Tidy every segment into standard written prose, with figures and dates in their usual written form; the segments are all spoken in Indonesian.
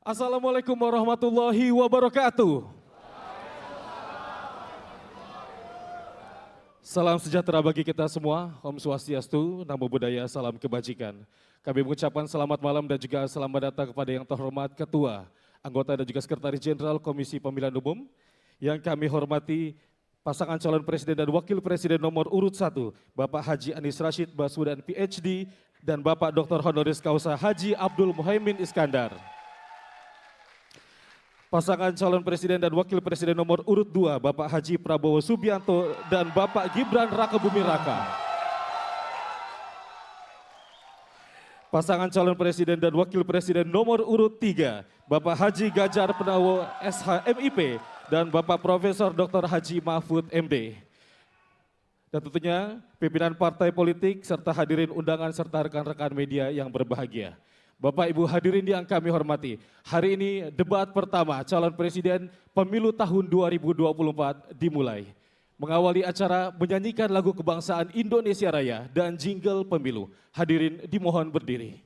Assalamualaikum warahmatullahi wabarakatuh. Salam sejahtera bagi kita semua, Om Swastiastu, Namo Buddhaya, salam kebajikan. Kami mengucapkan selamat malam dan juga selamat datang kepada yang terhormat Ketua, anggota dan juga Sekretaris Jenderal Komisi Pemilihan Umum, yang kami hormati pasangan calon presiden dan wakil presiden nomor urut 1, Bapak Haji Anies Rashid Baswedan PhD, dan Bapak Dr. Honoris Causa Haji Abdul Muhaimin Iskandar. Pasangan calon presiden dan wakil presiden nomor urut 2, Bapak Haji Prabowo Subianto dan Bapak Gibran Rakebuming Raka. Pasangan calon presiden dan wakil presiden nomor urut 3, Bapak Haji Gadjar Pranowo SHMIP dan Bapak Profesor Dr. Haji Mahfud MD. Dan tentunya pimpinan partai politik serta hadirin undangan serta rekan-rekan media yang berbahagia. Bapak Ibu hadirin yang kami hormati, hari ini debat pertama calon presiden pemilu tahun 2024 dimulai. Mengawali acara menyanyikan lagu kebangsaan Indonesia Raya dan jingle pemilu. Hadirin dimohon berdiri.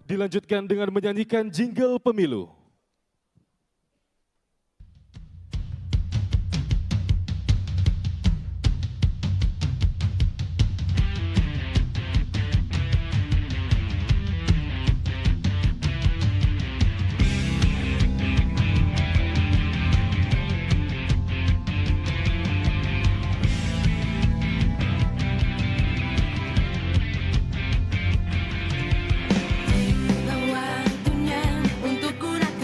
Dilanjutkan dengan menyanyikan jingle pemilu. Waktunya untuk gunakan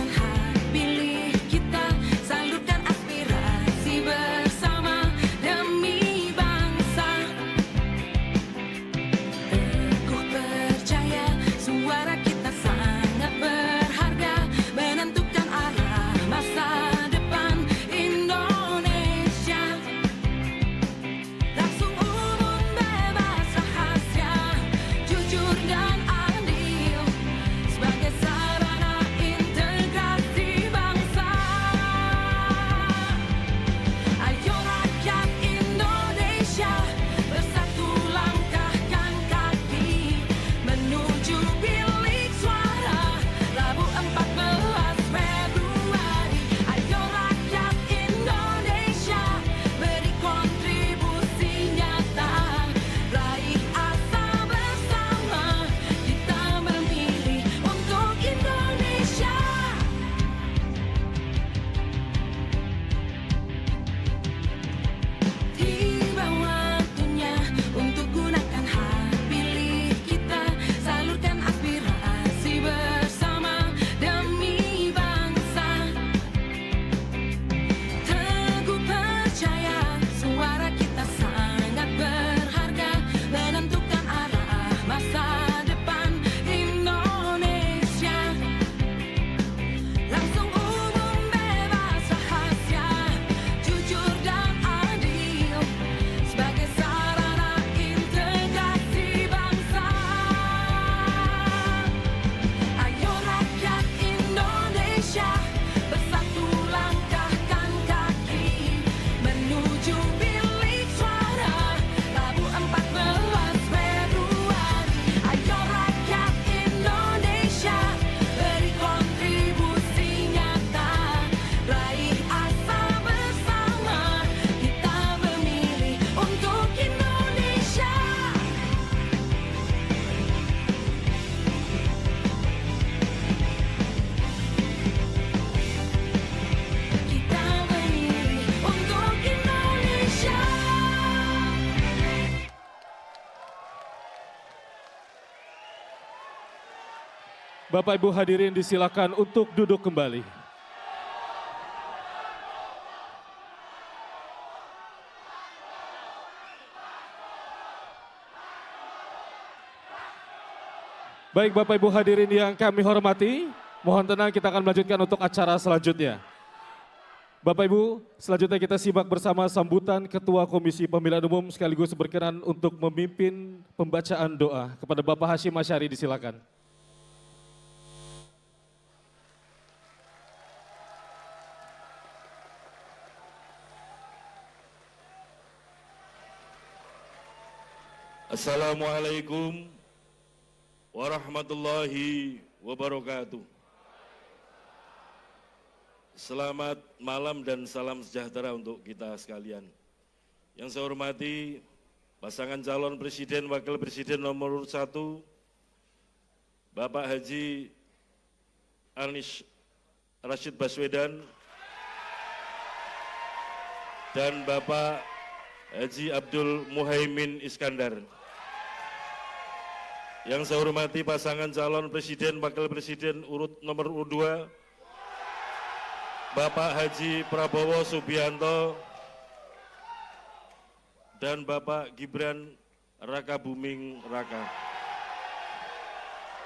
Bapak Ibu hadirin disilakan untuk duduk kembali. Baik Bapak Ibu hadirin yang kami hormati, mohon tenang kita akan melanjutkan untuk acara selanjutnya. Bapak Ibu, selanjutnya kita simak bersama sambutan Ketua Komisi Pemilihan Umum sekaligus berkenan untuk memimpin pembacaan doa kepada Bapak Hashim Asyari, disilakan. Assalamualaikum warahmatullahi wabarakatuh. Selamat malam dan salam sejahtera untuk kita sekalian. Yang saya hormati pasangan calon presiden wakil presiden nomor 1 Bapak Haji Anies Rashid Baswedan dan Bapak Haji Abdul Muhaimin Iskandar. Yang saya hormati pasangan calon presiden wakil presiden nomor urut 2 Bapak Haji Prabowo Subianto dan Bapak Gibran Raka Buming Raka.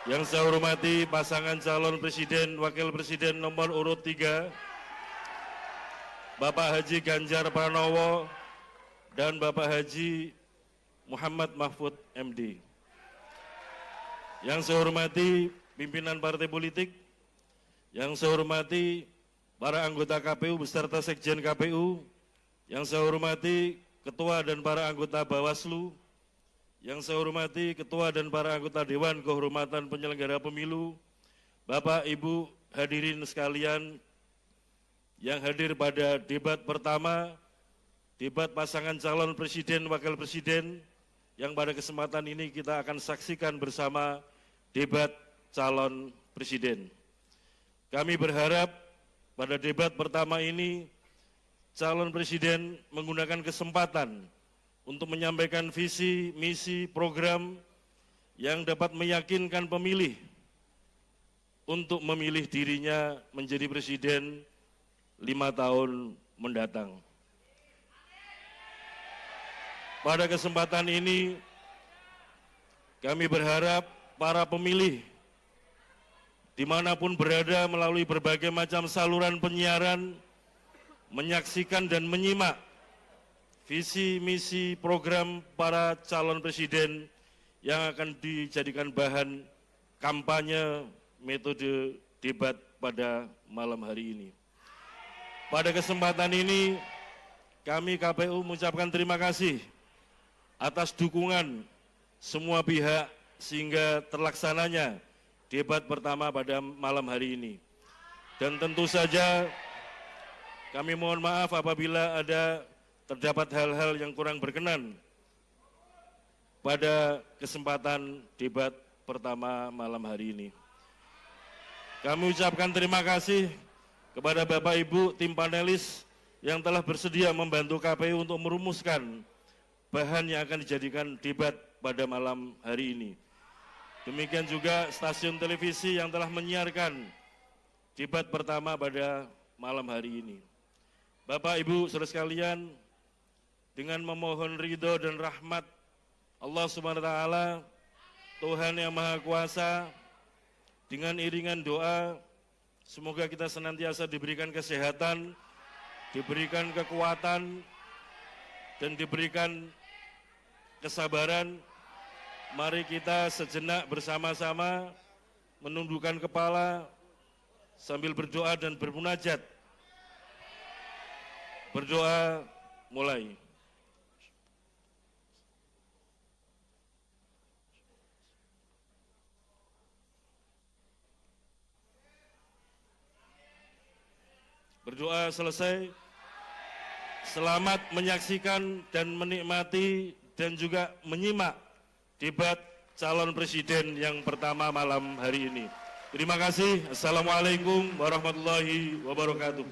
Yang saya hormati pasangan calon presiden wakil presiden nomor urut 3 Bapak Haji Ganjar Pranowo dan Bapak Haji Muhammad Mahfud MD. Yang saya hormati pimpinan partai politik, yang saya hormati para anggota KPU beserta Sekjen KPU, yang saya hormati Ketua dan para anggota Bawaslu, yang saya hormati Ketua dan para anggota Dewan Kehormatan Penyelenggara Pemilu, Bapak Ibu hadirin sekalian yang hadir pada debat pertama, debat pasangan calon presiden wakil presiden, yang pada kesempatan ini kita akan saksikan bersama debat calon presiden. Kami berharap pada debat pertama ini calon presiden menggunakan kesempatan untuk menyampaikan visi, misi, program yang dapat meyakinkan pemilih untuk memilih dirinya menjadi presiden 5 tahun mendatang. Pada kesempatan ini, kami berharap para pemilih dimanapun berada melalui berbagai macam saluran penyiaran, menyaksikan dan menyimak visi, misi, program para calon presiden yang akan dijadikan bahan kampanye metode debat pada malam hari ini. Pada kesempatan ini, kami KPU mengucapkan terima kasih atas dukungan semua pihak sehingga terlaksananya debat pertama pada malam hari ini. Dan tentu saja kami mohon maaf apabila terdapat hal-hal yang kurang berkenan pada kesempatan debat pertama malam hari ini. Kami ucapkan terima kasih kepada Bapak Ibu tim panelis yang telah bersedia membantu KPU untuk merumuskan bahan yang akan dijadikan debat pada malam hari ini. Demikian juga stasiun televisi yang telah menyiarkan debat pertama pada malam hari ini. Bapak Ibu saudara sekalian, dengan memohon ridho dan rahmat Allah Subhanahu wa taala, Tuhan yang Maha Kuasa, dengan iringan doa semoga kita senantiasa diberikan kesehatan, diberikan kekuatan, dan diberikan kesabaran. Mari kita sejenak bersama-sama menundukkan kepala sambil berdoa dan bermunajat. Berdoa mulai. Berdoa selesai. Selamat menyaksikan dan menikmati dan juga menyimak debat calon presiden yang pertama malam hari ini. Terima kasih. Assalamualaikum warahmatullahi wabarakatuh.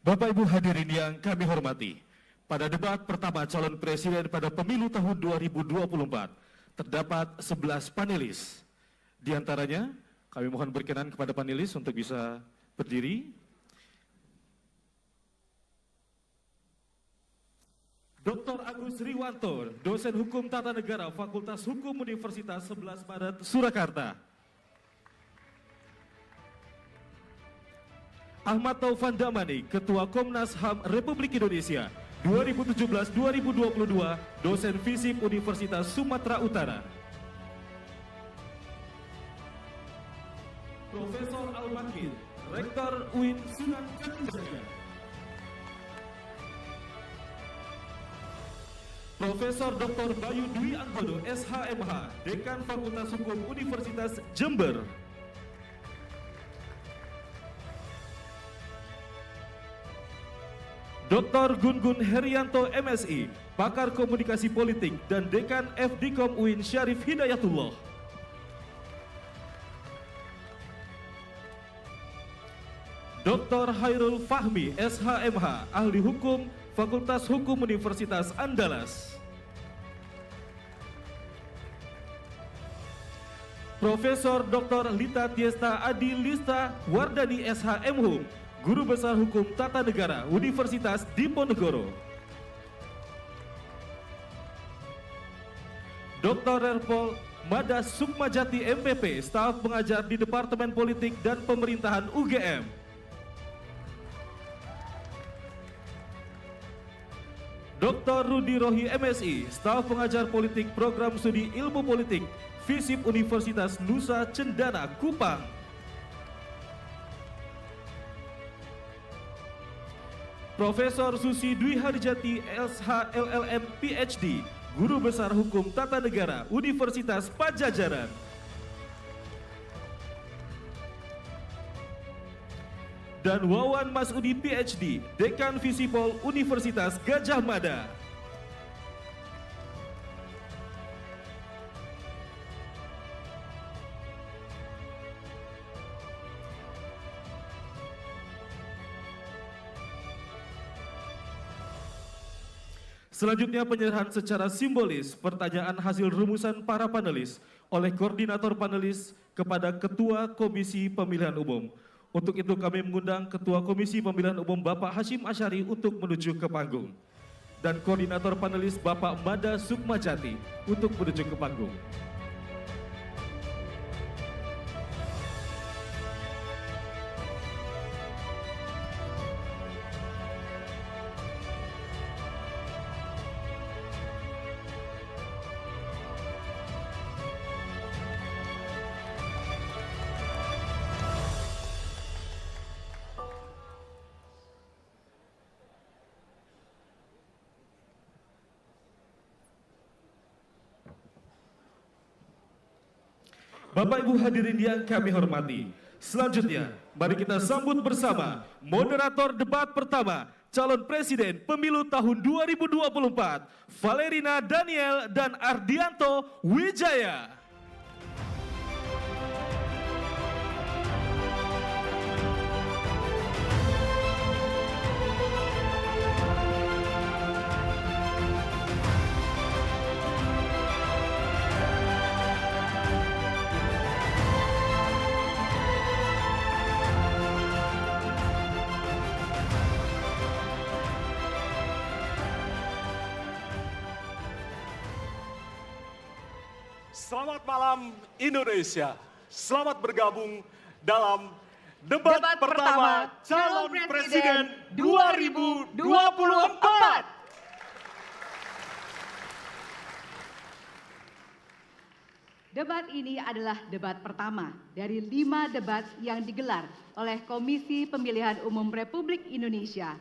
Bapak Ibu hadirin yang kami hormati, pada debat pertama calon presiden pada pemilu tahun 2024, terdapat 11 panelis. Di antaranya, kami mohon berkenan kepada panelis untuk bisa berdiri. Dr. Agus Riwanto, dosen Hukum Tata Negara, Fakultas Hukum Universitas 11 Maret, Surakarta. Ahmad Taufan Damani, Ketua Komnas HAM Republik Indonesia, 2017-2022, dosen FISIP Universitas Sumatera Utara. Profesor Al-Makir, Rektor UIN Sunan Kalijaga. Profesor Dr. Bayu Dwi Anggodo, SHMH, Dekan Fakultas Hukum Universitas Jember. Dr. Gun-Gun Herianto, MSI, Pakar Komunikasi Politik dan Dekan FDKOM UIN Syarif Hidayatullah. Dr. Hairul Fahmi, SHMH, Ahli Hukum, Fakultas Hukum Universitas Andalas. Profesor Dr. Lita Tiesta Adi Lista Wardani, SHM Hum, Guru Besar Hukum Tata Negara Universitas Diponegoro. Dr. Erpol Mada Sukmajati, MPP, staf pengajar di Departemen Politik dan Pemerintahan UGM. Dr. Rudi Rohi, MSI, staf pengajar politik Program Studi Ilmu Politik FISIP Universitas Nusa Cendana, Kupang. Profesor Susi Dwi Harijati, SHLLM PhD, Guru Besar Hukum Tata Negara Universitas Padjadjaran. Dan Wawan Masudi, PhD, Dekan Visipol Universitas Gadjah Mada. Selanjutnya penyerahan secara simbolis pertanyaan hasil rumusan para panelis oleh koordinator panelis kepada Ketua Komisi Pemilihan Umum. Untuk itu kami mengundang Ketua Komisi Pemilihan Umum Bapak Hashim Asyari untuk menuju ke panggung. Dan koordinator panelis Bapak Mada Sukmajati untuk menuju ke panggung. Bapak Ibu hadirin yang kami hormati, selanjutnya mari kita sambut bersama moderator debat pertama calon presiden pemilu tahun 2024, Valerina Daniel dan Ardianto Wijaya. Selamat malam Indonesia. Selamat bergabung dalam debat pertama calon presiden 2024. Debat ini adalah debat pertama dari 5 debat yang digelar oleh Komisi Pemilihan Umum Republik Indonesia.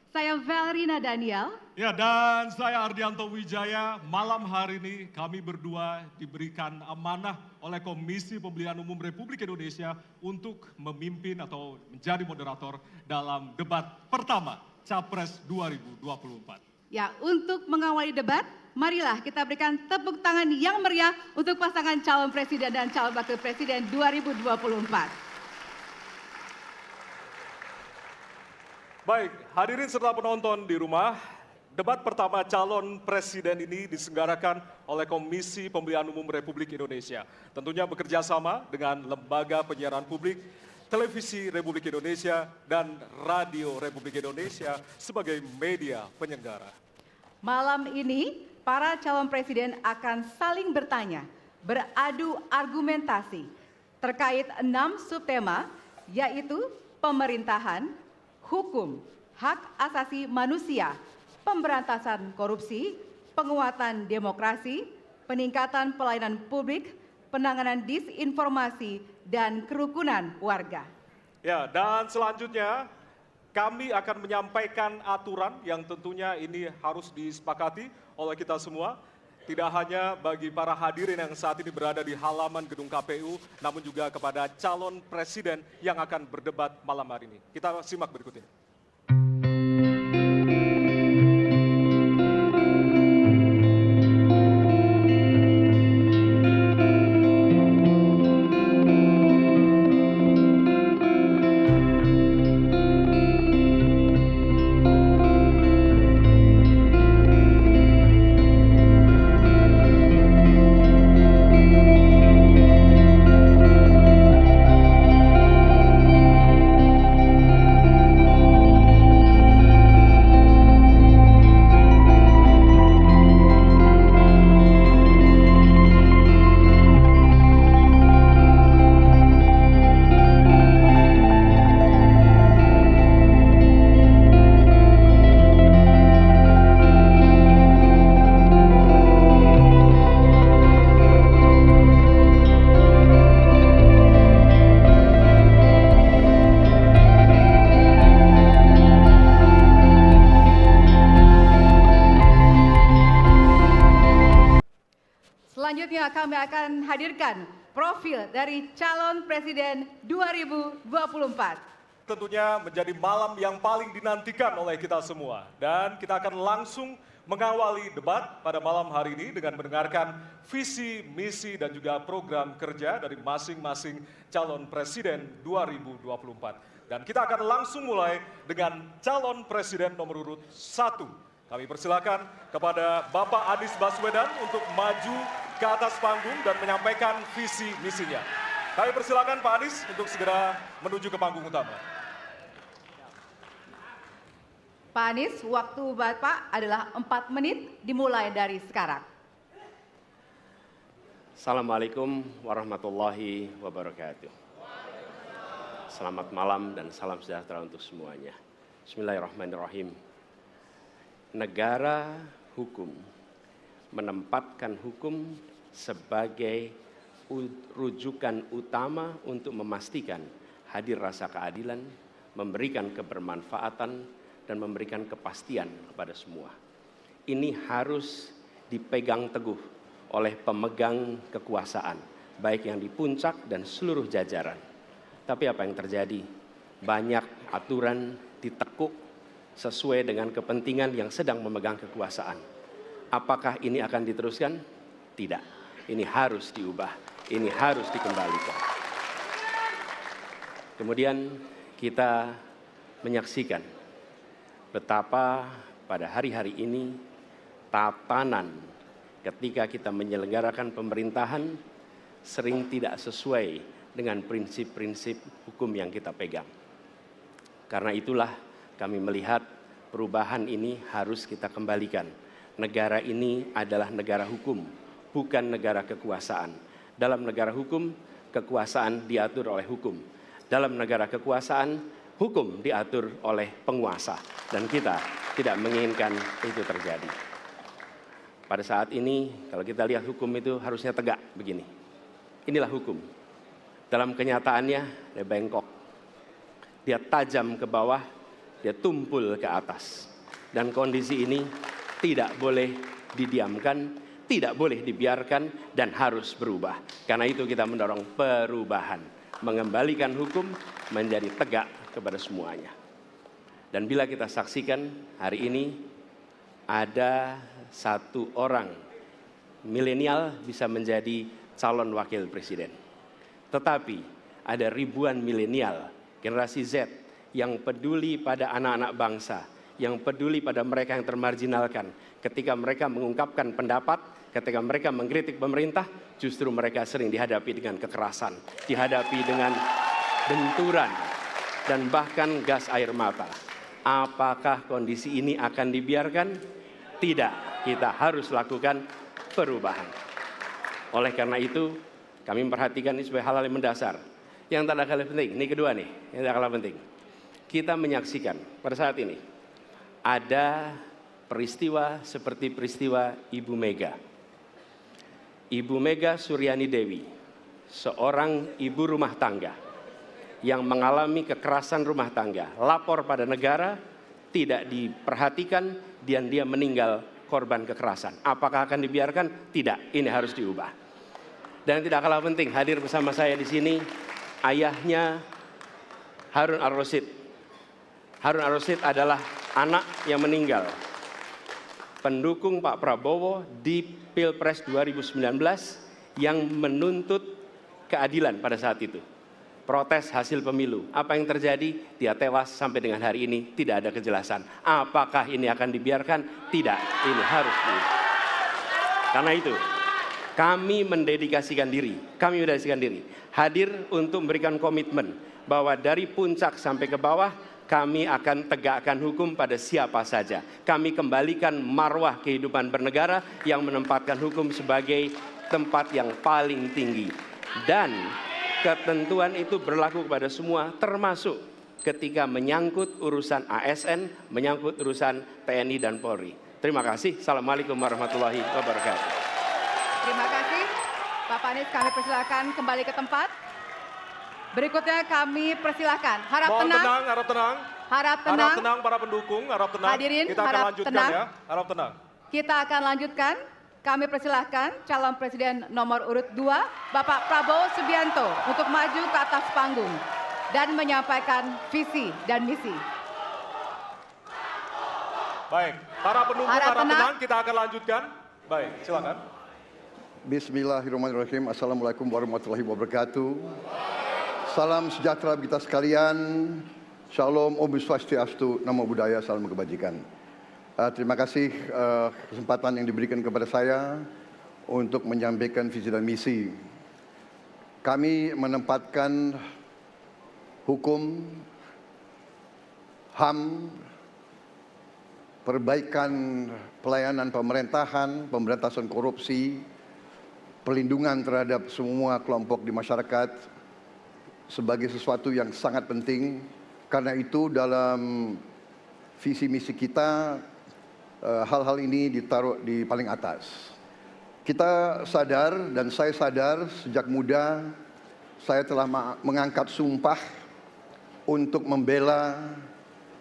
Saya Valerina Daniel. Ya, dan saya Ardianto Wijaya. Malam hari ini kami berdua diberikan amanah oleh Komisi Pemilihan Umum Republik Indonesia untuk memimpin atau menjadi moderator dalam debat pertama Capres 2024. Ya, untuk mengawali debat, marilah kita berikan tepuk tangan yang meriah untuk pasangan calon presiden dan calon wakil presiden 2024. Baik, hadirin serta penonton di rumah, debat pertama calon presiden ini diselenggarakan oleh Komisi Pemilihan Umum Republik Indonesia. Tentunya bekerja sama dengan Lembaga Penyiaran Publik, Televisi Republik Indonesia, dan Radio Republik Indonesia sebagai media penyelenggara. Malam ini, para calon presiden akan saling bertanya, beradu argumentasi terkait 6 subtema, yaitu pemerintahan, hukum, hak asasi manusia, pemberantasan korupsi, penguatan demokrasi, peningkatan pelayanan publik, penanganan disinformasi, dan kerukunan warga. Ya, dan selanjutnya kami akan menyampaikan aturan yang tentunya ini harus disepakati oleh kita semua. Tidak hanya bagi para hadirin yang saat ini berada di halaman gedung KPU, namun juga kepada calon presiden yang akan berdebat malam hari ini. Kita simak berikut ini. Selanjutnya kami akan hadirkan profil dari calon presiden 2024. Tentunya menjadi malam yang paling dinantikan oleh kita semua. Dan kita akan langsung mengawali debat pada malam hari ini dengan mendengarkan visi, misi, dan juga program kerja dari masing-masing calon presiden 2024. Dan kita akan langsung mulai dengan calon presiden nomor urut 1. Kami persilakan kepada Bapak Anies Baswedan untuk maju ke atas panggung dan menyampaikan visi misinya. Kami persilakan Pak Anies untuk segera menuju ke panggung utama. Pak Anies, waktu Bapak adalah 4 menit dimulai dari sekarang. Assalamualaikum warahmatullahi wabarakatuh. Selamat malam dan salam sejahtera untuk semuanya. Bismillahirrahmanirrahim. Negara hukum menempatkan hukum sebagai rujukan utama untuk memastikan hadir rasa keadilan, memberikan kebermanfaatan, dan memberikan kepastian kepada semua. Ini harus dipegang teguh oleh pemegang kekuasaan, baik yang di puncak dan seluruh jajaran. Tapi apa yang terjadi? Banyak aturan ditekuk sesuai dengan kepentingan yang sedang memegang kekuasaan. Apakah ini akan diteruskan? Tidak. Ini harus diubah. Ini harus dikembalikan. Kemudian kita menyaksikan betapa pada hari-hari ini tatanan ketika kita menyelenggarakan pemerintahan sering tidak sesuai dengan prinsip-prinsip hukum yang kita pegang. Karena itulah kami melihat perubahan ini harus kita kembalikan. Negara ini adalah negara hukum, bukan negara kekuasaan. Dalam negara hukum, kekuasaan diatur oleh hukum. Dalam negara kekuasaan, hukum diatur oleh penguasa. Dan kita tidak menginginkan itu terjadi. Pada saat ini, kalau kita lihat hukum itu harusnya tegak begini. Inilah hukum. Dalam kenyataannya, dia bengkok. Dia tajam ke bawah, dia tumpul ke atas. Dan kondisi ini tidak boleh didiamkan, tidak boleh dibiarkan, dan harus berubah. Karena itu kita mendorong perubahan, mengembalikan hukum menjadi tegak kepada semuanya. Dan bila kita saksikan hari ini ada satu orang milenial bisa menjadi calon wakil presiden. Tetapi ada ribuan milenial, generasi Z yang peduli pada anak-anak bangsa, yang peduli pada mereka yang termarginalkan. Ketika mereka mengungkapkan pendapat, ketika mereka mengkritik pemerintah, justru mereka sering dihadapi dengan kekerasan, dihadapi dengan benturan, dan bahkan gas air mata. Apakah kondisi ini akan dibiarkan? Tidak, kita harus lakukan perubahan. Oleh karena itu, kami memperhatikan ini sebagai hal-hal yang mendasar. Yang tak kalah penting, ini kedua nih, yang tak kalah penting. Kita menyaksikan pada saat ini, ada peristiwa seperti peristiwa Ibu Mega. Ibu Mega Suryani Dewi, seorang ibu rumah tangga yang mengalami kekerasan rumah tangga, lapor pada negara, tidak diperhatikan, dan dia meninggal korban kekerasan. Apakah akan dibiarkan? Tidak, ini harus diubah. Dan tidak kalah penting, hadir bersama saya di sini ayahnya Harun Ar-Rasyid. Harun Ar-Rasyid adalah anak yang meninggal, pendukung Pak Prabowo di Pilpres 2019 yang menuntut keadilan pada saat itu. Protes hasil pemilu. Apa yang terjadi? Dia tewas sampai dengan hari ini tidak ada kejelasan. Apakah ini akan dibiarkan? Tidak, ini harus diubah. Karena itu, kami mendedikasikan diri, hadir untuk memberikan komitmen bahwa dari puncak sampai ke bawah, kami akan tegakkan hukum pada siapa saja. Kami kembalikan marwah kehidupan bernegara yang menempatkan hukum sebagai tempat yang paling tinggi. Dan ketentuan itu berlaku kepada semua, termasuk ketika menyangkut urusan ASN, menyangkut urusan TNI dan Polri. Terima kasih. Assalamualaikum warahmatullahi wabarakatuh. Terima kasih. Bapak Anies, kami persilakan kembali ke tempat. Berikutnya kami persilakan. Harap Mohon tenang. tenang, harap tenang. Harap tenang. Harap tenang para pendukung, harap tenang. Hadirin, kita akan harap lanjutkan tenang. ya. Harap tenang. Kita akan lanjutkan. Kami persilahkan calon presiden nomor urut 2, Bapak Prabowo Subianto, untuk maju ke atas panggung dan menyampaikan visi dan misi. Baik, para pendukung Harap harap tenang. tenang, kita akan lanjutkan. Baik, silakan. Bismillahirrahmanirrahim. Assalamualaikum warahmatullahi wabarakatuh. Salam sejahtera kita sekalian. Shalom, Om Swastiastu, Namo Buddhaya, salam kebajikan. Terima kasih kesempatan yang diberikan kepada saya untuk menyampaikan visi dan misi. Kami menempatkan hukum, HAM, perbaikan pelayanan pemerintahan, pemberantasan korupsi, perlindungan terhadap semua kelompok di masyarakat sebagai sesuatu yang sangat penting. Karena itu dalam visi misi kita, hal-hal ini ditaruh di paling atas. Kita sadar dan saya sadar sejak muda saya telah mengangkat sumpah untuk membela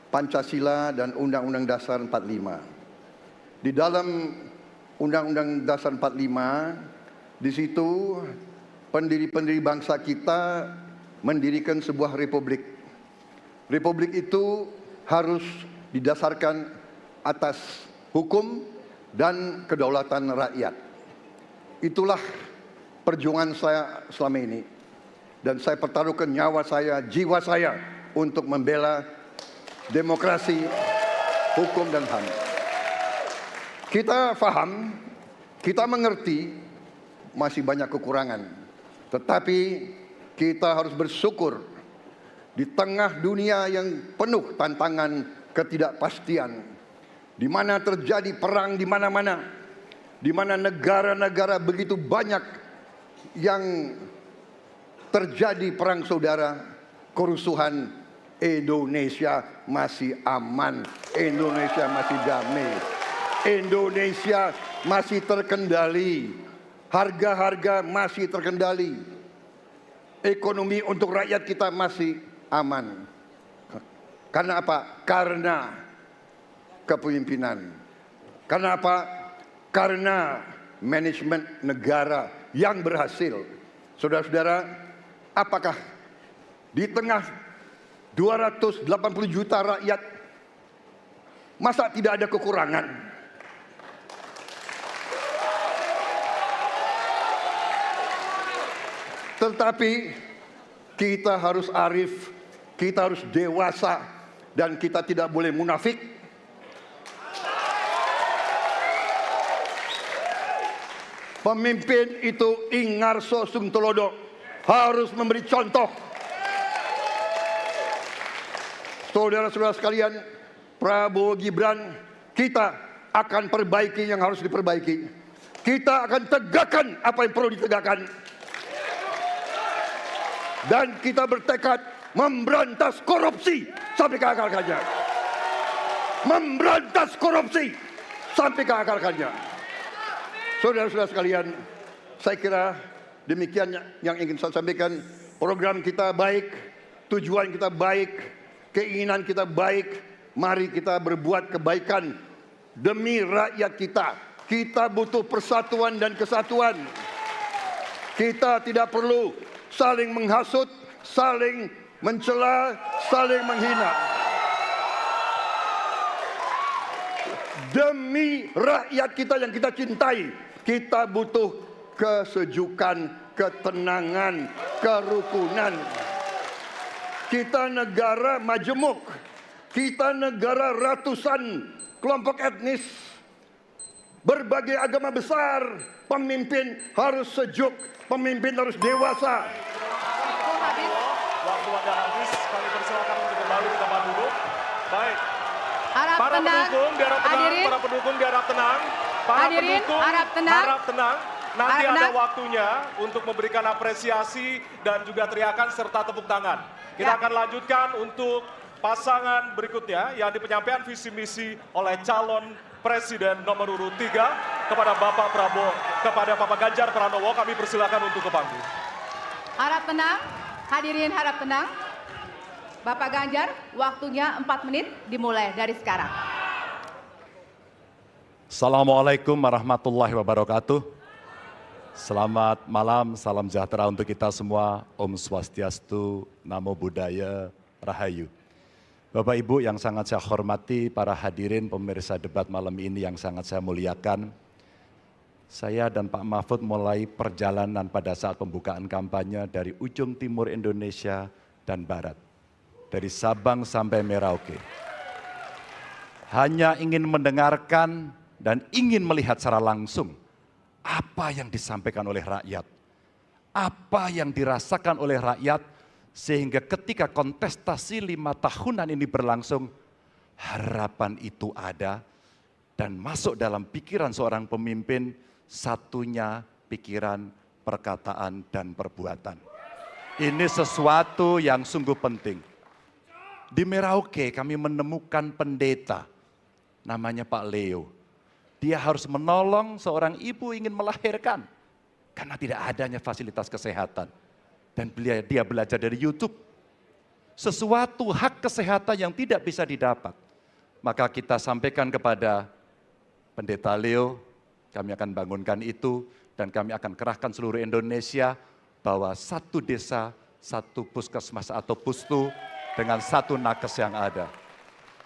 Pancasila dan Undang-Undang Dasar 45. Di dalam Undang-Undang Dasar 45, di situ pendiri-pendiri bangsa kita mendirikan sebuah republik. Republik itu harus didasarkan atas hukum dan kedaulatan rakyat. Itulah perjuangan saya selama ini. Dan saya pertaruhkan nyawa saya, jiwa saya untuk membela demokrasi, hukum dan HAM. Kita paham, kita mengerti masih banyak kekurangan. Tetapi kita harus bersyukur di tengah dunia yang penuh tantangan ketidakpastian, di mana terjadi perang di mana-mana, di mana negara-negara begitu banyak yang terjadi perang saudara, kerusuhan, Indonesia masih aman, Indonesia masih damai, Indonesia masih terkendali, harga-harga masih terkendali, ekonomi untuk rakyat kita masih aman. Karena apa? Karena kepemimpinan. Karena apa? Karena manajemen negara yang berhasil. Saudara-saudara, apakah di tengah 280 juta rakyat masa tidak ada kekurangan? Tetapi kita harus arif, kita harus dewasa dan kita tidak boleh munafik. Pemimpin itu ingarso sung tulodo, harus memberi contoh. Saudara-saudara sekalian, Prabowo Gibran, kita akan perbaiki yang harus diperbaiki. Kita akan tegakkan apa yang perlu ditegakkan. Dan kita bertekad memberantas korupsi sampai ke akar-akarnya. Memberantas korupsi sampai ke akar-akarnya. Saudara-saudara sekalian, saya kira demikian yang ingin saya sampaikan. Program kita baik, tujuan kita baik, keinginan kita baik. Mari kita berbuat kebaikan demi rakyat kita. Kita butuh persatuan dan kesatuan. Kita tidak perlu saling menghasut, saling mencela, saling menghina. Demi rakyat kita yang kita cintai, kita butuh kesejukan, ketenangan, kerukunan. Kita negara majemuk, kita negara ratusan kelompok etnis, berbagai agama besar. Pemimpin harus sejuk, pemimpin harus dewasa. Waktu Anda habis, kami persilakan untuk kembali ke tempat duduk. Baik. Harap Para tenang. pendukung diharap tenang, Hadirin. para pendukung diharap tenang. Para Hadirin, pendukung harap tenang. harap tenang. Nanti Harap ada tenang. waktunya untuk memberikan apresiasi dan juga teriakan serta tepuk tangan. Kita Ya. akan lanjutkan untuk pasangan berikutnya yang di penyampaian visi misi oleh calon Presiden nomor urut 3 kepada Bapak Prabowo, kepada Bapak Ganjar Pranowo. Kami persilakan untuk ke panggung. Harap tenang, hadirin harap tenang. Bapak Ganjar, waktunya 4 menit dimulai dari sekarang. Assalamualaikum warahmatullahi wabarakatuh. Selamat malam, salam sejahtera untuk kita semua. Om Swastiastu, Namo Buddhaya, Rahayu. Bapak Ibu yang sangat saya hormati, para hadirin pemirsa debat malam ini yang sangat saya muliakan. Saya dan Pak Mahfud mulai perjalanan pada saat pembukaan kampanye dari ujung timur Indonesia dan barat. Dari Sabang sampai Merauke. Hanya ingin mendengarkan dan ingin melihat secara langsung apa yang disampaikan oleh rakyat. Apa yang dirasakan oleh rakyat sehingga ketika kontestasi 5 tahunan ini berlangsung, harapan itu ada dan masuk dalam pikiran seorang pemimpin, satunya pikiran, perkataan, dan perbuatan. Ini sesuatu yang sungguh penting. Di Merauke kami menemukan pendeta, namanya Pak Leo. Dia harus menolong seorang ibu ingin melahirkan, karena tidak adanya fasilitas kesehatan. Dan dia belajar dari YouTube. Sesuatu hak kesehatan yang tidak bisa didapat. Maka kita sampaikan kepada Pendeta Leo, kami akan bangunkan itu, dan kami akan kerahkan seluruh Indonesia, bahwa satu desa, satu puskesmas atau pustu, dengan satu nakes yang ada.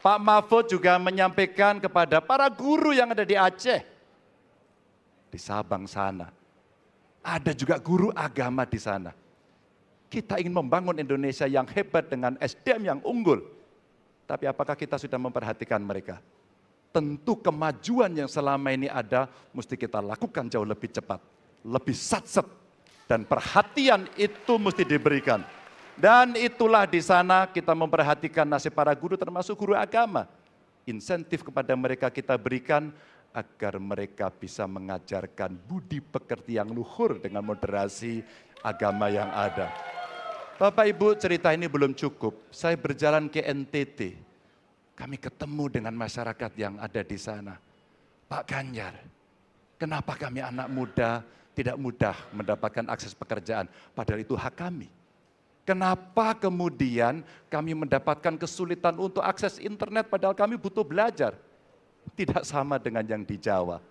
Pak Mahfud juga menyampaikan kepada para guru yang ada di Aceh, di Sabang sana. Ada juga guru agama di sana. Kita ingin membangun Indonesia yang hebat dengan SDM yang unggul. Tapi apakah kita sudah memperhatikan mereka? Tentu kemajuan yang selama ini ada, mesti kita lakukan jauh lebih cepat. Lebih satset. Dan perhatian itu mesti diberikan. Dan itulah di sana kita memperhatikan nasib para guru termasuk guru agama. Insentif kepada mereka kita berikan agar mereka bisa mengajarkan budi pekerti yang luhur dengan moderasi agama yang ada. Bapak Ibu, cerita ini belum cukup. Saya berjalan ke NTT. Kami ketemu dengan masyarakat yang ada di sana. Pak Ganjar, kenapa kami anak muda tidak mudah mendapatkan akses pekerjaan? Padahal itu hak kami. Kenapa kemudian kami mendapatkan kesulitan untuk akses internet padahal kami butuh belajar? Tidak sama dengan yang di Jawa.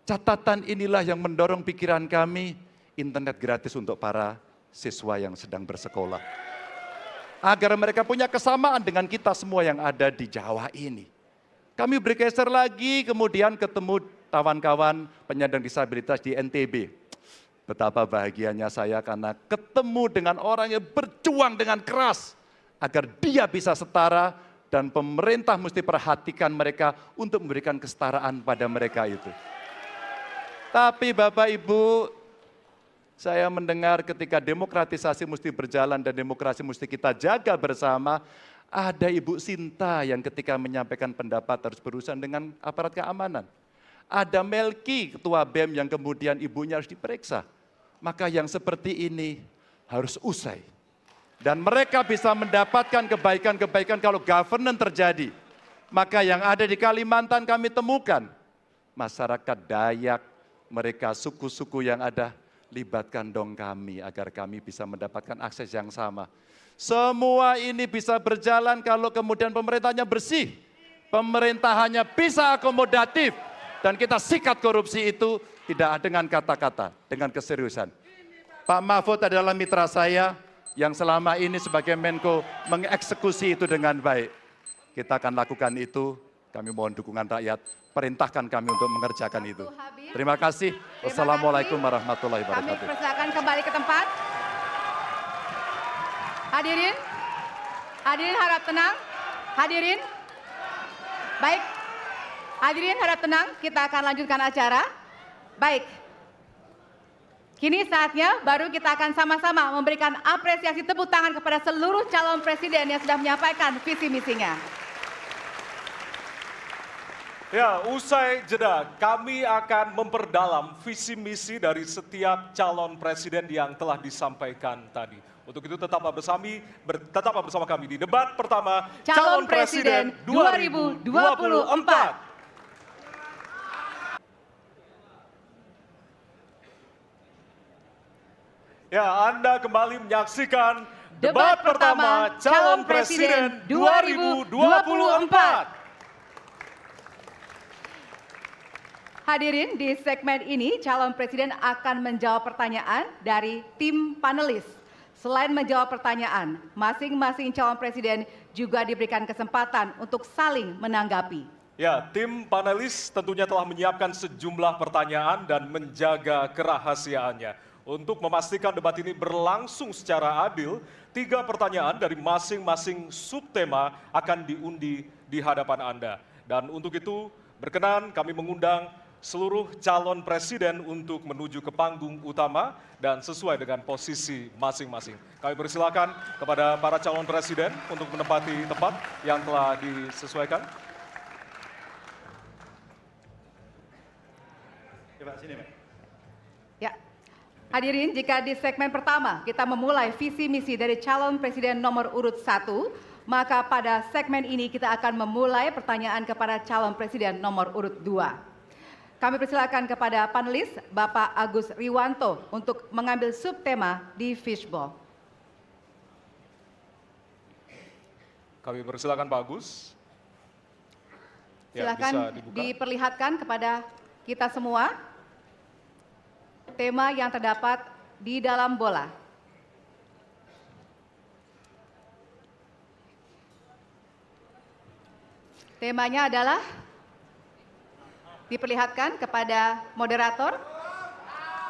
Catatan inilah yang mendorong pikiran kami, internet gratis untuk para siswa yang sedang bersekolah. Agar mereka punya kesamaan dengan kita semua yang ada di Jawa ini. Kami bergeser lagi, kemudian ketemu kawan-kawan penyandang disabilitas di NTB. Betapa bahagianya saya karena ketemu dengan orang yang berjuang dengan keras agar dia bisa setara dan pemerintah mesti perhatikan mereka untuk memberikan kesetaraan pada mereka itu. Tapi Bapak Ibu, saya mendengar ketika demokratisasi mesti berjalan dan demokrasi mesti kita jaga bersama, ada Ibu Sinta yang ketika menyampaikan pendapat harus berurusan dengan aparat keamanan. Ada Melki, Ketua BEM yang kemudian ibunya harus diperiksa. Maka yang seperti ini harus usai. Dan mereka bisa mendapatkan kebaikan-kebaikan kalau governance terjadi. Maka yang ada di Kalimantan kami temukan. Masyarakat Dayak, mereka suku-suku yang ada, libatkan dong kami agar kami bisa mendapatkan akses yang sama. Semua ini bisa berjalan kalau kemudian pemerintahnya bersih. Pemerintahannya bisa akomodatif. Dan kita sikat korupsi itu tidak dengan kata-kata, dengan keseriusan. Pak Mahfud adalah mitra saya yang selama ini sebagai Menko mengeksekusi itu dengan baik. Kita akan lakukan itu, kami mohon dukungan rakyat, perintahkan kami untuk mengerjakan itu. Terima kasih. Wassalamualaikum warahmatullahi wabarakatuh. Kami persilakan kembali ke tempat. Hadirin, hadirin harap tenang. Hadirin, baik. Hadirin harap tenang, kita akan lanjutkan acara. Baik. Kini saatnya baru kita akan sama-sama memberikan apresiasi tepuk tangan kepada seluruh calon presiden yang sudah menyampaikan visi misinya. Ya, usai jeda, kami akan memperdalam visi misi dari setiap calon presiden yang telah disampaikan tadi. Untuk itu tetaplah bersama kami di debat pertama Calon Presiden 2024. Ya, Anda kembali menyaksikan debat pertama Calon Presiden 2024. Hadirin, di segmen ini calon presiden akan menjawab pertanyaan dari tim panelis. Selain menjawab pertanyaan, masing-masing calon presiden juga diberikan kesempatan untuk saling menanggapi. Ya, tim panelis tentunya telah menyiapkan sejumlah pertanyaan dan menjaga kerahasiaannya. Untuk memastikan debat ini berlangsung secara adil, 3 pertanyaan dari masing-masing subtema akan diundi di hadapan Anda. Dan untuk itu, berkenan kami mengundang seluruh calon presiden untuk menuju ke panggung utama dan sesuai dengan posisi masing-masing. Kami persilakan kepada para calon presiden untuk menempati tempat yang telah disesuaikan. Coba sini, Pak. Ya. Hadirin, jika di segmen pertama kita memulai visi misi dari calon presiden nomor urut 1, maka pada segmen ini kita akan memulai pertanyaan kepada calon presiden nomor urut 2. Kami persilakan kepada panelis Bapak Agus Riwanto untuk mengambil subtema di fishbowl. Kami persilakan Pak Agus. Silakan diperlihatkan kepada kita semua tema yang terdapat di dalam bola. Temanya adalah, diperlihatkan kepada moderator,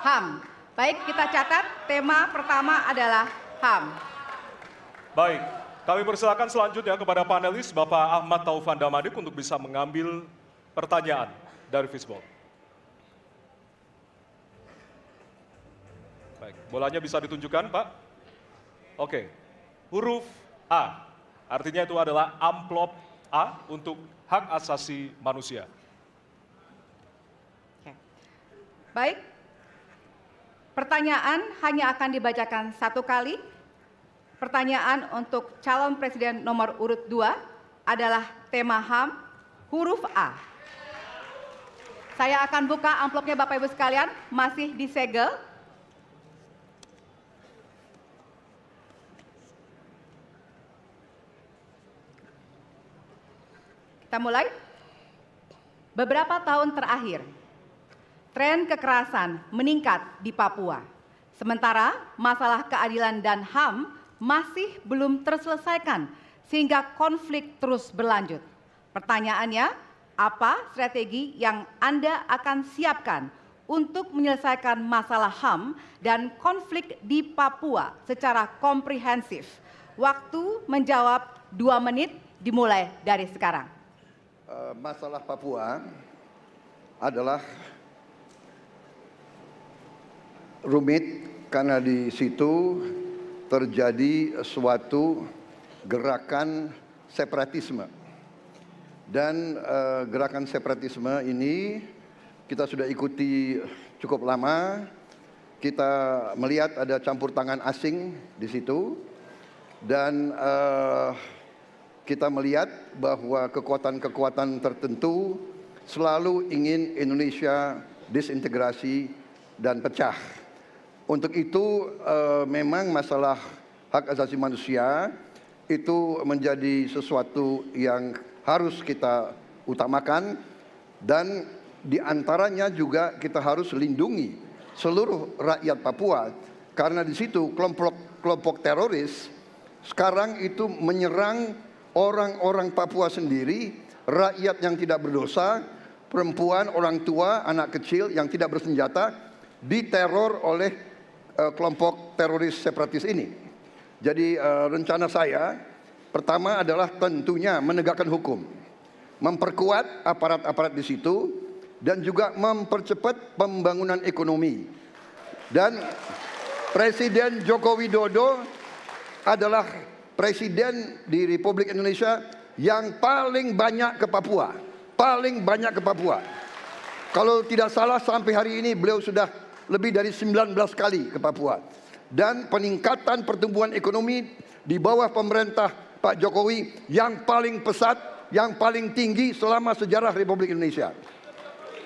HAM. Baik, kita catat tema pertama adalah HAM. Baik, kami persilakan selanjutnya kepada panelis Bapak Ahmad Taufan Damadik untuk bisa mengambil pertanyaan dari fishbowl. Baik, bolanya bisa ditunjukkan, Pak. Oke, huruf A, artinya itu adalah amplop A untuk hak asasi manusia. Oke. Baik, pertanyaan hanya akan dibacakan 1 kali. Pertanyaan untuk calon presiden nomor urut 2 adalah tema HAM, huruf A. Saya akan buka amplopnya Bapak Ibu sekalian, masih disegel. Kita mulai. Beberapa tahun terakhir, tren kekerasan meningkat di Papua. Sementara masalah keadilan dan HAM masih belum terselesaikan sehingga konflik terus berlanjut. Pertanyaannya, apa strategi yang Anda akan siapkan untuk menyelesaikan masalah HAM dan konflik di Papua secara komprehensif? Waktu menjawab 2 menit dimulai dari sekarang. Masalah Papua adalah rumit karena di situ terjadi suatu gerakan separatisme. Dan gerakan separatisme ini kita sudah ikuti cukup lama. Kita melihat ada campur tangan asing di situ. Dan kita melihat bahwa kekuatan-kekuatan tertentu selalu ingin Indonesia disintegrasi dan pecah. Untuk itu memang masalah hak asasi manusia itu menjadi sesuatu yang harus kita utamakan, dan diantaranya juga kita harus lindungi seluruh rakyat Papua, karena di situ kelompok teroris sekarang itu menyerang orang-orang Papua sendiri, rakyat yang tidak berdosa, perempuan, orang tua, anak kecil yang tidak bersenjata diteror oleh kelompok teroris separatis ini. Jadi rencana saya pertama adalah tentunya menegakkan hukum, memperkuat aparat-aparat di situ, dan juga mempercepat pembangunan ekonomi. Dan Presiden Joko Widodo adalah presiden di Republik Indonesia yang paling banyak ke Papua. Paling banyak ke Papua. Kalau tidak salah sampai hari ini beliau sudah lebih dari 19 kali ke Papua. Dan peningkatan pertumbuhan ekonomi di bawah pemerintah Pak Jokowi yang paling pesat, yang paling tinggi selama sejarah Republik Indonesia.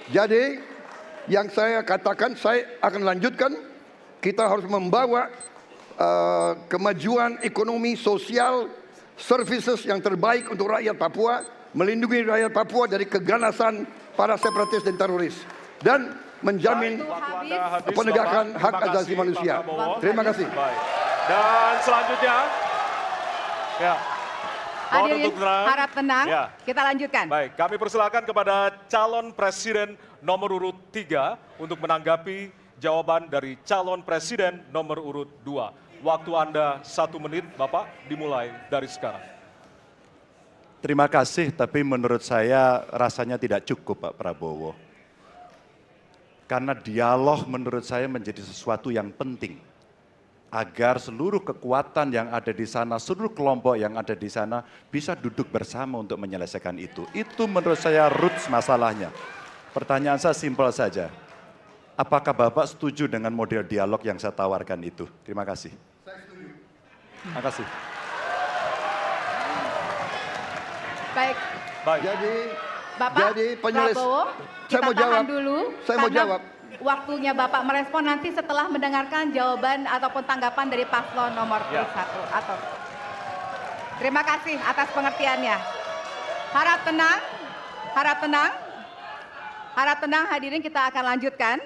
Jadi yang saya katakan, saya akan lanjutkan, kita harus membawa kemajuan ekonomi, sosial, services yang terbaik untuk rakyat Papua, melindungi rakyat Papua dari keganasan para separatis dan teroris, dan menjamin penegakan hak asasi manusia. Terima kasih. Baik. Dan selanjutnya, ya. Hadirin harap tenang, Ya. kita lanjutkan. Baik, kami persilakan kepada calon presiden nomor urut 3 untuk menanggapi jawaban dari calon presiden nomor urut 2. Waktu Anda 1 menit, Bapak, dimulai dari sekarang. Terima kasih, tapi menurut saya rasanya tidak cukup Pak Prabowo. Karena dialog menurut saya menjadi sesuatu yang penting. Agar seluruh kekuatan yang ada di sana, seluruh kelompok yang ada di sana bisa duduk bersama untuk menyelesaikan itu. Itu menurut saya roots masalahnya. Pertanyaan saya simpel saja. Apakah Bapak setuju dengan model dialog yang saya tawarkan itu? Terima kasih. Saya setuju. Terima kasih. Baik, Baik. Bapak Prabowo, saya kita mau tahan jawab. dulu. Saya mau karena jawab. Waktunya Bapak merespon nanti setelah mendengarkan jawaban ataupun tanggapan dari paslon nomor 1. Atau terima kasih atas pengertiannya. Harap tenang, harap tenang, harap tenang hadirin, kita akan lanjutkan.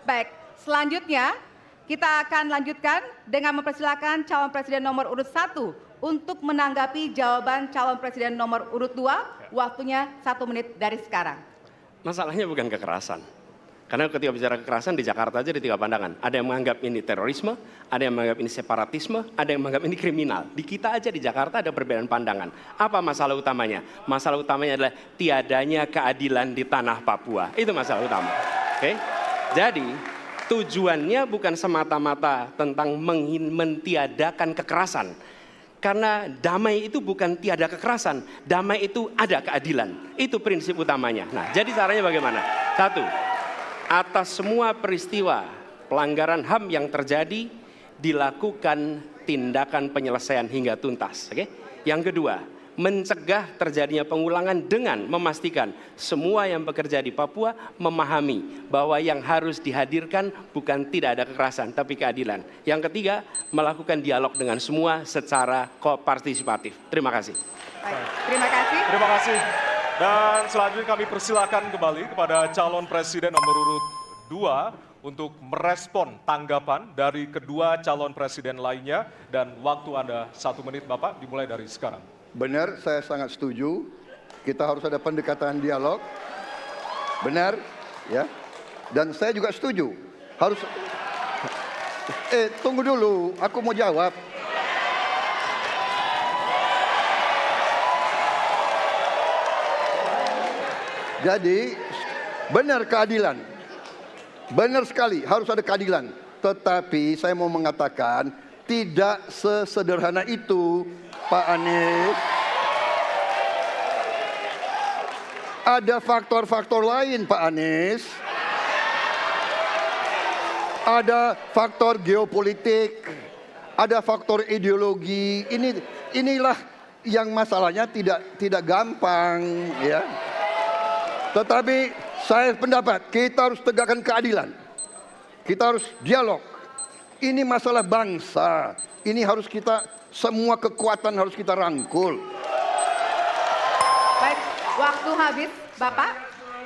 Baik, selanjutnya kita akan lanjutkan dengan mempersilakan calon presiden nomor urut 1 untuk menanggapi jawaban calon presiden nomor urut 2. Waktunya 1 menit dari sekarang. Masalahnya bukan kekerasan. Karena ketika bicara kekerasan di Jakarta aja ada 3 pandangan. Ada yang menganggap ini terorisme, ada yang menganggap ini separatisme, ada yang menganggap ini kriminal. Di kita aja di Jakarta ada perbedaan pandangan. Apa masalah utamanya? Masalah utamanya adalah tiadanya keadilan di tanah Papua. Itu masalah utama. Oke? Jadi tujuannya bukan semata-mata tentang mentiadakan kekerasan. Karena damai itu bukan tiada kekerasan, damai itu ada keadilan. Itu prinsip utamanya. Nah, jadi caranya bagaimana? 1, atas semua peristiwa pelanggaran HAM yang terjadi, dilakukan tindakan penyelesaian hingga tuntas. Oke? Yang kedua, mencegah terjadinya pengulangan dengan memastikan semua yang bekerja di Papua memahami bahwa yang harus dihadirkan bukan tidak ada kekerasan, tapi keadilan. Yang ketiga, melakukan dialog dengan semua secara partisipatif. Terima kasih. Baik, terima kasih. Terima kasih. Dan selanjutnya kami persilakan kembali kepada calon presiden nomor urut 2 untuk merespon tanggapan dari kedua calon presiden lainnya, dan waktu Anda 1 menit, Bapak, dimulai dari sekarang. Benar, saya sangat setuju. Kita harus ada pendekatan dialog. Benar, ya. Dan saya juga setuju. Harus. Tunggu dulu, aku mau jawab. Jadi benar keadilan. Benar sekali harus ada keadilan. Tetapi saya mau mengatakan tidak sesederhana itu, Pak Anies. Ada faktor-faktor lain, Pak Anies. Ada faktor geopolitik, ada faktor ideologi. Inilah yang masalahnya tidak gampang, ya. Tetapi saya pendapat kita harus tegakkan keadilan. Kita harus dialog. Ini masalah bangsa. Ini harus kita, semua kekuatan harus kita rangkul. Baik, waktu habis, Bapak.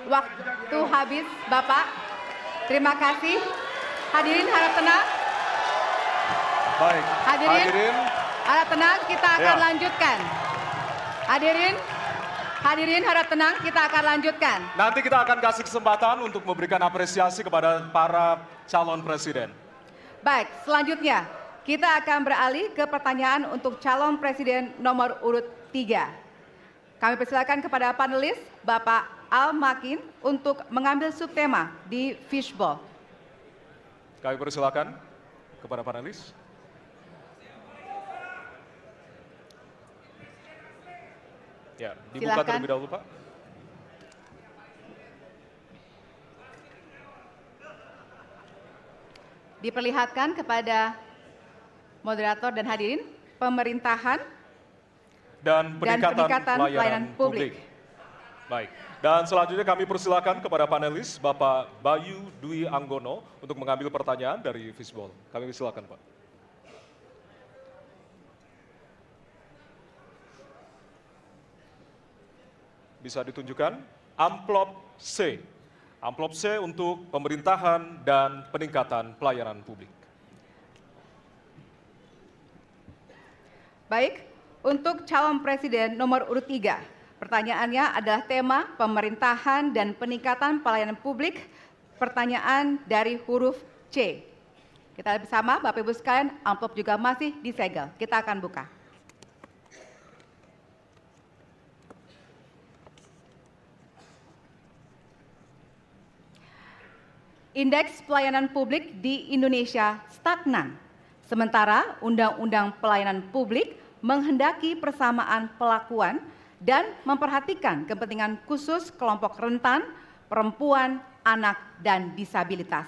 Waktu habis, Bapak. Terima kasih. Hadirin harap tenang. Baik, Hadirin harap tenang, kita akan Ya. lanjutkan. Hadirin harap tenang, kita akan lanjutkan. Nanti kita akan kasih kesempatan untuk memberikan apresiasi kepada para calon presiden. Baik, selanjutnya kita akan beralih ke pertanyaan untuk calon presiden nomor urut 3. Kami persilakan kepada panelis Bapak Al Makin untuk mengambil subtema di fishbowl. Kami persilakan kepada panelis. Ya, dibuka Silakan. terlebih dahulu, Pak. Diperlihatkan kepada moderator dan hadirin pemerintahan Dan peningkatan pelayanan publik. Baik. Dan selanjutnya kami persilakan kepada panelis Bapak Bayu Dwi Anggono untuk mengambil pertanyaan dari fishbowl. Kami persilakan, Pak. Bisa ditunjukkan amplop C. Amplop C untuk pemerintahan dan peningkatan pelayanan publik. Baik, untuk calon presiden nomor urut 3, pertanyaannya adalah tema pemerintahan dan peningkatan pelayanan publik, pertanyaan dari huruf C. Kita lihat bersama, Bapak Ibu sekalian, amplop juga masih disegel. Kita akan buka. Indeks pelayanan publik di Indonesia stagnan. Sementara Undang-Undang Pelayanan Publik menghendaki persamaan pelakuan dan memperhatikan kepentingan khusus kelompok rentan, perempuan, anak, dan disabilitas.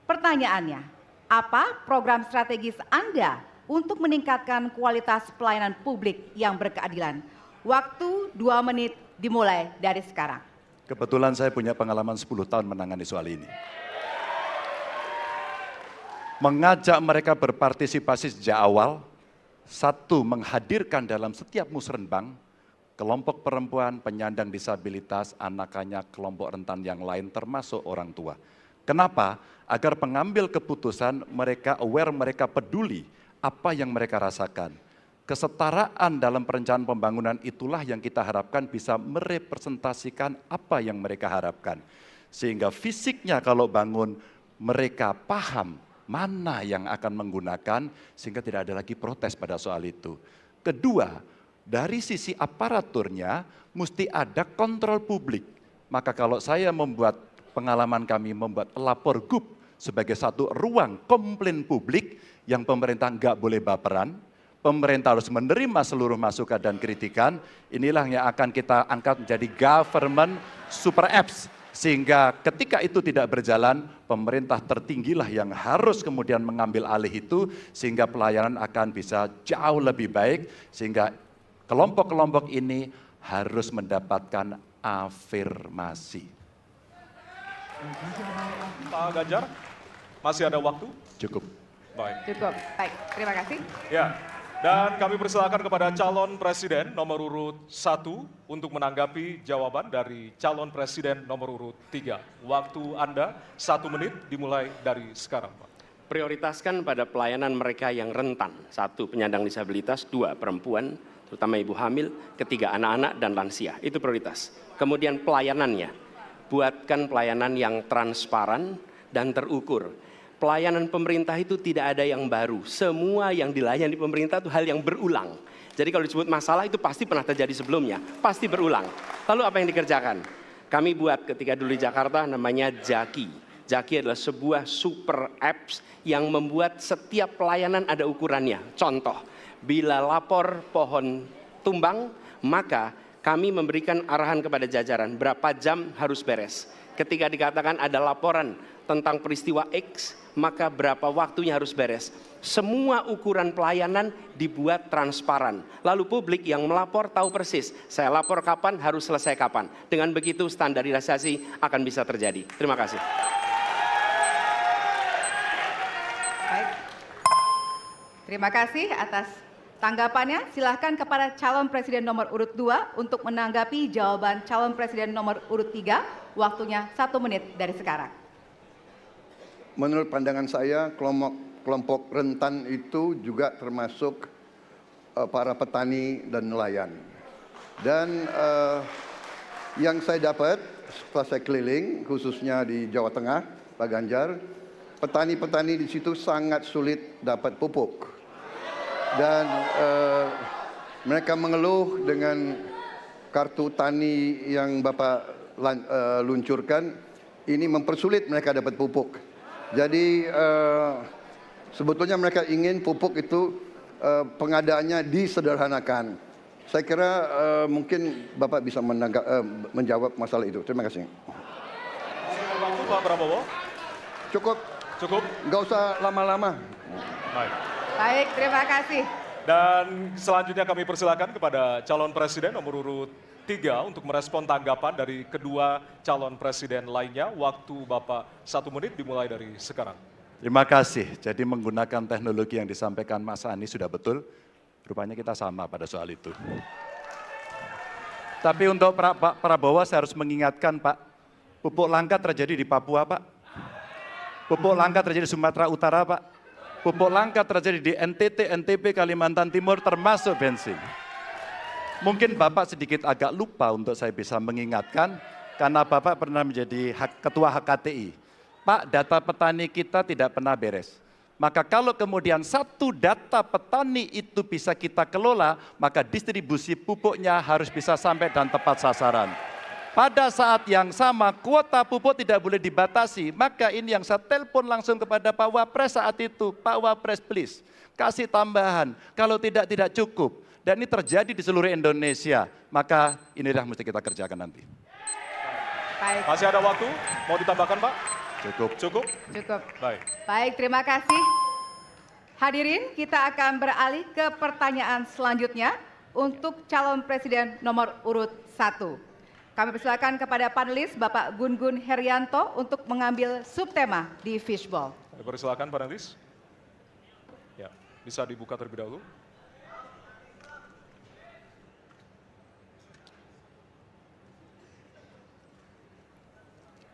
Pertanyaannya, apa program strategis Anda untuk meningkatkan kualitas pelayanan publik yang berkeadilan? Waktu 2 menit dimulai dari sekarang. Kebetulan saya punya pengalaman 10 tahun menangani soal ini. Mengajak mereka berpartisipasi sejak awal, satu, menghadirkan dalam setiap musrenbang kelompok perempuan, penyandang disabilitas, anak-anak, kelompok rentan yang lain termasuk orang tua. Kenapa? Agar pengambil keputusan mereka aware, mereka peduli apa yang mereka rasakan. Kesetaraan dalam perencanaan pembangunan itulah yang kita harapkan bisa merepresentasikan apa yang mereka harapkan. Sehingga fisiknya kalau bangun mereka paham mana yang akan menggunakan sehingga tidak ada lagi protes pada soal itu. Kedua, dari sisi aparaturnya mesti ada kontrol publik. Maka kalau saya membuat pengalaman kami membuat lapor gub sebagai satu ruang komplain publik yang pemerintah nggak boleh baperan, pemerintah harus menerima seluruh masukan dan kritikan, inilah yang akan kita angkat menjadi government super apps. Sehingga ketika itu tidak berjalan, pemerintah tertinggilah yang harus kemudian mengambil alih itu, sehingga pelayanan akan bisa jauh lebih baik, sehingga kelompok-kelompok ini harus mendapatkan afirmasi. Pak Ganjar, masih ada waktu? Cukup. Baik. Cukup, baik, terima kasih. Ya, dan kami persilakan kepada calon presiden nomor urut 1 untuk menanggapi jawaban dari calon presiden nomor urut 3. Waktu Anda 1 menit dimulai dari sekarang, Pak. Prioritaskan pada pelayanan mereka yang rentan. 1, penyandang disabilitas. 2, perempuan, terutama ibu hamil. 3, anak-anak dan lansia. Itu prioritas. Kemudian pelayanannya. Buatkan pelayanan yang transparan dan terukur. Pelayanan pemerintah itu tidak ada yang baru. Semua yang dilayani pemerintah itu hal yang berulang. Jadi kalau disebut masalah itu pasti pernah terjadi sebelumnya. Pasti berulang. Lalu apa yang dikerjakan? Kami buat ketika dulu di Jakarta namanya Jaki. Jaki adalah sebuah super apps yang membuat setiap pelayanan ada ukurannya. Contoh, bila lapor pohon tumbang, maka kami memberikan arahan kepada jajaran berapa jam harus beres. Ketika dikatakan ada laporan tentang peristiwa X, maka berapa waktunya harus beres. Semua ukuran pelayanan dibuat transparan. Lalu publik yang melapor tahu persis, saya lapor kapan, harus selesai kapan. Dengan begitu standarisasi akan bisa terjadi. Terima kasih. Baik. Terima kasih atas tanggapannya. Silahkan kepada calon presiden nomor urut 2 untuk menanggapi jawaban calon presiden nomor urut 3. Waktunya 1 menit dari sekarang. Menurut pandangan saya, kelompok rentan itu juga termasuk para petani dan nelayan. Dan yang saya dapat setelah saya keliling, khususnya di Jawa Tengah, Pak Ganjar, petani-petani di situ sangat sulit dapat pupuk. Dan mereka mengeluh dengan kartu tani yang Bapak luncurkan, ini mempersulit mereka dapat pupuk. Jadi sebetulnya mereka ingin pupuk itu pengadaannya disederhanakan. Saya kira mungkin Bapak bisa menjawab masalah itu. Terima kasih. Waktu Pak Prabowo. Cukup. Cukup. Nggak usah lama-lama. Baik. Baik, terima kasih. Dan selanjutnya kami persilakan kepada calon presiden nomor urut 3 untuk merespon tanggapan dari kedua calon presiden lainnya. Waktu Bapak 1 menit dimulai dari sekarang. Terima kasih. Jadi menggunakan teknologi yang disampaikan Mas Anies sudah betul. Rupanya kita sama pada soal itu. Tapi untuk Pak Prabowo saya harus mengingatkan Pak, pupuk langka terjadi di Papua Pak. Pupuk langka terjadi di Sumatera Utara Pak. Pupuk langka terjadi di NTT, NTB, Kalimantan Timur termasuk bensin. Mungkin Bapak sedikit agak lupa untuk saya bisa mengingatkan, karena Bapak pernah menjadi ketua HKTI. Pak, data petani kita tidak pernah beres. Maka kalau kemudian satu data petani itu bisa kita kelola, maka distribusi pupuknya harus bisa sampai dan tepat sasaran. Pada saat yang sama, kuota pupuk tidak boleh dibatasi. Maka ini yang saya telepon langsung kepada Pak Wapres saat itu. Pak Wapres please, kasih tambahan. Kalau tidak cukup. Dan ini terjadi di seluruh Indonesia, maka inilah mesti kita kerjakan nanti. Baik. Masih ada waktu? Mau ditambahkan Pak? Cukup. Cukup? Cukup. Baik. Baik, terima kasih. Hadirin, kita akan beralih ke pertanyaan selanjutnya untuk calon presiden nomor urut 1. Kami persilakan kepada panelis Bapak Gun-Gun Herianto untuk mengambil subtema di Fishball. Kami persilakan panelis. Ya, bisa dibuka terlebih dahulu.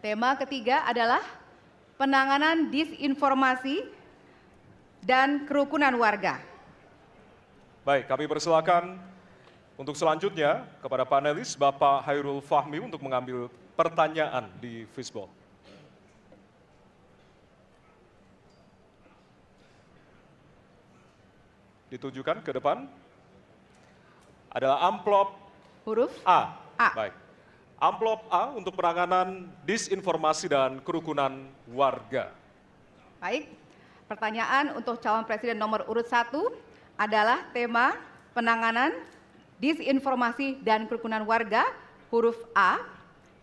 Tema ketiga adalah penanganan disinformasi dan kerukunan warga. Baik, kami persilakan untuk selanjutnya kepada panelis Bapak Hairul Fahmi untuk mengambil pertanyaan di Fishball. Ditujukan ke depan. Adalah amplop Huruf A. A. Baik. Amplop A untuk penanganan disinformasi dan kerukunan warga. Baik, pertanyaan untuk calon presiden nomor urut 1 adalah tema penanganan disinformasi dan kerukunan warga, huruf A.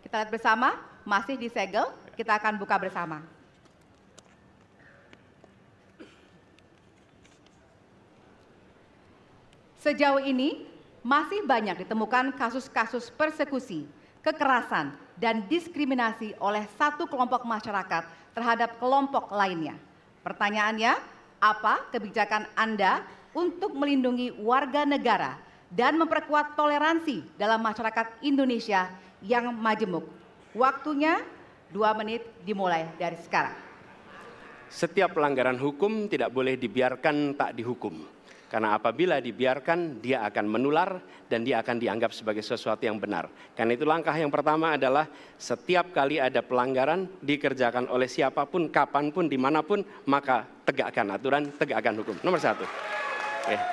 Kita lihat bersama, masih disegel, kita akan buka bersama. Sejauh ini, masih banyak ditemukan kasus-kasus persekusi, kekerasan, dan diskriminasi oleh satu kelompok masyarakat terhadap kelompok lainnya. Pertanyaannya, apa kebijakan Anda untuk melindungi warga negara dan memperkuat toleransi dalam masyarakat Indonesia yang majemuk? Waktunya 2 menit dimulai dari sekarang. Setiap pelanggaran hukum tidak boleh dibiarkan tak dihukum. Karena apabila dibiarkan, dia akan menular dan dia akan dianggap sebagai sesuatu yang benar. Karena itu langkah yang pertama adalah setiap kali ada pelanggaran dikerjakan oleh siapapun, kapanpun, dimanapun, maka tegakkan aturan, tegakkan hukum. Nomor 1.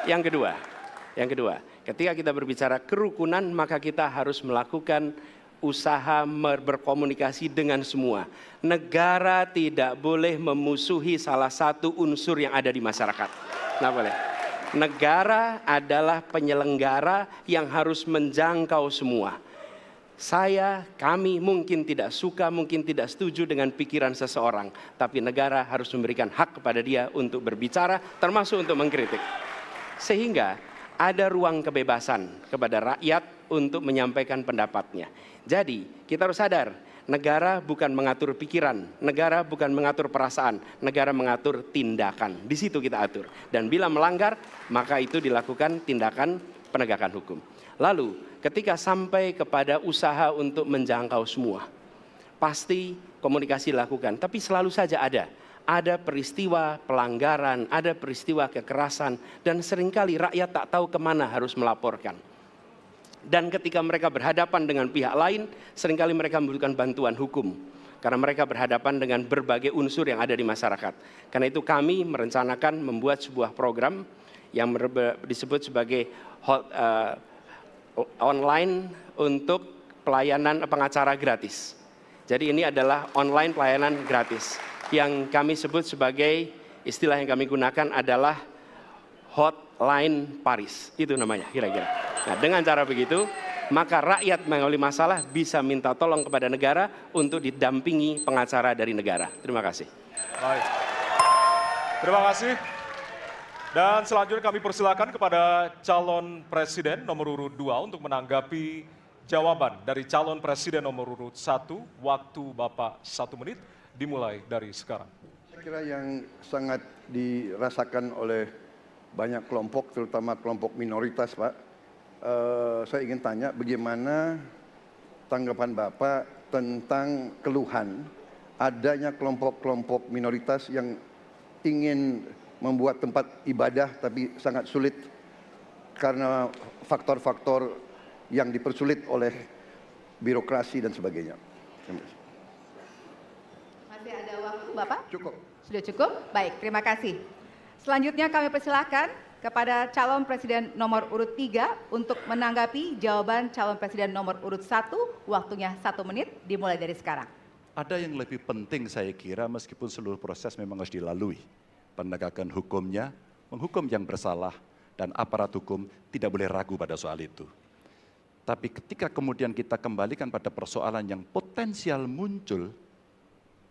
Yang kedua, ketika kita berbicara kerukunan, maka kita harus melakukan usaha berkomunikasi dengan semua. Negara tidak boleh memusuhi salah satu unsur yang ada di masyarakat. Nggak boleh. Negara adalah penyelenggara yang harus menjangkau semua. Kami mungkin tidak suka, mungkin tidak setuju dengan pikiran seseorang, tapi negara harus memberikan hak kepada dia untuk berbicara, termasuk untuk mengkritik. Sehingga ada ruang kebebasan kepada rakyat untuk menyampaikan pendapatnya. Jadi kita harus sadar, negara bukan mengatur pikiran, negara bukan mengatur perasaan, negara mengatur tindakan. Di situ kita atur. Dan bila melanggar, maka itu dilakukan tindakan penegakan hukum. Lalu ketika sampai kepada usaha untuk menjangkau semua, pasti komunikasi dilakukan. Tapi selalu saja ada peristiwa pelanggaran, ada peristiwa kekerasan, dan seringkali rakyat tak tahu kemana harus melaporkan. Dan ketika mereka berhadapan dengan pihak lain, seringkali mereka membutuhkan bantuan hukum. Karena mereka berhadapan dengan berbagai unsur yang ada di masyarakat. Karena itu kami merencanakan membuat sebuah program yang disebut sebagai online untuk pelayanan pengacara gratis. Jadi ini adalah online pelayanan gratis. Yang kami sebut sebagai, istilah yang kami gunakan adalah hotline Paris. Itu namanya kira-kira. Nah, dengan cara begitu, maka rakyat mengalami masalah bisa minta tolong kepada negara untuk didampingi pengacara dari negara. Terima kasih. Baik. Terima kasih. Dan selanjutnya kami persilakan kepada calon presiden nomor urut 2 untuk menanggapi jawaban dari calon presiden nomor urut 1. Waktu Bapak 1 menit dimulai dari sekarang. Saya kira yang sangat dirasakan oleh banyak kelompok, terutama kelompok minoritas, Pak. Saya ingin tanya bagaimana tanggapan Bapak tentang keluhan adanya kelompok-kelompok minoritas yang ingin membuat tempat ibadah tapi sangat sulit karena faktor-faktor yang dipersulit oleh birokrasi dan sebagainya. Masih ada waktu, Bapak? Cukup. Sudah cukup? Baik, terima kasih. Selanjutnya kami persilakan kepada calon presiden nomor urut 3 untuk menanggapi jawaban calon presiden nomor urut 1. Waktunya 1 menit dimulai dari sekarang. Ada yang lebih penting saya kira meskipun seluruh proses memang harus dilalui. Penegakan hukumnya, menghukum yang bersalah, dan aparat hukum tidak boleh ragu pada soal itu. Tapi ketika kemudian kita kembalikan pada persoalan yang potensial muncul,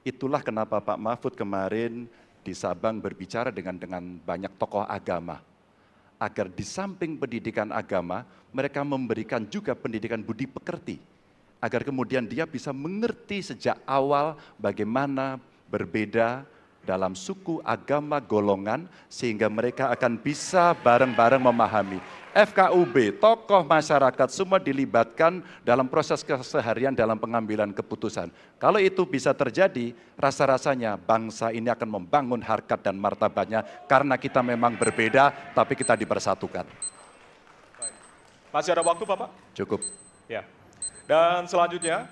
itulah kenapa Pak Mahfud kemarin di Sabang berbicara dengan banyak tokoh agama. Agar di samping pendidikan agama, mereka memberikan juga pendidikan budi pekerti. Agar kemudian dia bisa mengerti sejak awal bagaimana berbeda dalam suku, agama, golongan, sehingga mereka akan bisa bareng-bareng memahami. FKUB, tokoh masyarakat, semua dilibatkan dalam proses keseharian dalam pengambilan keputusan. Kalau itu bisa terjadi, rasa-rasanya bangsa ini akan membangun harkat dan martabatnya, karena kita memang berbeda, tapi kita dipersatukan. Masih ada waktu, Bapak? Cukup. Ya. Dan selanjutnya,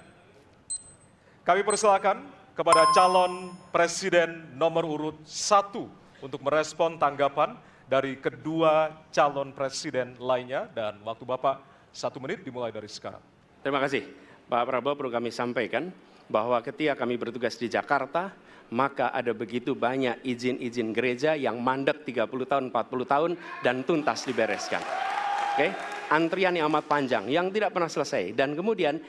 kami persilakan kepada calon presiden nomor urut 1 untuk merespon tanggapan dari kedua calon presiden lainnya, dan waktu Bapak 1 menit dimulai dari sekarang. Terima kasih. Pak Prabowo, perlu kami sampaikan bahwa ketika kami bertugas di Jakarta, maka ada begitu banyak izin-izin gereja yang mandek 30 tahun, 40 tahun, dan tuntas dibereskan. Oke? Antrian yang amat panjang, yang tidak pernah selesai. Dan kemudian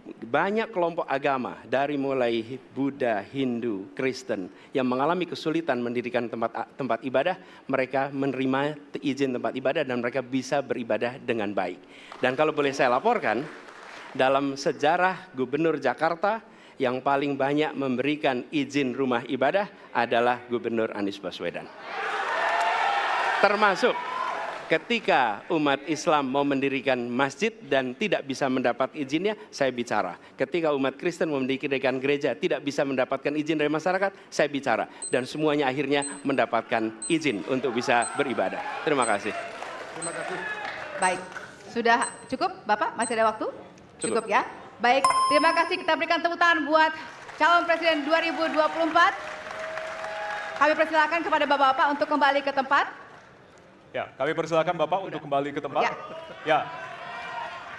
banyak kelompok agama dari mulai Buddha, Hindu, Kristen yang mengalami kesulitan mendirikan tempat ibadah, mereka menerima izin tempat ibadah dan mereka bisa beribadah dengan baik. Dan kalau boleh saya laporkan, dalam sejarah Gubernur Jakarta yang paling banyak memberikan izin rumah ibadah adalah Gubernur Anies Baswedan. Termasuk ketika umat Islam mau mendirikan masjid dan tidak bisa mendapat izinnya, saya bicara. Ketika umat Kristen mau mendirikan gereja tidak bisa mendapatkan izin dari masyarakat, saya bicara. Dan semuanya akhirnya mendapatkan izin untuk bisa beribadah. Terima kasih. Terima kasih. Baik, sudah cukup Bapak? Masih ada waktu? Cukup ya? Baik, terima kasih. Kita berikan tepuk tangan buat calon presiden 2024. Kami persilakan kepada Bapak-Bapak untuk kembali ke tempat. Ya, kami persilakan Bapak untuk kembali ke tempat. Ya. Ya.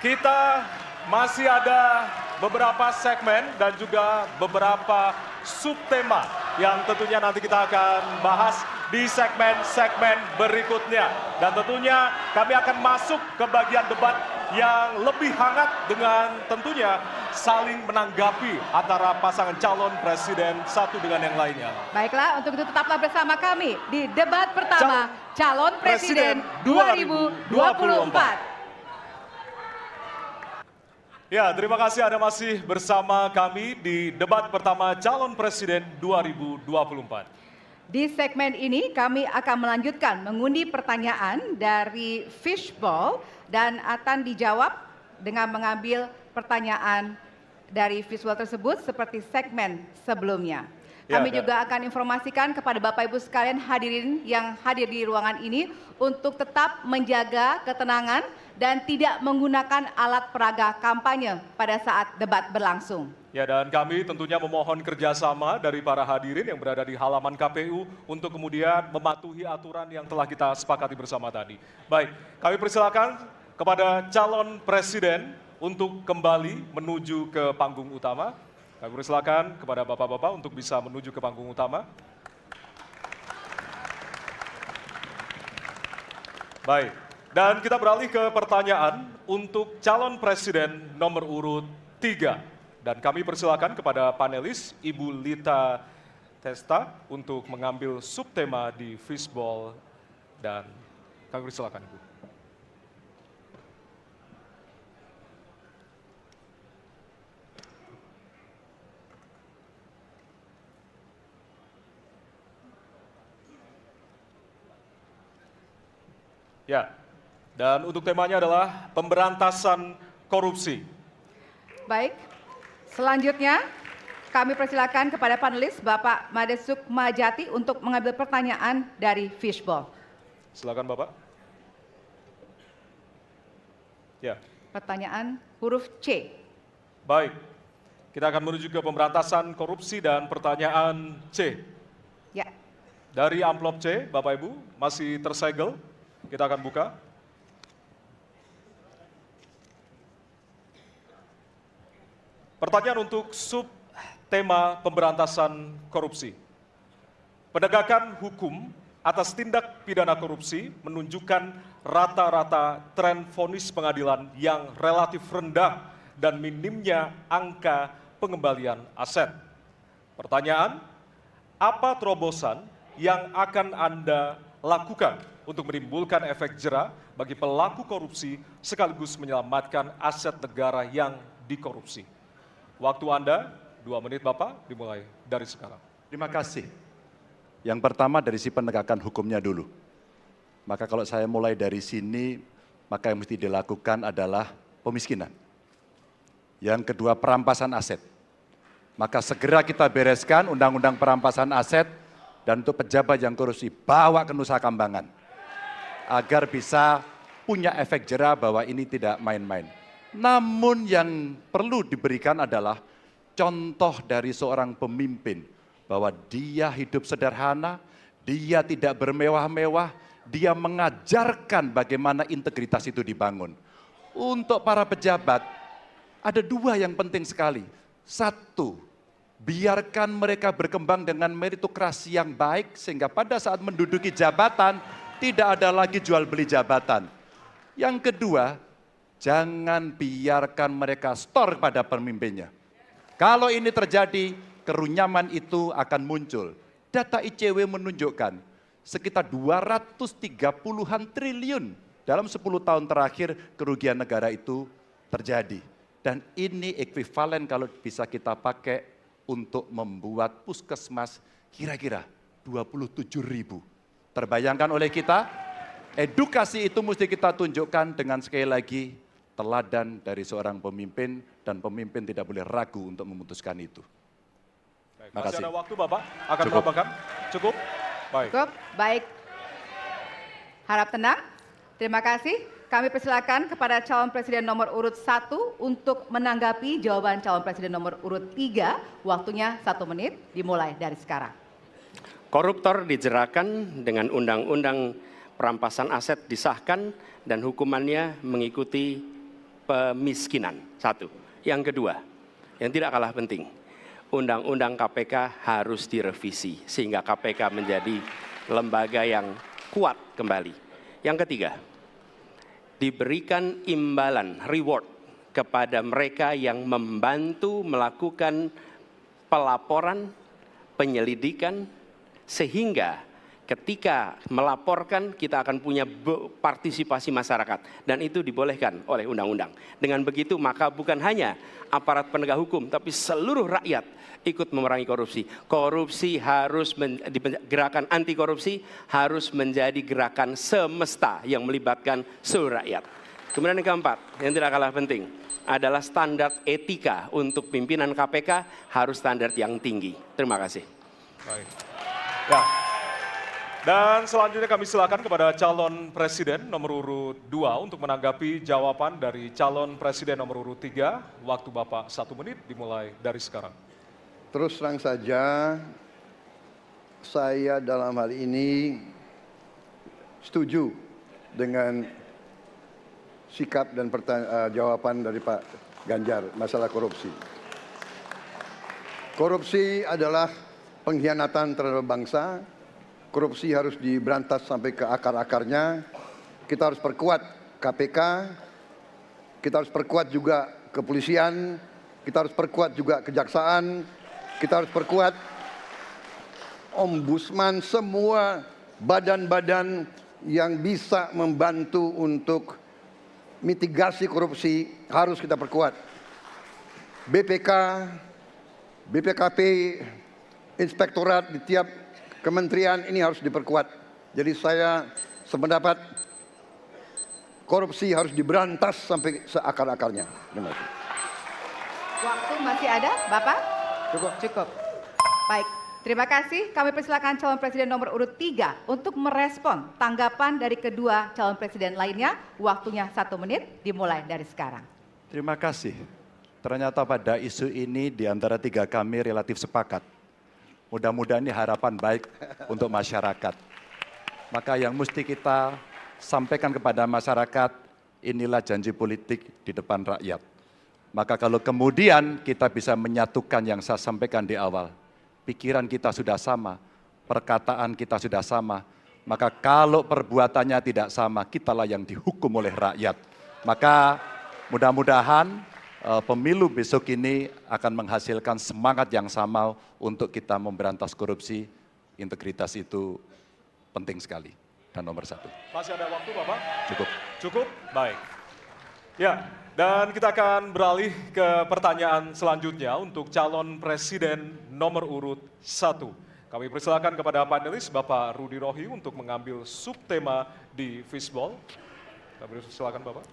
Kita masih ada beberapa segmen dan juga beberapa subtema yang tentunya nanti kita akan bahas di segmen-segmen berikutnya. Dan tentunya kami akan masuk ke bagian debat yang lebih hangat dengan tentunya saling menanggapi antara pasangan calon presiden satu dengan yang lainnya. Baiklah, untuk itu tetaplah bersama kami di debat pertama Calon Presiden 2024. Ya, terima kasih Anda masih bersama kami di debat pertama Calon Presiden 2024. Di segmen ini kami akan melanjutkan mengundi pertanyaan dari fishbowl dan akan dijawab dengan mengambil pertanyaan dari fishbowl tersebut seperti segmen sebelumnya. Ya, Kami juga akan informasikan kepada Bapak Ibu sekalian hadirin yang hadir di ruangan ini untuk tetap menjaga ketenangan dan tidak menggunakan alat peraga kampanye pada saat debat berlangsung. Ya, dan kami tentunya memohon kerjasama dari para hadirin yang berada di halaman KPU untuk kemudian mematuhi aturan yang telah kita sepakati bersama tadi. Baik, kami persilakan kepada calon presiden untuk kembali menuju ke panggung utama. Kami persilakan kepada bapak-bapak untuk bisa menuju ke panggung utama. Baik, dan kita beralih ke pertanyaan untuk calon presiden nomor urut 3. Dan kami persilakan kepada panelis Ibu Lita Testa untuk mengambil subtema di fishbowl dan kami persilakan Ibu. Ya, dan untuk temanya adalah pemberantasan korupsi. Baik, selanjutnya kami persilakan kepada panelis Bapak Made Sukmajati untuk mengambil pertanyaan dari fishbowl. Silakan Bapak. Ya. Pertanyaan huruf C. Baik, kita akan menuju ke pemberantasan korupsi dan pertanyaan C. Ya. Dari amplop C, Bapak Ibu, masih tersegel. Kita akan buka. Pertanyaan untuk subtema pemberantasan korupsi. Penegakan hukum atas tindak pidana korupsi menunjukkan rata-rata tren vonis pengadilan yang relatif rendah dan minimnya angka pengembalian aset. Pertanyaan, apa terobosan yang akan Anda lakukan untuk menimbulkan efek jera bagi pelaku korupsi sekaligus menyelamatkan aset negara yang dikorupsi? Waktu Anda 2 menit Bapak, dimulai dari sekarang. Terima kasih. Yang pertama dari si penegakan hukumnya dulu. Maka kalau saya mulai dari sini, maka yang mesti dilakukan adalah pemiskinan. Yang kedua perampasan aset. Maka segera kita bereskan undang-undang perampasan aset dan untuk pejabat yang korupsi bawa ke Nusa Kambangan. Agar bisa punya efek jera bahwa ini tidak main-main. Namun yang perlu diberikan adalah contoh dari seorang pemimpin bahwa dia hidup sederhana, dia tidak bermewah-mewah, dia mengajarkan bagaimana integritas itu dibangun. Untuk para pejabat, ada 2 yang penting sekali. 1, biarkan mereka berkembang dengan meritokrasi yang baik sehingga pada saat menduduki jabatan tidak ada lagi jual beli jabatan. Yang kedua, jangan biarkan mereka store pada pemimpinnya. Kalau ini terjadi, kerunyaman itu akan muncul. Data ICW menunjukkan sekitar 230-an triliun dalam 10 tahun terakhir kerugian negara itu terjadi. Dan ini ekuivalen kalau bisa kita pakai untuk membuat puskesmas kira-kira 27.000. Terbayangkan oleh kita, edukasi itu mesti kita tunjukkan dengan sekali lagi teladan dari seorang pemimpin dan pemimpin tidak boleh ragu untuk memutuskan itu. Baik, Terima masih kasih. ada waktu Bapak, akan Cukup. menambahkan? Cukup? Baik. Cukup, baik. Harap tenang. Terima kasih. Kami persilakan kepada calon presiden nomor urut 1 untuk menanggapi jawaban calon presiden nomor urut 3. Waktunya 1 menit, dimulai dari sekarang. Koruptor dijeratkan dengan undang-undang perampasan aset disahkan dan hukumannya mengikuti pemiskinan. Satu. Yang kedua, yang tidak kalah penting, Undang-Undang KPK harus direvisi sehingga KPK menjadi lembaga yang kuat kembali. Yang ketiga, diberikan imbalan, reward kepada mereka yang membantu melakukan pelaporan, penyelidikan, sehingga ketika melaporkan kita akan punya partisipasi masyarakat dan itu dibolehkan oleh undang-undang. Dengan begitu maka bukan hanya aparat penegak hukum tapi seluruh rakyat ikut memerangi korupsi. Korupsi harus gerakan anti korupsi harus menjadi gerakan semesta yang melibatkan seluruh rakyat. Kemudian yang keempat, yang tidak kalah penting adalah standar etika untuk pimpinan KPK harus standar yang tinggi. Terima kasih. Baik. Ya. Dan selanjutnya kami silakan kepada calon presiden nomor urut 2 untuk menanggapi jawaban dari calon presiden nomor urut 3. Waktu Bapak 1 menit dimulai dari sekarang. Terus terang saja, saya dalam hal ini setuju dengan sikap dan jawaban dari Pak Ganjar masalah korupsi. Korupsi adalah pengkhianatan terhadap bangsa. Korupsi harus diberantas sampai ke akar-akarnya. Kita harus perkuat KPK, kita harus perkuat juga kepolisian, kita harus perkuat juga kejaksaan, kita harus perkuat ombudsman, semua badan-badan yang bisa membantu untuk mitigasi korupsi harus kita perkuat. BPK, BPKP, inspektorat di tiap kementerian ini harus diperkuat. Jadi saya sependapat korupsi harus diberantas sampai seakar-akarnya. Terima kasih. Waktu masih ada, Bapak? Cukup. Cukup. Baik, terima kasih. Kami persilakan calon presiden nomor urut 3 untuk merespon tanggapan dari kedua calon presiden lainnya. Waktunya 1 menit, dimulai dari sekarang. Terima kasih. Ternyata pada isu ini di antara 3 kami relatif sepakat. Mudah-mudahan ini harapan baik untuk masyarakat. Maka yang mesti kita sampaikan kepada masyarakat, inilah janji politik di depan rakyat. Maka kalau kemudian kita bisa menyatukan yang saya sampaikan di awal, pikiran kita sudah sama, perkataan kita sudah sama, maka kalau perbuatannya tidak sama, kitalah yang dihukum oleh rakyat. Maka mudah-mudahan pemilu besok ini akan menghasilkan semangat yang sama untuk kita memberantas korupsi. Integritas itu penting sekali dan nomor 1. Masih ada waktu Bapak? Cukup. Cukup? Baik. Ya, dan kita akan beralih ke pertanyaan selanjutnya untuk calon presiden nomor urut 1. Kami persilakan kepada panelis Bapak Rudy Rohi untuk mengambil subtema di fishball. Kami persilakan Bapak.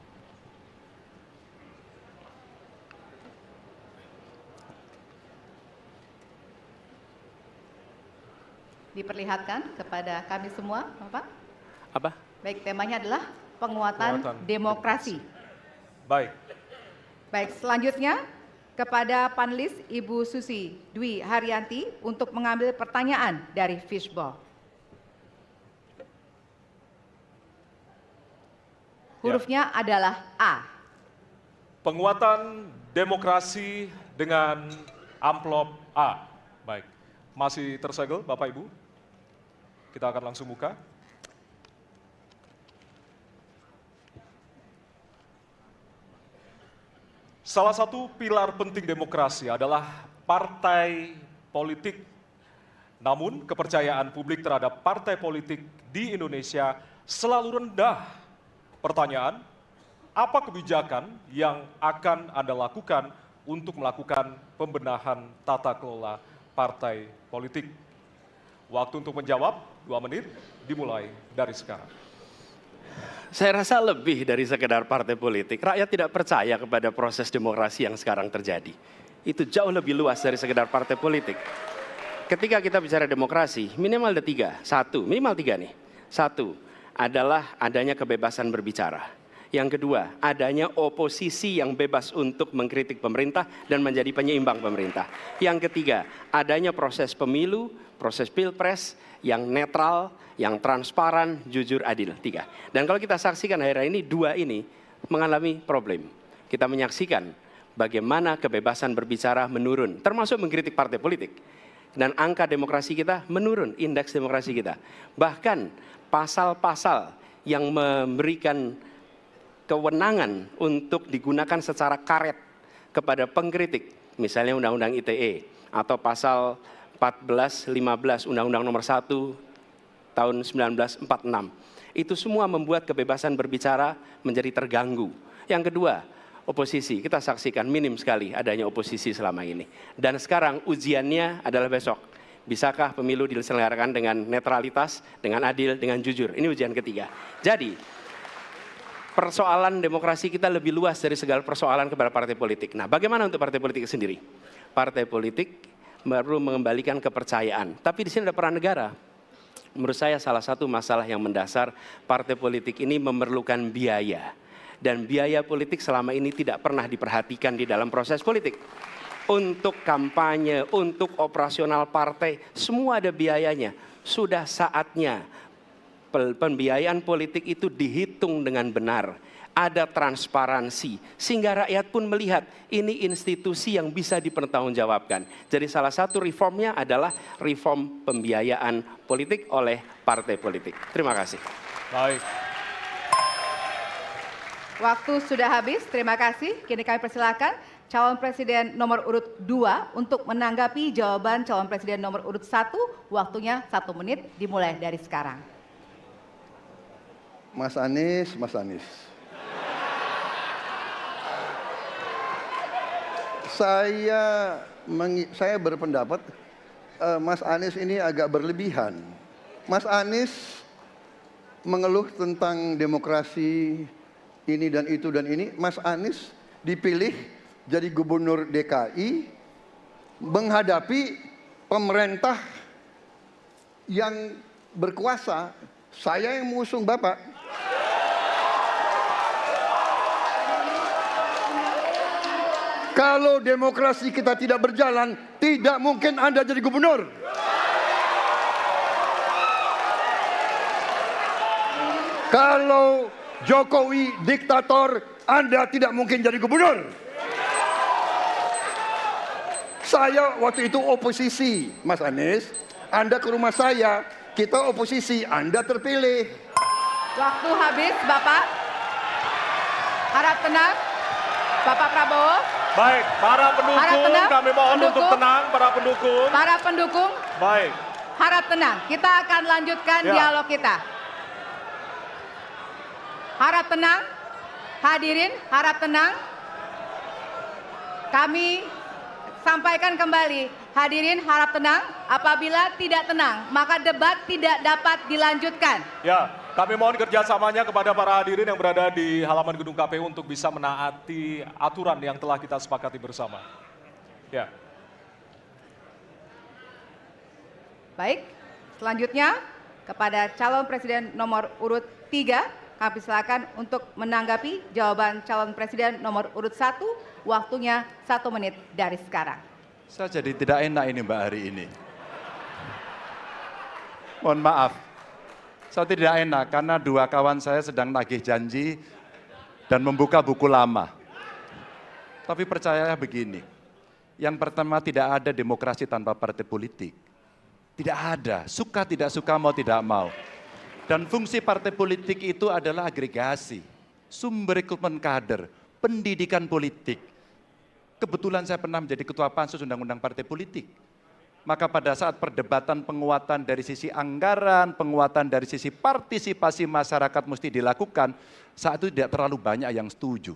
Diperlihatkan kepada kami semua, Bapak. Apa? Baik, temanya adalah penguatan demokrasi. Baik. Baik, selanjutnya kepada panelis Ibu Susi Dwi Haryanti untuk mengambil pertanyaan dari fishball. Hurufnya adalah A. Penguatan demokrasi dengan amplop A. Baik. Masih tersegel Bapak Ibu? Kita akan langsung buka. Salah satu pilar penting demokrasi adalah partai politik. Namun kepercayaan publik terhadap partai politik di Indonesia selalu rendah. Pertanyaan, apa kebijakan yang akan Anda lakukan untuk melakukan pembenahan tata kelola partai politik? Waktu untuk menjawab 2 menit dimulai dari sekarang. Saya rasa lebih dari sekedar partai politik. Rakyat tidak percaya kepada proses demokrasi yang sekarang terjadi. Itu jauh lebih luas dari sekedar partai politik. Ketika kita bicara demokrasi, minimal ada 3. Minimal 3 nih. 1 adalah adanya kebebasan berbicara. Yang kedua, adanya oposisi yang bebas untuk mengkritik pemerintah dan menjadi penyeimbang pemerintah. Yang ketiga, adanya proses pemilu, proses pilpres yang netral, yang transparan, jujur, adil. 3. Dan kalau kita saksikan akhir-akhir ini, 2 ini mengalami problem. kita menyaksikan bagaimana kebebasan berbicara menurun, termasuk mengkritik partai politik. Dan angka demokrasi kita menurun, indeks demokrasi kita. Bahkan pasal-pasal yang memberikan kewenangan untuk digunakan secara karet kepada pengkritik, misalnya Undang-Undang ITE atau pasal 14, 15 Undang-Undang Nomor 1 tahun 1946. Itu semua membuat kebebasan berbicara menjadi terganggu. Yang kedua, oposisi, kita saksikan minim sekali adanya oposisi selama ini. Dan sekarang ujiannya adalah besok. Bisakah pemilu diselenggarakan dengan netralitas, dengan adil, dengan jujur? Ini ujian ketiga. Jadi, persoalan demokrasi kita lebih luas dari segala persoalan kepada partai politik. Nah, bagaimana untuk partai politik sendiri? Partai politik perlu mengembalikan kepercayaan. Tapi di sini ada peran negara. Menurut saya salah satu masalah yang mendasar, partai politik ini memerlukan biaya. Dan biaya politik selama ini tidak pernah diperhatikan di dalam proses politik. Untuk kampanye, untuk operasional partai, semua ada biayanya. Sudah saatnya pembiayaan politik itu dihitung dengan benar. Ada transparansi, sehingga rakyat pun melihat ini institusi yang bisa dipertanggungjawabkan. Jadi salah satu reformnya adalah reform pembiayaan politik oleh partai politik. Terima kasih. Baik. Waktu sudah habis, terima kasih. Kini kami persilakan calon presiden nomor urut 2 untuk menanggapi jawaban calon presiden nomor urut 1. Waktunya 1 menit, dimulai dari sekarang. Mas Anies, Mas Anies. Saya berpendapat Mas Anies ini agak berlebihan. Mas Anies mengeluh tentang demokrasi ini dan itu dan ini. Mas Anies dipilih jadi gubernur DKI menghadapi pemerintah yang berkuasa. Saya yang mengusung Bapak. Kalau demokrasi kita tidak berjalan, tidak mungkin Anda jadi gubernur. Kalau Jokowi diktator, Anda tidak mungkin jadi gubernur. Saya waktu itu oposisi, Mas Anies. Anda ke rumah saya, kita oposisi, Anda terpilih. Waktu habis, Bapak. Harap tenang, Bapak Prabowo. Baik, para pendukung, kami mohon untuk tenang, para pendukung. Para pendukung, Baik. harap tenang. Kita akan lanjutkan dialog kita. Harap tenang, hadirin, harap tenang. Kami sampaikan kembali, hadirin harap tenang. Apabila tidak tenang, maka debat tidak dapat dilanjutkan. Ya, kami mohon kerjasamanya kepada para hadirin yang berada di halaman gedung KPU untuk bisa menaati aturan yang telah kita sepakati bersama. Ya. Baik, selanjutnya kepada calon presiden nomor urut 3, kami silakan untuk menanggapi jawaban calon presiden nomor urut 1. Waktunya 1 menit dari sekarang. Saya jadi tidak enak ini Mbak hari ini. Mohon maaf. Saya tidak enak karena dua kawan saya sedang nagih janji dan membuka buku lama. Tapi percaya begini, yang pertama tidak ada demokrasi tanpa partai politik. Tidak ada, suka tidak suka, mau tidak mau. Dan fungsi partai politik itu adalah agregasi, sumber rekrutmen kader, pendidikan politik. Kebetulan saya pernah menjadi ketua pansus undang-undang partai politik. Maka pada saat perdebatan penguatan dari sisi anggaran, penguatan dari sisi partisipasi masyarakat mesti dilakukan, saat itu tidak terlalu banyak yang setuju.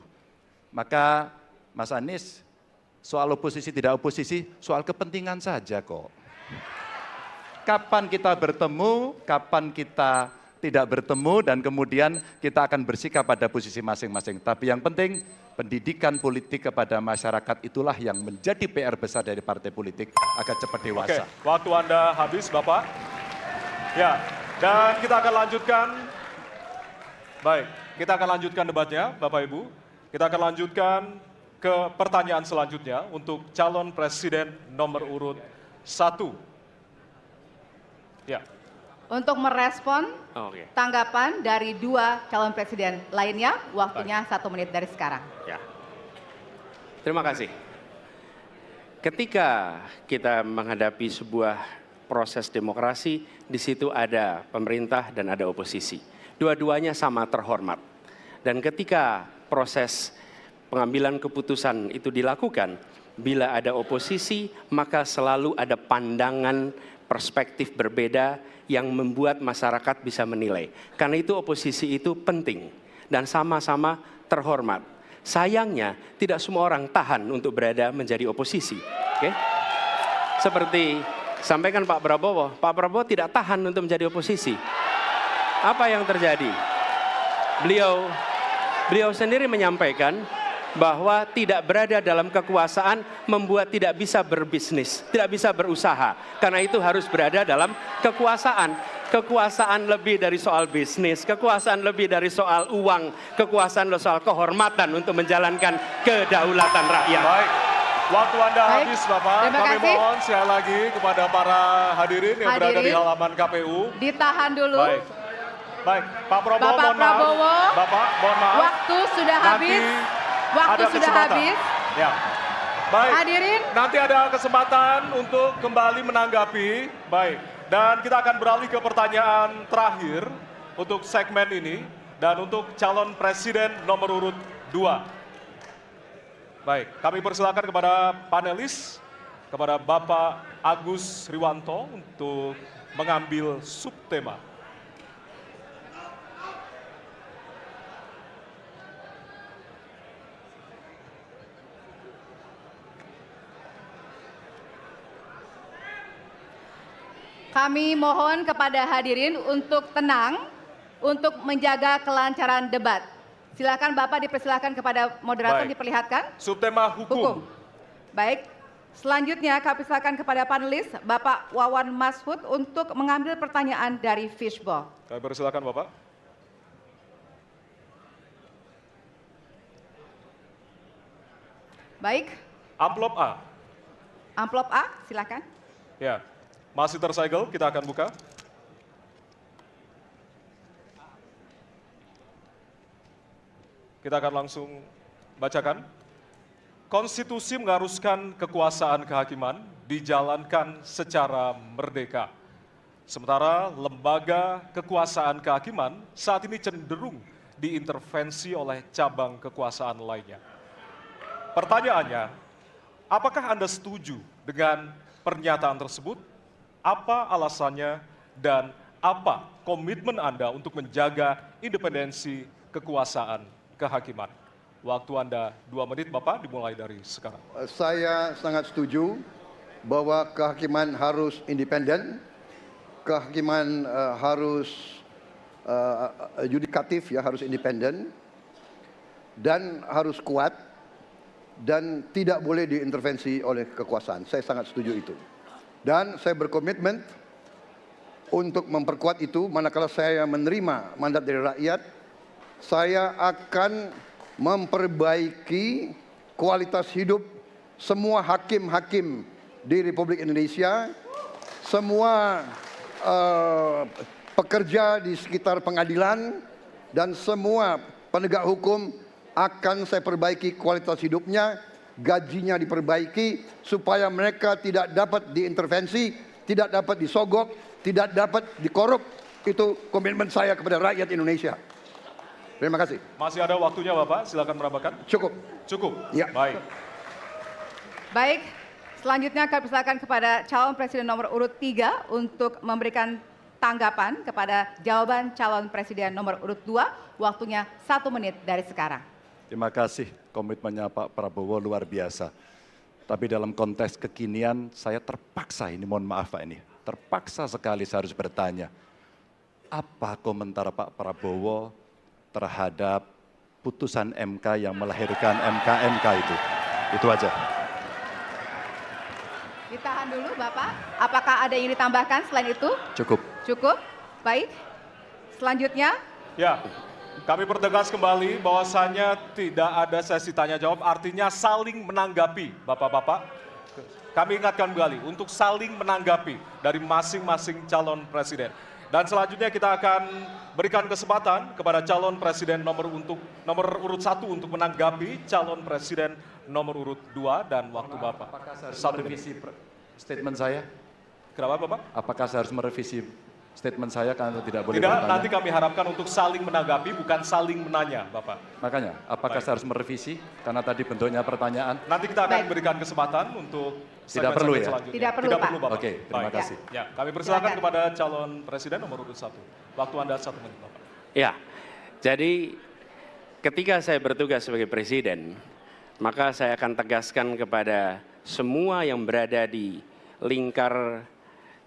Maka Mas Anies, soal oposisi tidak oposisi, soal kepentingan saja kok. Kapan kita bertemu, kapan kita tidak bertemu, dan kemudian kita akan bersikap pada posisi masing-masing. Tapi yang penting, pendidikan politik kepada masyarakat itulah yang menjadi PR besar dari partai politik agar cepat dewasa. Oke, waktu Anda habis, Bapak. Ya, dan kita akan lanjutkan. Baik, kita akan lanjutkan debatnya, Bapak Ibu. Kita akan lanjutkan ke pertanyaan selanjutnya untuk calon presiden nomor urut 1. Ya. Untuk merespon tanggapan dari 2 calon presiden lainnya, waktunya 1 menit dari sekarang. Ya. Terima kasih. Ketika kita menghadapi sebuah proses demokrasi, di situ ada pemerintah dan ada oposisi. Dua-duanya sama terhormat. Dan ketika proses pengambilan keputusan itu dilakukan, bila ada oposisi, maka selalu ada pandangan perspektif berbeda yang membuat masyarakat bisa menilai. Karena itu oposisi itu penting dan sama-sama terhormat. Sayangnya tidak semua orang tahan untuk berada menjadi oposisi. Oke? Seperti sampaikan Pak Prabowo tidak tahan untuk menjadi oposisi. Apa yang terjadi? Beliau sendiri menyampaikan bahwa tidak berada dalam kekuasaan membuat tidak bisa berbisnis, tidak bisa berusaha. Karena itu harus berada dalam kekuasaan. Kekuasaan lebih dari soal bisnis, kekuasaan lebih dari soal uang, kekuasaan soal kehormatan untuk menjalankan kedaulatan rakyat. Baik, waktu Anda Baik, habis Bapak. terima Kami kasih. mohon sekali lagi kepada para hadirin yang berada di Hadirin. halaman KPU. Ditahan dulu. Baik, Pak Prabowo Bapak mohon maaf. Prabowo, Bapak mohon maaf. Waktu sudah Nanti habis. Waktu ada sudah kesempatan. habis. Ya. Baik. Hadirin. Nanti ada kesempatan untuk kembali menanggapi. Baik. Dan kita akan beralih ke pertanyaan terakhir untuk segmen ini dan untuk calon presiden nomor urut 2. Baik, kami persilakan kepada panelis, kepada Bapak Agus Riwanto untuk mengambil subtema. Kami mohon kepada hadirin untuk tenang, untuk menjaga kelancaran debat. Silakan Bapak dipersilakan kepada moderator Baik. diperlihatkan. Subtema hukum. Baik. Selanjutnya kami silakan kepada panelis Bapak Wawan Masfud untuk mengambil pertanyaan dari Fishball. Kami persilakan Bapak. Baik. Amplop A. Amplop A, silakan. Ya, masih tersegel, kita akan buka. Kita akan langsung bacakan. Konstitusi mengharuskan kekuasaan kehakiman dijalankan secara merdeka. Sementara lembaga kekuasaan kehakiman saat ini cenderung diintervensi oleh cabang kekuasaan lainnya. Pertanyaannya, apakah Anda setuju dengan pernyataan tersebut? Apa alasannya dan apa komitmen Anda untuk menjaga independensi kekuasaan kehakiman? Waktu Anda 2 menit Bapak, dimulai dari sekarang. Saya sangat setuju bahwa kehakiman harus independen, kehakiman harus yudikatif, ya, harus independen, dan harus kuat, dan tidak boleh diintervensi oleh kekuasaan. Saya sangat setuju itu. Dan saya berkomitmen untuk memperkuat itu. Manakala saya menerima mandat dari rakyat, saya akan memperbaiki kualitas hidup semua hakim-hakim di Republik Indonesia, semua pekerja di sekitar pengadilan, dan semua penegak hukum akan saya perbaiki kualitas hidupnya, gajinya diperbaiki, supaya mereka tidak dapat diintervensi, tidak dapat disogok, tidak dapat dikorup. Itu komitmen saya kepada rakyat Indonesia. Terima kasih. Masih ada waktunya Bapak, silakan menambahkan. Cukup. Cukup? Ya. Baik. Baik, selanjutnya kami persilakan kepada calon presiden nomor urut 3 untuk memberikan tanggapan kepada jawaban calon presiden nomor urut 2. Waktunya 1 menit dari sekarang. Terima kasih, komitmennya Pak Prabowo luar biasa. Tapi dalam konteks kekinian saya terpaksa, ini mohon maaf Pak ini, terpaksa sekali saya harus bertanya. Apa komentar Pak Prabowo terhadap putusan MK yang melahirkan MK itu? Itu aja. Ditahan dulu Bapak, apakah ada yang ditambahkan selain itu? Cukup. Cukup, baik. Selanjutnya. Ya, kami pertegas kembali bahwasannya tidak ada sesi tanya jawab, artinya saling menanggapi Bapak-Bapak. Kami ingatkan kembali untuk saling menanggapi dari masing-masing calon presiden. Dan selanjutnya kita akan berikan kesempatan kepada calon presiden nomor urut 1 untuk menanggapi calon presiden nomor urut 2 dan waktu Bapak. Apakah saya harus 1 menit. merevisi statement saya? Kenapa Bapak? Apakah saya harus merevisi statement saya karena tidak boleh Tidak, bertanya? nanti kami harapkan untuk saling menanggapi, bukan saling menanya, Bapak. Makanya, apakah saya harus merevisi karena tadi bentuknya pertanyaan? Nanti kita akan Baik. berikan kesempatan untuk Tidak perlu ya? selanjutnya. Tidak perlu, Pak. Bapak. Oke, terima Baik. kasih. Ya, kami persilakan Silakan. kepada calon presiden nomor urut 1. Waktu Anda 1 menit, Bapak. Ya, jadi ketika saya bertugas sebagai presiden, maka saya akan tegaskan kepada semua yang berada di lingkar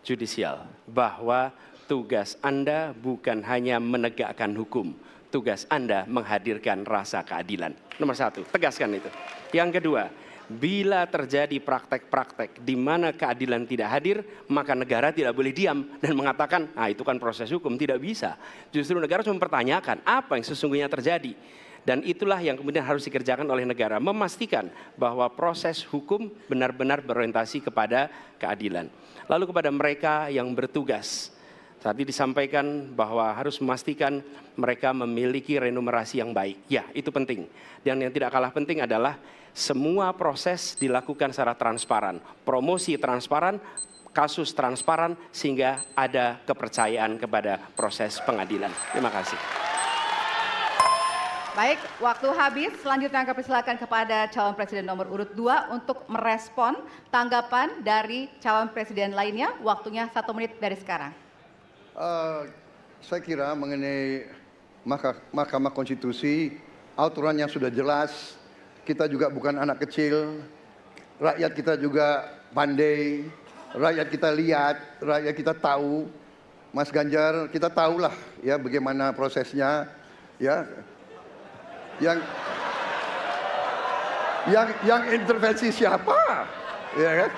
judisial bahwa tugas Anda bukan hanya menegakkan hukum, tugas Anda menghadirkan rasa keadilan. Nomor 1, tegaskan itu. Yang kedua, bila terjadi praktek-praktek di mana keadilan tidak hadir, maka negara tidak boleh diam dan mengatakan, itu kan proses hukum, tidak bisa. Justru negara harus mempertanyakan apa yang sesungguhnya terjadi. Dan itulah yang kemudian harus dikerjakan oleh negara, memastikan bahwa proses hukum benar-benar berorientasi kepada keadilan. Lalu kepada mereka yang bertugas, tadi disampaikan bahwa harus memastikan mereka memiliki remunerasi yang baik. Ya, itu penting. Dan yang tidak kalah penting adalah semua proses dilakukan secara transparan. Promosi transparan, kasus transparan, sehingga ada kepercayaan kepada proses pengadilan. Terima kasih. Baik, waktu habis. Selanjutnya kami persilakan kepada calon presiden nomor urut 2 untuk merespon tanggapan dari calon presiden lainnya. Waktunya 1 menit dari sekarang. Saya kira mengenai Mahkamah Konstitusi, aturannya sudah jelas. Kita juga bukan anak kecil, rakyat kita juga pandai, rakyat kita lihat, rakyat kita tahu. Mas Ganjar, kita tahulah ya bagaimana prosesnya, ya. Yang intervensi siapa, ya kan?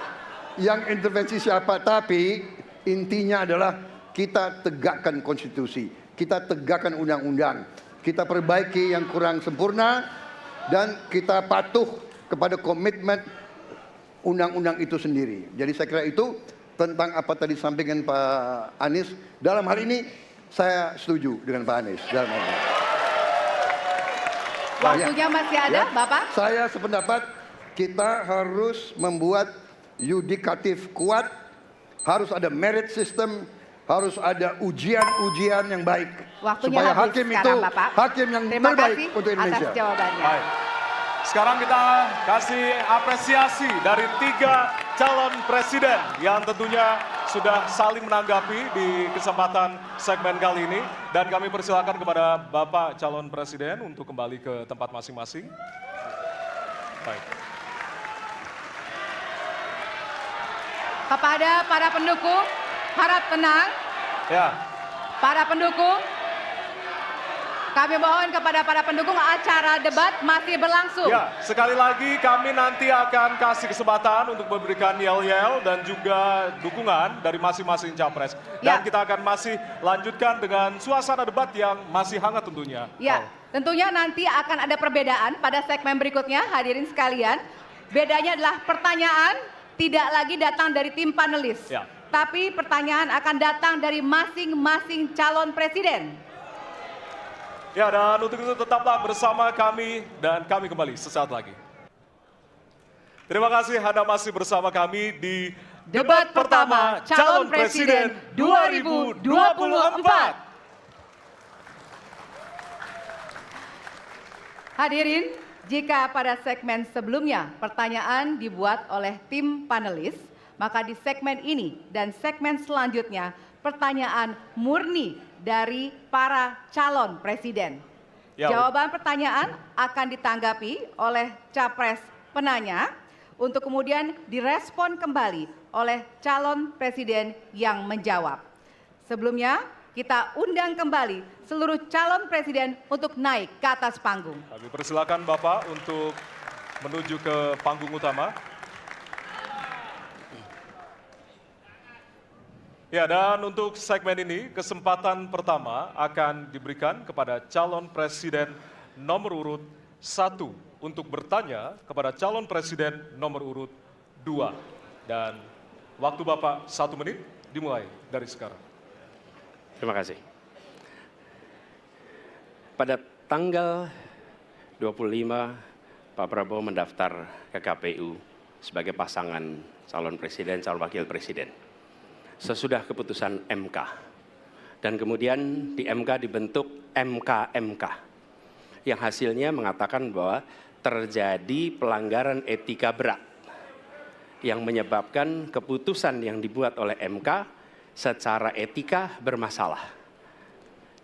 Yang intervensi siapa? Tapi intinya adalah kita tegakkan konstitusi, kita tegakkan undang-undang, kita perbaiki yang kurang sempurna, dan kita patuh kepada komitmen undang-undang itu sendiri. Jadi saya kira itu tentang apa tadi disampaikan Pak Anies. Dalam hal ini saya setuju dengan Pak Anies. Dalam hal ini. Waktunya masih ada, Bapak? Saya sependapat kita harus membuat yudikatif kuat, harus ada merit system, harus ada ujian-ujian yang baik. Waktunya supaya habis hakim sekarang, itu Bapak. hakim yang Terima terbaik kasih untuk Indonesia. atas jawabannya. Baik. Sekarang kita kasih apresiasi dari 3 calon presiden yang tentunya sudah saling menanggapi di kesempatan segmen kali ini. Dan kami persilakan kepada Bapak calon presiden untuk kembali ke tempat masing-masing. Baik. Kepada para pendukung, harap tenang. Ya, Para pendukung, kami mohon kepada para pendukung, acara debat masih berlangsung. ya, sekali lagi kami nanti akan kasih kesempatan untuk memberikan yel-yel dan juga dukungan dari masing-masing capres. Dan Ya. kita akan masih lanjutkan dengan suasana debat yang masih hangat tentunya. Ya, tentunya nanti akan ada perbedaan pada segmen berikutnya, hadirin sekalian. Bedanya adalah pertanyaan tidak lagi datang dari tim panelis, Ya. tapi pertanyaan akan datang dari masing-masing calon presiden. Ya, dan untuk itu tetaplah bersama kami dan kami kembali sesaat lagi. Terima kasih Anda masih bersama kami di Debat pertama calon presiden 2024. Hadirin, jika pada segmen sebelumnya pertanyaan dibuat oleh tim panelis, maka di segmen ini dan segmen selanjutnya pertanyaan murni dari para calon presiden. Ya, Jawaban pertanyaan akan ditanggapi oleh capres penanya untuk kemudian direspon kembali oleh calon presiden yang menjawab. Sebelumnya, kita undang kembali seluruh calon presiden untuk naik ke atas panggung. kami persilakan Bapak untuk menuju ke panggung utama. Ya, dan untuk segmen ini, kesempatan pertama akan diberikan kepada calon presiden nomor urut 1 untuk bertanya kepada calon presiden nomor urut 2. Dan waktu Bapak 1 menit dimulai dari sekarang. Terima kasih. Pada tanggal 25, Pak Prabowo mendaftar ke KPU sebagai pasangan calon presiden, calon wakil presiden. Sesudah keputusan MK. Dan kemudian di MK dibentuk MK-MK. Yang hasilnya mengatakan bahwa terjadi pelanggaran etika berat. Yang menyebabkan keputusan yang dibuat oleh MK secara etika bermasalah.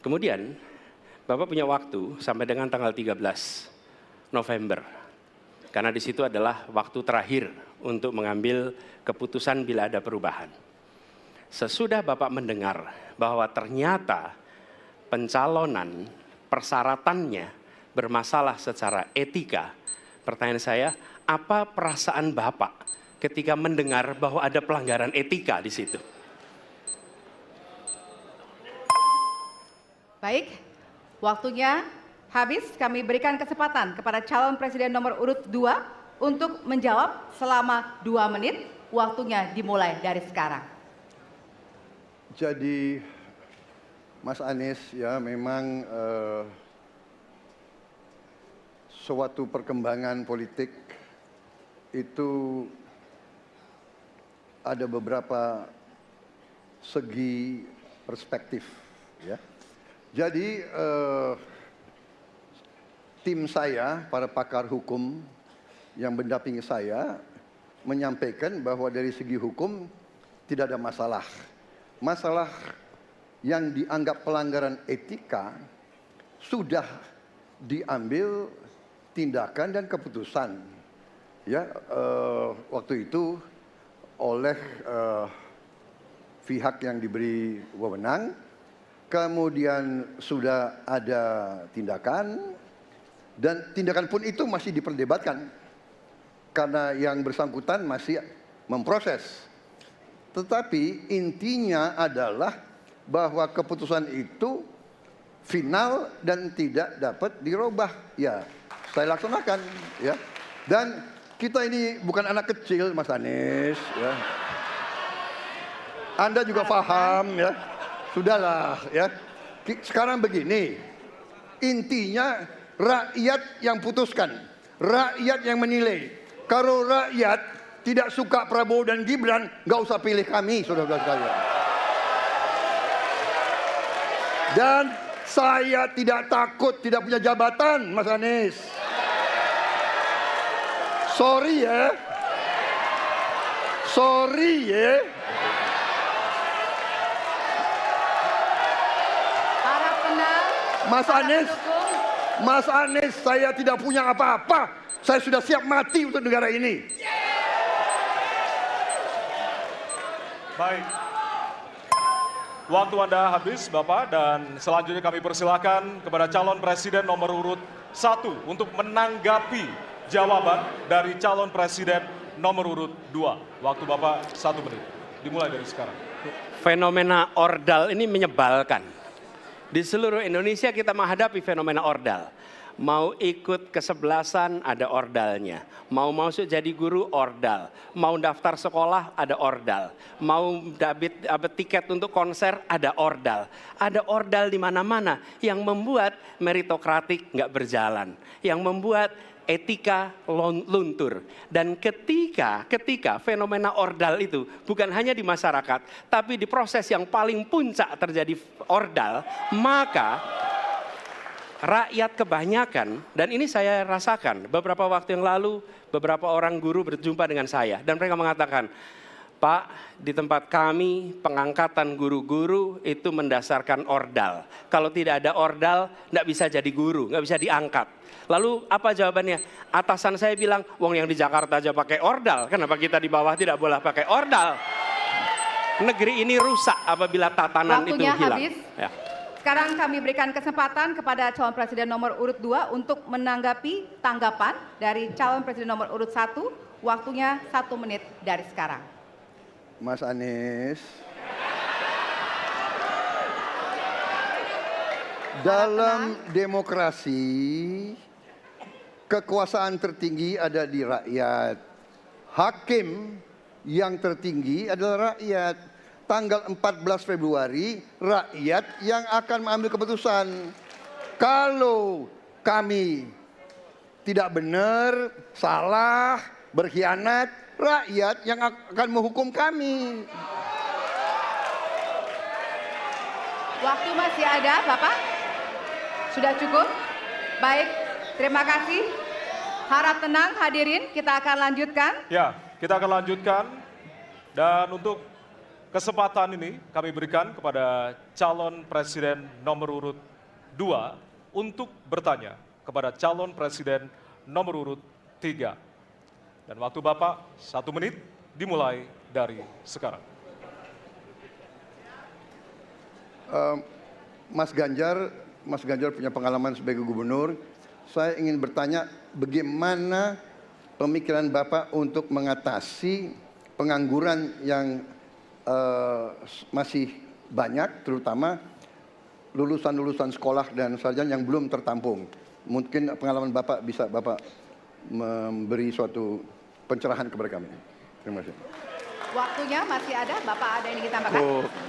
Kemudian Bapak punya waktu sampai dengan tanggal 13 November. Karena di situ adalah waktu terakhir untuk mengambil keputusan bila ada perubahan. Sesudah Bapak mendengar bahwa ternyata pencalonan persyaratannya bermasalah secara etika, pertanyaan saya, apa perasaan Bapak ketika mendengar bahwa ada pelanggaran etika di situ? Baik, waktunya habis. Kami berikan kesempatan kepada calon presiden nomor urut 2 untuk menjawab selama 2 menit. Waktunya dimulai dari sekarang. Jadi Mas Anies ya memang suatu perkembangan politik itu ada beberapa segi perspektif ya. Jadi tim saya, para pakar hukum yang mendampingi saya menyampaikan bahwa dari segi hukum tidak ada masalah. Masalah yang dianggap pelanggaran etika sudah diambil tindakan dan keputusan ya waktu itu oleh pihak yang diberi wewenang, kemudian sudah ada tindakan dan tindakan pun itu masih diperdebatkan karena yang bersangkutan masih memproses. Tetapi intinya adalah bahwa keputusan itu final dan tidak dapat dirubah. Ya, saya laksanakan ya. Dan kita ini bukan anak kecil, Mas Anies ya. Anda juga paham ya. Sudahlah ya. Sekarang begini. Intinya rakyat yang putuskan, rakyat yang menilai. Kalau rakyat tidak suka Prabowo dan Gibran, nggak usah pilih kami, saudara-saudara sekalian. Dan saya tidak takut tidak punya jabatan, Mas Anies. Sorry ya. Sorry ya. Para Mas Anies, Mas Anies, saya tidak punya apa-apa. Saya sudah siap mati untuk negara ini. Baik. Waktu Anda habis, Bapak, dan selanjutnya kami persilakan kepada calon presiden nomor urut 1 untuk menanggapi jawaban dari calon presiden nomor urut 2. Waktu Bapak 1 menit. Dimulai dari sekarang. Fenomena ordal ini menyebalkan. Di seluruh Indonesia kita menghadapi fenomena ordal. Mau ikut kesebelasan ada ordalnya. Mau masuk jadi guru ordal. Mau daftar sekolah ada ordal. Mau dapat tiket untuk konser ada ordal. Ada ordal di mana-mana yang membuat meritokratik nggak berjalan. Yang membuat etika luntur. Dan ketika fenomena ordal itu bukan hanya di masyarakat, tapi di proses yang paling puncak terjadi ordal, maka rakyat kebanyakan, dan ini saya rasakan beberapa waktu yang lalu, beberapa orang guru berjumpa dengan saya dan mereka mengatakan, Pak, di tempat kami pengangkatan guru-guru itu mendasarkan ordal. Kalau tidak ada ordal, nggak bisa jadi guru, nggak bisa diangkat. Lalu apa jawabannya? Atasan saya bilang, wong yang di Jakarta aja pakai ordal, kenapa kita di bawah tidak boleh pakai ordal? Negeri ini rusak apabila tatanan itu hilang. Waktunya habis. Ya. Sekarang kami berikan kesempatan kepada calon presiden nomor urut 2 untuk menanggapi tanggapan dari calon presiden nomor urut 1. Waktunya 1 menit dari sekarang. Mas Anies. Dalam demokrasi, kekuasaan tertinggi ada di rakyat. Hakim yang tertinggi adalah rakyat. tanggal 14 Februari rakyat yang akan mengambil keputusan. Kalau kami tidak benar, salah, berkhianat, rakyat yang akan menghukum kami. Waktu masih ada, Bapak? Sudah cukup? Baik, terima kasih. Harap tenang hadirin, kita akan lanjutkan. Ya, kita akan lanjutkan. Dan untuk kesempatan ini kami berikan kepada calon presiden nomor urut 2 untuk bertanya kepada calon presiden nomor urut 3. Dan waktu Bapak 1 menit dimulai dari sekarang. Mas Ganjar punya pengalaman sebagai gubernur. Saya ingin bertanya bagaimana pemikiran Bapak untuk mengatasi pengangguran yang masih banyak, terutama lulusan-lulusan sekolah dan sarjana yang belum tertampung. Mungkin pengalaman Bapak bisa Bapak memberi suatu pencerahan kepada kami. Terima kasih. Waktunya masih ada, Bapak ada yang ingin tambahkan?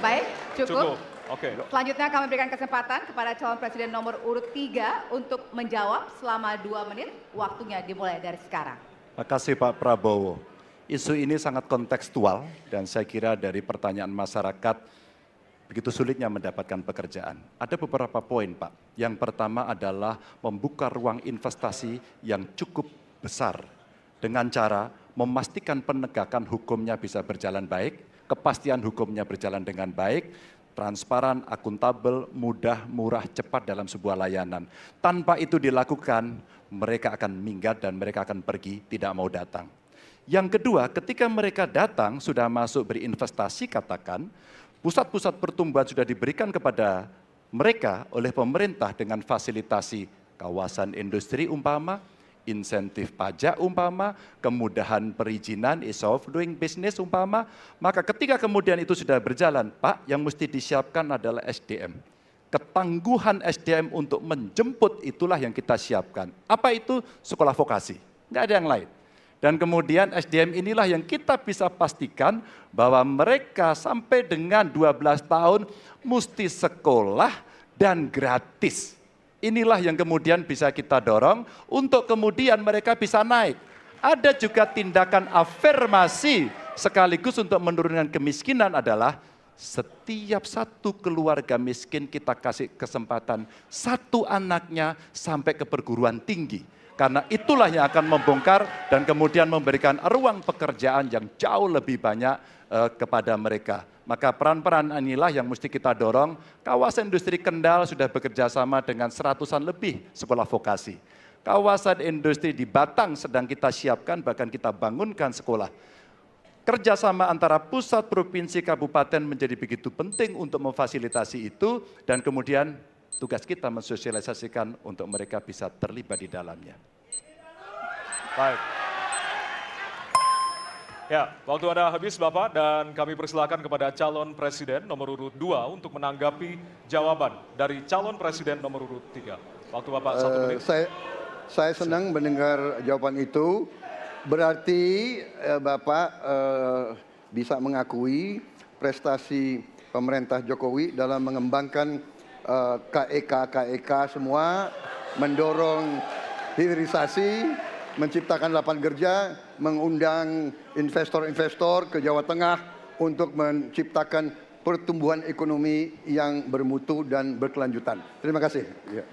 Baik, cukup. Oke. Selanjutnya kami berikan kesempatan kepada calon presiden nomor urut 3 untuk menjawab selama 2 menit. Waktunya dimulai dari sekarang. Terima kasih Pak Prabowo. Isu ini sangat kontekstual dan saya kira dari pertanyaan masyarakat begitu sulitnya mendapatkan pekerjaan. Ada beberapa poin Pak. Yang pertama adalah membuka ruang investasi yang cukup besar dengan cara memastikan penegakan hukumnya bisa berjalan baik, kepastian hukumnya berjalan dengan baik, transparan, akuntabel, mudah, murah, cepat dalam sebuah layanan. Tanpa itu dilakukan, mereka akan minggat dan mereka akan pergi, tidak mau datang. Yang kedua, ketika mereka datang, sudah masuk berinvestasi katakan, pusat-pusat pertumbuhan sudah diberikan kepada mereka oleh pemerintah dengan fasilitasi kawasan industri umpama, insentif pajak umpama, kemudahan perizinan, ease of doing business umpama, maka ketika kemudian itu sudah berjalan, Pak, yang mesti disiapkan adalah SDM. Ketangguhan SDM untuk menjemput itulah yang kita siapkan. Apa itu? Sekolah vokasi, nggak ada yang lain. Dan kemudian SDM inilah yang kita bisa pastikan bahwa mereka sampai dengan 12 tahun mesti sekolah dan gratis. Inilah yang kemudian bisa kita dorong untuk kemudian mereka bisa naik. Ada juga tindakan afirmasi sekaligus untuk menurunkan kemiskinan adalah setiap satu keluarga miskin kita kasih kesempatan satu anaknya sampai ke perguruan tinggi. Karena itulah yang akan membongkar dan kemudian memberikan ruang pekerjaan yang jauh lebih banyak kepada mereka. Maka peran-peran inilah yang mesti kita dorong. Kawasan industri Kendal sudah bekerja sama dengan 100-an lebih sekolah vokasi. Kawasan industri di Batang sedang kita siapkan, bahkan kita bangunkan sekolah. Kerjasama antara pusat, provinsi, kabupaten menjadi begitu penting untuk memfasilitasi itu, dan kemudian tugas kita mensosialisasikan untuk mereka bisa terlibat di dalamnya. Baik. Ya, waktu Anda habis Bapak, dan kami persilakan kepada calon presiden nomor urut 2 untuk menanggapi jawaban dari calon presiden nomor urut 3. Waktu Bapak 1 menit. Saya senang mendengar jawaban itu. Berarti Bapak bisa mengakui prestasi pemerintah Jokowi dalam mengembangkan KEK semua, mendorong hilirisasi, menciptakan lapangan kerja, mengundang investor-investor ke Jawa Tengah untuk menciptakan pertumbuhan ekonomi yang bermutu dan berkelanjutan. Terima kasih. Ya.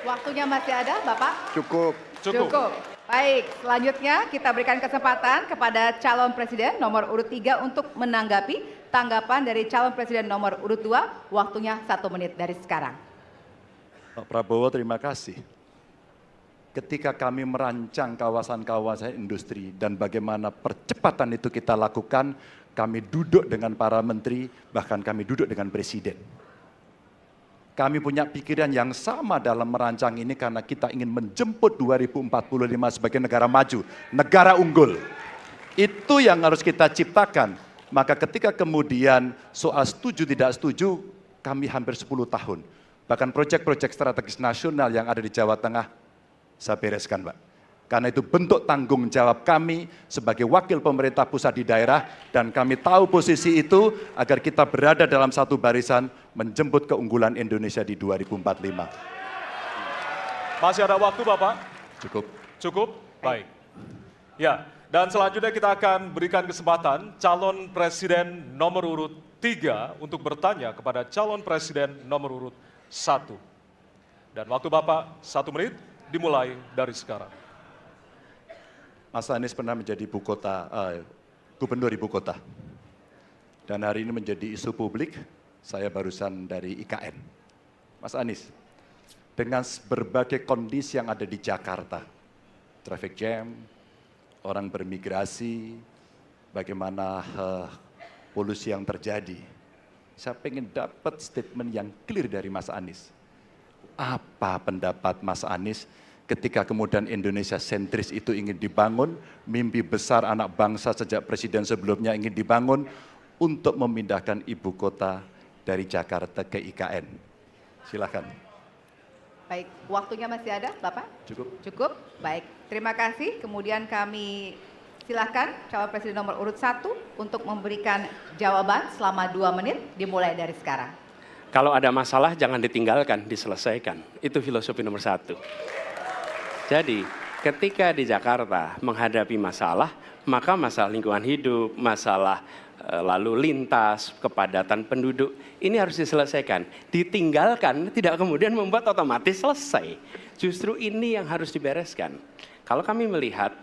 Waktunya masih ada, Bapak? Cukup. Baik, selanjutnya kita berikan kesempatan kepada calon presiden nomor urut 3 untuk menanggapi tanggapan dari calon presiden nomor urut 2. Waktunya 1 menit dari sekarang. Pak Prabowo, terima kasih. Ketika kami merancang kawasan-kawasan industri dan bagaimana percepatan itu kita lakukan, kami duduk dengan para menteri, bahkan kami duduk dengan presiden. Kami punya pikiran yang sama dalam merancang ini karena kita ingin menjemput 2045 sebagai negara maju, negara unggul. Itu yang harus kita ciptakan. Maka ketika kemudian soal setuju tidak setuju, kami hampir 10 tahun. Bahkan proyek-proyek strategis nasional yang ada di Jawa Tengah, saya bereskan Pak. Karena itu bentuk tanggung jawab kami sebagai wakil pemerintah pusat di daerah, dan kami tahu posisi itu agar kita berada dalam satu barisan menjemput keunggulan Indonesia di 2045. Masih ada waktu Bapak? Cukup. Cukup? Baik. Ya, dan selanjutnya kita akan berikan kesempatan calon presiden nomor urut 3 untuk bertanya kepada calon presiden nomor urut 1. Dan waktu Bapak 1 menit dimulai dari sekarang. Mas Anies pernah menjadi gubernur ibu kota. Dan hari ini menjadi isu publik, saya barusan dari IKN. Mas Anies, dengan berbagai kondisi yang ada di Jakarta, traffic jam, orang bermigrasi, bagaimana polusi yang terjadi. Saya pengen dapat statement yang clear dari Mas Anies. Apa pendapat Mas Anies ketika kemudian Indonesia sentris itu ingin dibangun, mimpi besar anak bangsa sejak presiden sebelumnya ingin dibangun untuk memindahkan ibu kota dari Jakarta ke IKN. Silakan. Baik, waktunya masih ada, Bapak? Cukup. Cukup, baik. Terima kasih. Kemudian kami silakan calon presiden nomor urut 1 untuk memberikan jawaban selama 2 menit, dimulai dari sekarang. Kalau ada masalah jangan ditinggalkan, diselesaikan. Itu filosofi nomor 1. Jadi ketika di Jakarta menghadapi masalah, maka masalah lingkungan hidup, masalah lalu lintas, kepadatan penduduk, ini harus diselesaikan. Ditinggalkan tidak kemudian membuat otomatis selesai. Justru ini yang harus dibereskan. Kalau kami melihat,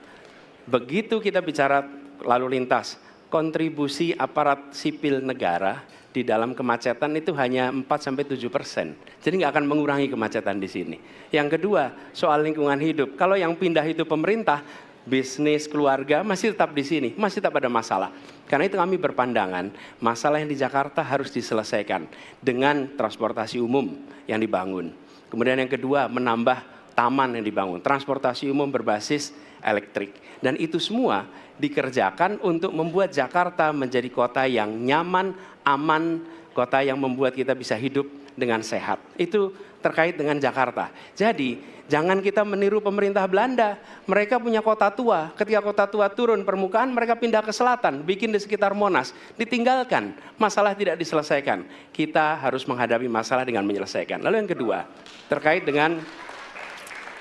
begitu kita bicara lalu lintas, kontribusi aparat sipil negara di dalam kemacetan itu hanya 4-7%. Jadi nggak akan mengurangi kemacetan di sini. Yang kedua, soal lingkungan hidup. Kalau yang pindah itu pemerintah, bisnis, keluarga masih tetap di sini, masih tetap ada masalah. Karena itu kami berpandangan, masalah yang di Jakarta harus diselesaikan dengan transportasi umum yang dibangun. Kemudian yang kedua, menambah taman yang dibangun, transportasi umum berbasis elektrik. Dan itu semua dikerjakan untuk membuat Jakarta menjadi kota yang nyaman, aman, kota yang membuat kita bisa hidup dengan sehat. Itu terkait dengan Jakarta. Jadi jangan kita meniru pemerintah Belanda. Mereka punya kota tua. Ketika kota tua turun permukaan, mereka pindah ke selatan, bikin di sekitar Monas. Ditinggalkan, masalah tidak diselesaikan. Kita harus menghadapi masalah dengan menyelesaikan. Lalu yang kedua, terkait dengan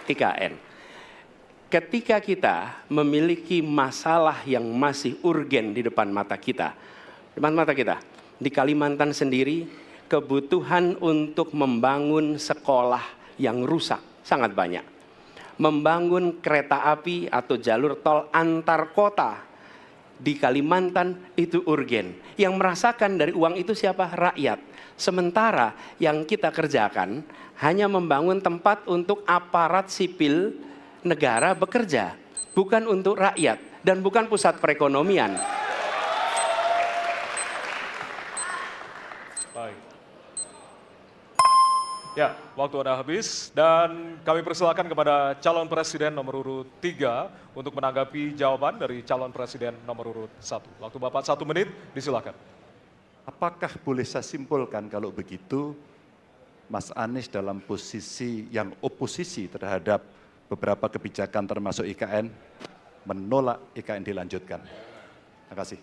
IKN. Ketika kita memiliki masalah yang masih urgen di depan mata kita, di Kalimantan sendiri, kebutuhan untuk membangun sekolah yang rusak sangat banyak. Membangun kereta api atau jalur tol antar kota di Kalimantan itu urgen. Yang merasakan dari uang itu siapa? Rakyat. Sementara yang kita kerjakan hanya membangun tempat untuk aparat sipil negara bekerja, bukan untuk rakyat dan bukan pusat perekonomian. Baik. Ya, waktu Anda habis dan kami persilakan kepada calon presiden nomor urut 3 untuk menanggapi jawaban dari calon presiden nomor urut 1. Waktu Bapak 1 menit, disilakan. Apakah boleh saya simpulkan kalau begitu, Mas Anies dalam posisi yang oposisi terhadap beberapa kebijakan termasuk IKN, menolak IKN dilanjutkan? Terima kasih.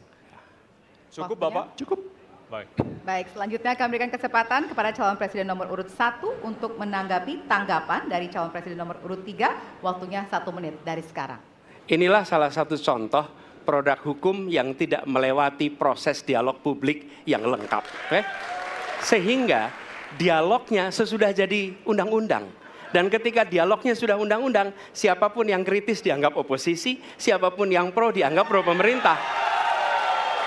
Cukup Waktunya? Bapak? Cukup. Baik. Baik, selanjutnya kami berikan kesempatan kepada calon presiden nomor urut 1 untuk menanggapi tanggapan dari calon presiden nomor urut 3, waktunya 1 menit dari sekarang. Inilah salah satu contoh produk hukum yang tidak melewati proses dialog publik yang lengkap. Sehingga dialognya sesudah jadi undang-undang. Dan ketika dialognya sudah undang-undang, siapapun yang kritis dianggap oposisi, siapapun yang pro dianggap pro pemerintah.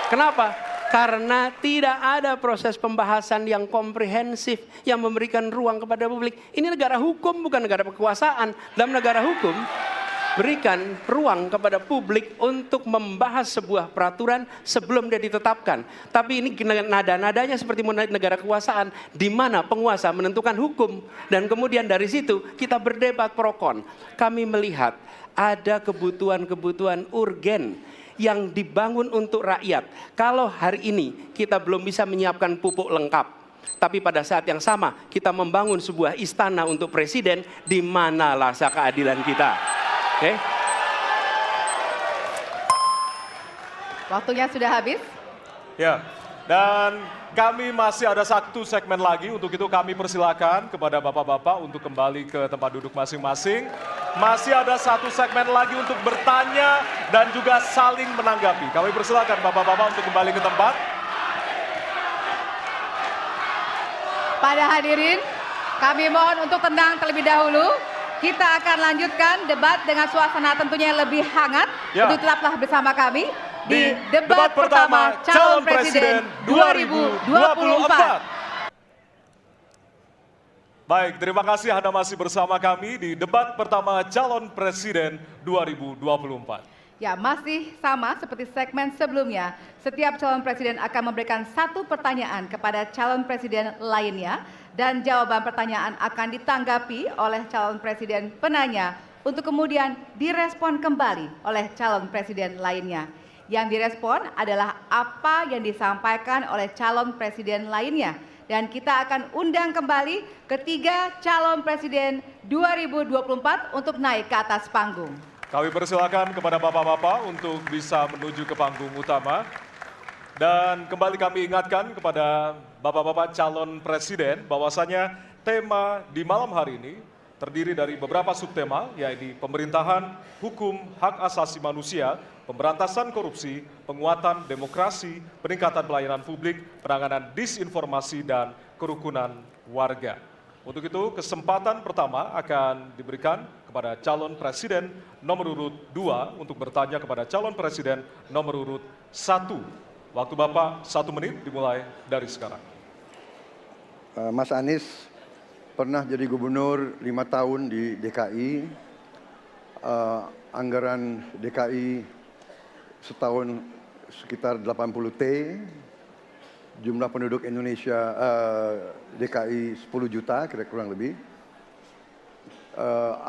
Kenapa? Karena tidak ada proses pembahasan yang komprehensif, yang memberikan ruang kepada publik. Ini negara hukum, bukan negara kekuasaan. Dalam negara hukum, berikan ruang kepada publik untuk membahas sebuah peraturan sebelum dia ditetapkan. Tapi ini nada-nadanya seperti negara kekuasaan, di mana penguasa menentukan hukum. Dan kemudian dari situ kita berdebat pro kon. Kami melihat ada kebutuhan-kebutuhan urgen yang dibangun untuk rakyat. Kalau hari ini kita belum bisa menyiapkan pupuk lengkap, tapi pada saat yang sama kita membangun sebuah istana untuk presiden, di mana rasa keadilan kita? Waktunya sudah habis. Ya, dan kami masih ada satu segmen lagi. Untuk itu kami persilakan kepada bapak-bapak untuk kembali ke tempat duduk masing-masing. Masih ada satu segmen lagi untuk bertanya dan juga saling menanggapi. Kami persilakan bapak-bapak untuk kembali ke tempat. Pada hadirin, kami mohon untuk tenang terlebih dahulu. Kita akan lanjutkan debat dengan suasana tentunya yang lebih hangat. Ya. Jadi tetaplah bersama kami di debat pertama calon presiden 2024. Baik, terima kasih Anda masih bersama kami di debat pertama calon presiden 2024. Ya, masih sama seperti segmen sebelumnya. Setiap calon presiden akan memberikan satu pertanyaan kepada calon presiden lainnya dan jawaban pertanyaan akan ditanggapi oleh calon presiden penanya untuk kemudian direspon kembali oleh calon presiden lainnya. Yang direspon adalah apa yang disampaikan oleh calon presiden lainnya. Dan kita akan undang kembali ketiga calon presiden 2024 untuk naik ke atas panggung. Kami persilakan kepada bapak-bapak untuk bisa menuju ke panggung utama. Dan kembali kami ingatkan kepada bapak-bapak calon presiden bahwasanya tema di malam hari ini terdiri dari beberapa subtema, yaitu pemerintahan, hukum, hak asasi manusia, pemberantasan korupsi, penguatan demokrasi, peningkatan pelayanan publik, penanganan disinformasi, dan kerukunan warga. Untuk itu, kesempatan pertama akan diberikan kepada calon presiden nomor urut 2 untuk bertanya kepada calon presiden nomor urut 1. Waktu Bapak 1 menit dimulai dari sekarang. Mas Anies pernah jadi gubernur 5 tahun di DKI. Anggaran DKI setahun sekitar 80 T. Jumlah penduduk Indonesia DKI 10 juta kira-kira lebih.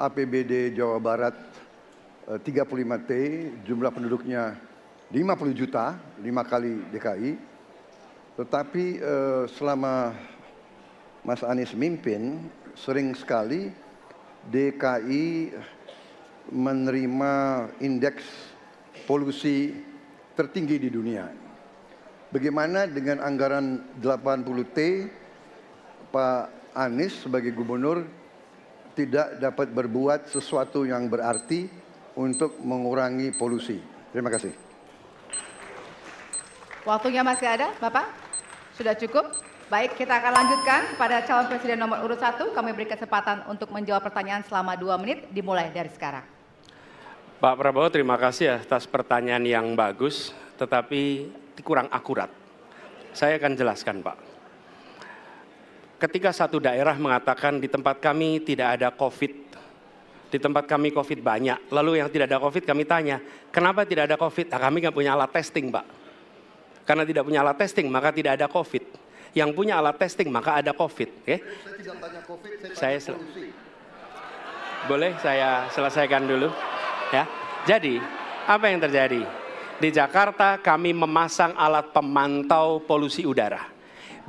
APBD Jawa Barat 35 T, jumlah penduduknya 50 juta, 5 kali DKI. Tetapi selama Mas Anies mimpin, sering sekali DKI menerima indeks polusi tertinggi di dunia. Bagaimana dengan anggaran 80 T, Pak Anies sebagai gubernur tidak dapat berbuat sesuatu yang berarti untuk mengurangi polusi? Terima kasih. Waktunya masih ada, Bapak? Sudah cukup? Baik, kita akan lanjutkan pada calon presiden nomor urut 1. Kami beri kesempatan untuk menjawab pertanyaan selama 2 menit, dimulai dari sekarang. Pak Prabowo, terima kasih atas pertanyaan yang bagus, tetapi kurang akurat. Saya akan jelaskan, Pak. Ketika satu daerah mengatakan di tempat kami tidak ada COVID, di tempat kami COVID banyak, lalu yang tidak ada COVID kami tanya, kenapa tidak ada COVID? Nah, kami nggak punya alat testing, Pak. Karena tidak punya alat testing, maka tidak ada COVID. Yang punya alat testing, maka ada COVID. Okay? Saya tidak tanya COVID, saya boleh saya selesaikan dulu? Ya. Jadi, apa yang terjadi? Di Jakarta kami memasang alat pemantau polusi udara.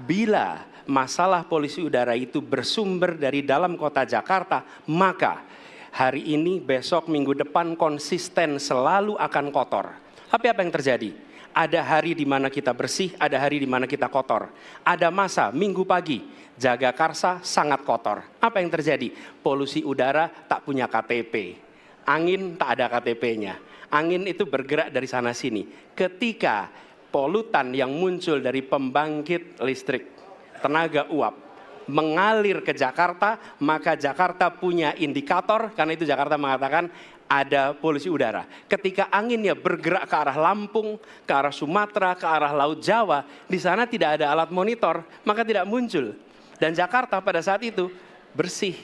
Bila masalah polusi udara itu bersumber dari dalam kota Jakarta, maka hari ini, besok, minggu depan konsisten selalu akan kotor. Tapi apa yang terjadi? Ada hari di mana kita bersih, ada hari di mana kita kotor. Ada masa minggu pagi, Jagakarsa sangat kotor. Apa yang terjadi? Polusi udara tak punya KTP. Angin tak ada KTP-nya. Angin itu bergerak dari sana sini. Ketika polutan yang muncul dari pembangkit listrik, tenaga uap, mengalir ke Jakarta, maka Jakarta punya indikator, karena itu Jakarta mengatakan ada polusi udara. Ketika anginnya bergerak ke arah Lampung, ke arah Sumatera, ke arah Laut Jawa, di sana tidak ada alat monitor, maka tidak muncul. Dan Jakarta pada saat itu bersih.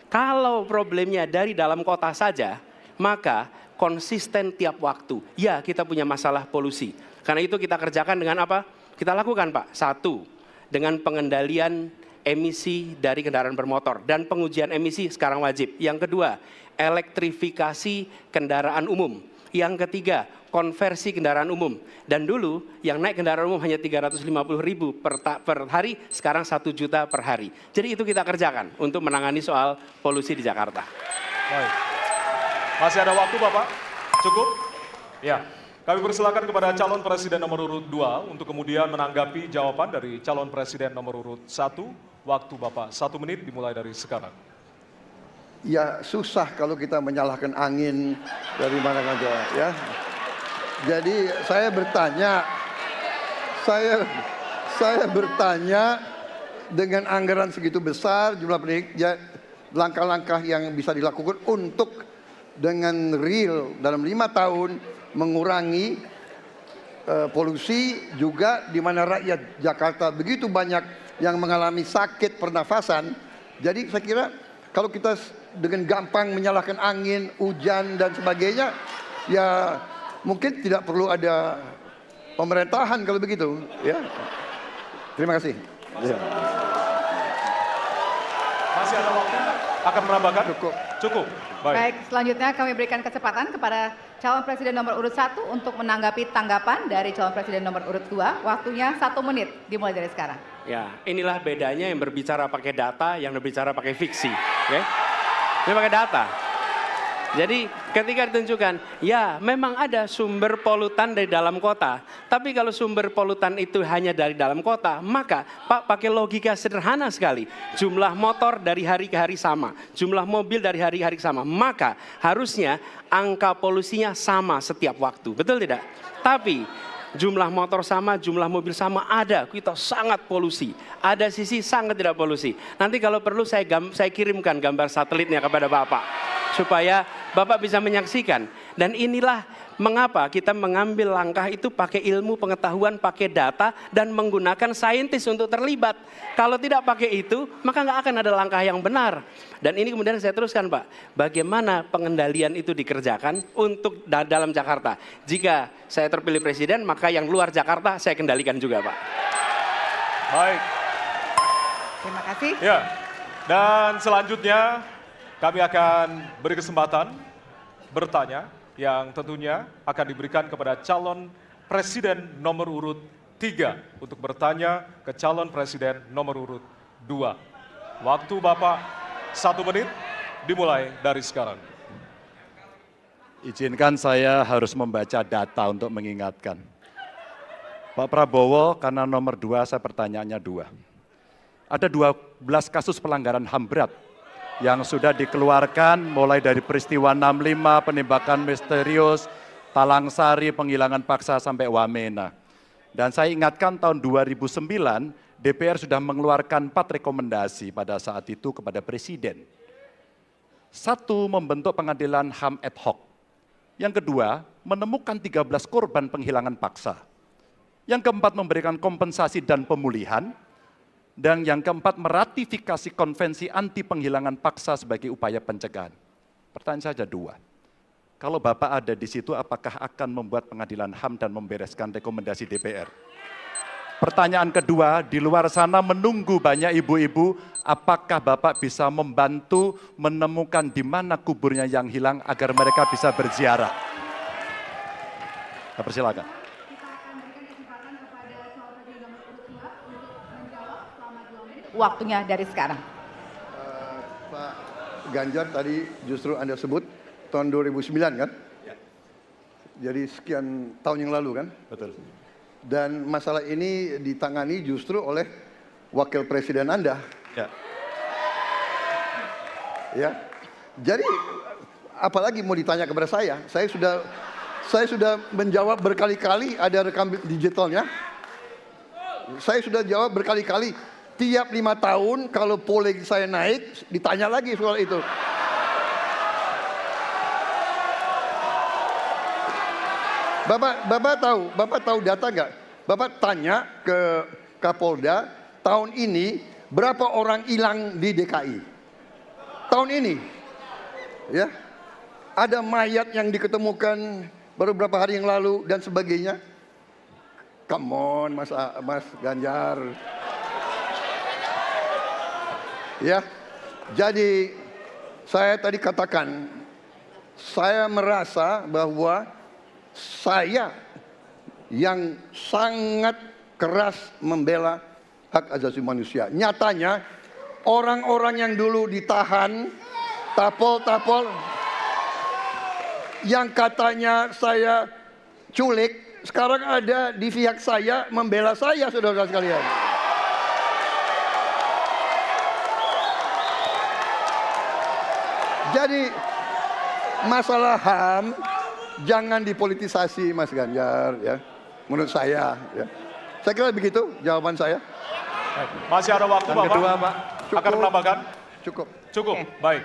Kalau problemnya dari dalam kota saja, maka konsisten tiap waktu. Ya, kita punya masalah polusi. Karena itu kita kerjakan dengan apa? Kita lakukan, Pak. 1, dengan pengendalian emisi dari kendaraan bermotor. Dan pengujian emisi sekarang wajib. Yang kedua, elektrifikasi kendaraan umum. Yang ketiga, konversi kendaraan umum. Dan dulu yang naik kendaraan umum hanya 350.000 per hari, sekarang 1 juta per hari. Jadi itu kita kerjakan untuk menangani soal polusi di Jakarta. Baik. Masih ada waktu, Bapak? Cukup? Ya. Kami persilakan kepada calon presiden nomor urut 2 untuk kemudian menanggapi jawaban dari calon presiden nomor urut 1. Waktu Bapak 1 menit dimulai dari sekarang. Ya susah kalau kita menyalahkan angin dari mana saja ya. Jadi saya bertanya dengan anggaran segitu besar jumlah pendidik, langkah-langkah yang bisa dilakukan untuk dengan real dalam 5 tahun mengurangi polusi, juga di mana rakyat Jakarta begitu banyak yang mengalami sakit pernafasan. Jadi saya kira kalau kita dengan gampang menyalahkan angin, hujan dan sebagainya, ya mungkin tidak perlu ada pemerintahan kalau begitu. Ya, terima kasih. Masih ada waktu? Akan menambahkan? Cukup. Baik, selanjutnya kami berikan kesempatan kepada calon presiden nomor urut 1 untuk menanggapi tanggapan dari calon presiden nomor urut 2. Waktunya 1 menit dimulai dari sekarang. Ya, inilah bedanya yang berbicara pakai data, yang berbicara pakai fiksi. Oke? Ini pakai data. Jadi ketika ditunjukkan, ya memang ada sumber polutan dari dalam kota. Tapi kalau sumber polutan itu hanya dari dalam kota, maka Pak pakai logika sederhana sekali. Jumlah motor dari hari ke hari sama, jumlah mobil dari hari ke hari sama. Maka harusnya angka polusinya sama setiap waktu. Betul tidak? Tapi jumlah motor sama, jumlah mobil sama, ada kita sangat polusi. Ada sisi sangat tidak polusi. Nanti kalau perlu saya kirimkan gambar satelitnya kepada Bapak, supaya Bapak bisa menyaksikan. Dan inilah mengapa kita mengambil langkah itu pakai ilmu pengetahuan, pakai data, dan menggunakan saintis untuk terlibat. Kalau tidak pakai itu, maka nggak akan ada langkah yang benar. Dan ini kemudian saya teruskan Pak, bagaimana pengendalian itu dikerjakan untuk dalam Jakarta. Jika saya terpilih presiden, maka yang luar Jakarta saya kendalikan juga Pak. Baik. Terima kasih. Ya, dan selanjutnya kami akan beri kesempatan bertanya yang tentunya akan diberikan kepada calon presiden nomor urut 3 untuk bertanya ke calon presiden nomor urut 2. Waktu Bapak 1 menit dimulai dari sekarang. Izinkan saya harus membaca data untuk mengingatkan. Pak Prabowo, karena nomor 2 saya pertanyaannya 2. Ada 12 kasus pelanggaran HAM berat yang sudah dikeluarkan mulai dari peristiwa 65, penembakan misterius, Talang Sari, penghilangan paksa sampai Wamena. Dan saya ingatkan tahun 2009 DPR sudah mengeluarkan 4 rekomendasi pada saat itu kepada Presiden. 1, membentuk pengadilan HAM ad hoc. Yang kedua, menemukan 13 korban penghilangan paksa. Yang keempat, memberikan kompensasi dan pemulihan. Dan yang keempat, meratifikasi konvensi anti penghilangan paksa sebagai upaya pencegahan. Pertanyaan saja 2. Kalau Bapak ada di situ, apakah akan membuat pengadilan HAM dan membereskan rekomendasi DPR? Pertanyaan kedua, di luar sana menunggu banyak ibu-ibu, apakah Bapak bisa membantu menemukan di mana kuburnya yang hilang agar mereka bisa berziarah? Saya persilakan. Waktunya dari sekarang. Pak Ganjar tadi justru Anda sebut tahun 2009 kan? Ya. Jadi sekian tahun yang lalu kan? Betul. Dan masalah ini ditangani justru oleh wakil presiden Anda. Ya. Ya. Jadi apalagi mau ditanya kepada saya? Saya sudah menjawab berkali-kali, ada rekam digitalnya. Saya sudah jawab berkali-kali. Tiap 5 tahun kalau polling saya naik, ditanya lagi soal itu. Bapak tahu data nggak? Bapak tanya ke Kapolda, tahun ini berapa orang hilang di DKI? Tahun ini, ya, ada mayat yang diketemukan baru beberapa hari yang lalu dan sebagainya. Come on, Mas Ganjar. Ya, jadi saya tadi katakan, saya merasa bahwa saya yang sangat keras membela hak asasi manusia. Nyatanya orang-orang yang dulu ditahan, tapol-tapol, yang katanya saya culik, sekarang ada di pihak saya membela saya, saudara sekalian. Jadi masalah HAM jangan dipolitisasi, Mas Ganjar, ya. Menurut saya, ya. Saya kira begitu jawaban saya. Masih ada waktu, Bapak? kedua, Pak. Akan menambahkan? Cukup. Cukup, baik.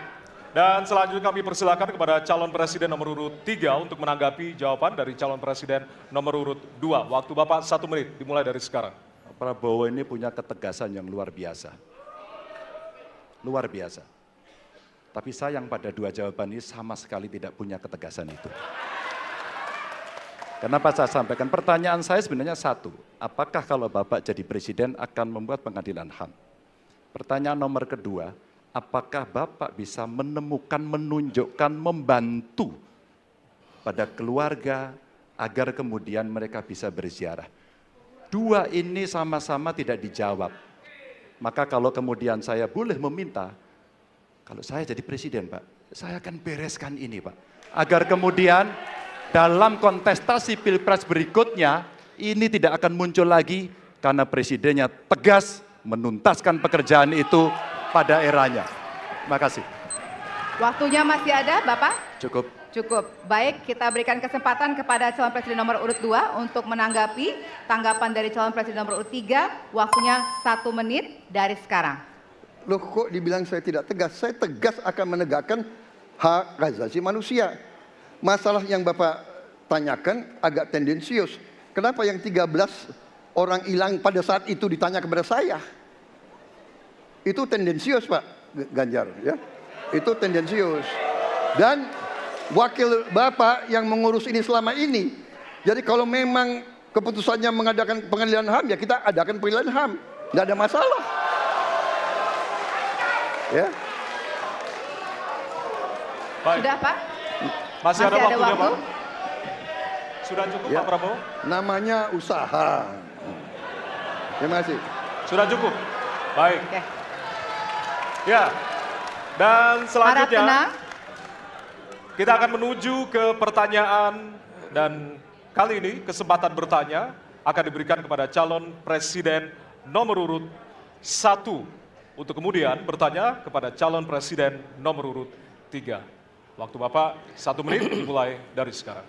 Dan selanjutnya kami persilakan kepada calon presiden nomor urut 3 untuk menanggapi jawaban dari calon presiden nomor urut 2. Waktu Bapak 1 menit, dimulai dari sekarang. Prabowo ini punya ketegasan yang luar biasa. Luar biasa. Tapi sayang pada dua jawaban ini sama sekali tidak punya ketegasan itu. Kenapa saya sampaikan? Pertanyaan saya sebenarnya satu. Apakah kalau Bapak jadi presiden akan membuat pengadilan HAM? Pertanyaan nomor kedua, apakah Bapak bisa menemukan, menunjukkan, membantu pada keluarga agar kemudian mereka bisa berziarah? Dua ini sama-sama tidak dijawab. Maka kalau kemudian saya boleh meminta, kalau saya jadi presiden, Pak, saya akan bereskan ini, Pak. Agar kemudian dalam kontestasi pilpres berikutnya, ini tidak akan muncul lagi karena presidennya tegas menuntaskan pekerjaan itu pada eranya. Terima kasih. Waktunya masih ada, Bapak? Cukup. Cukup. Baik, kita berikan kesempatan kepada calon presiden nomor urut 2 untuk menanggapi tanggapan dari calon presiden nomor urut 3. Waktunya 1 menit dari sekarang. Loh, kok dibilang saya tidak tegas? Saya tegas akan menegakkan hak asasi manusia. Masalah yang Bapak tanyakan agak tendensius. Kenapa yang 13 orang hilang pada saat itu ditanya kepada saya? Itu tendensius, Pak Ganjar, ya. Itu tendensius. Dan wakil Bapak yang mengurus ini selama ini. Jadi kalau memang keputusannya mengadakan pengadilan HAM, ya kita adakan pengadilan HAM. Nggak ada masalah. Ya. Baik. Sudah, Pak? Masih ada waktunya, waktu? Pak? Sudah cukup, Ya. Pak Prabowo? Namanya usaha. Terima kasih. Sudah cukup? Baik. Oke. Ya, dan Harap selanjutnya tenang. kita akan menuju ke pertanyaan dan kali ini kesempatan bertanya akan diberikan kepada calon presiden nomor urut 1 untuk kemudian bertanya kepada calon presiden nomor urut 3. Waktu Bapak 1 menit dimulai dari sekarang.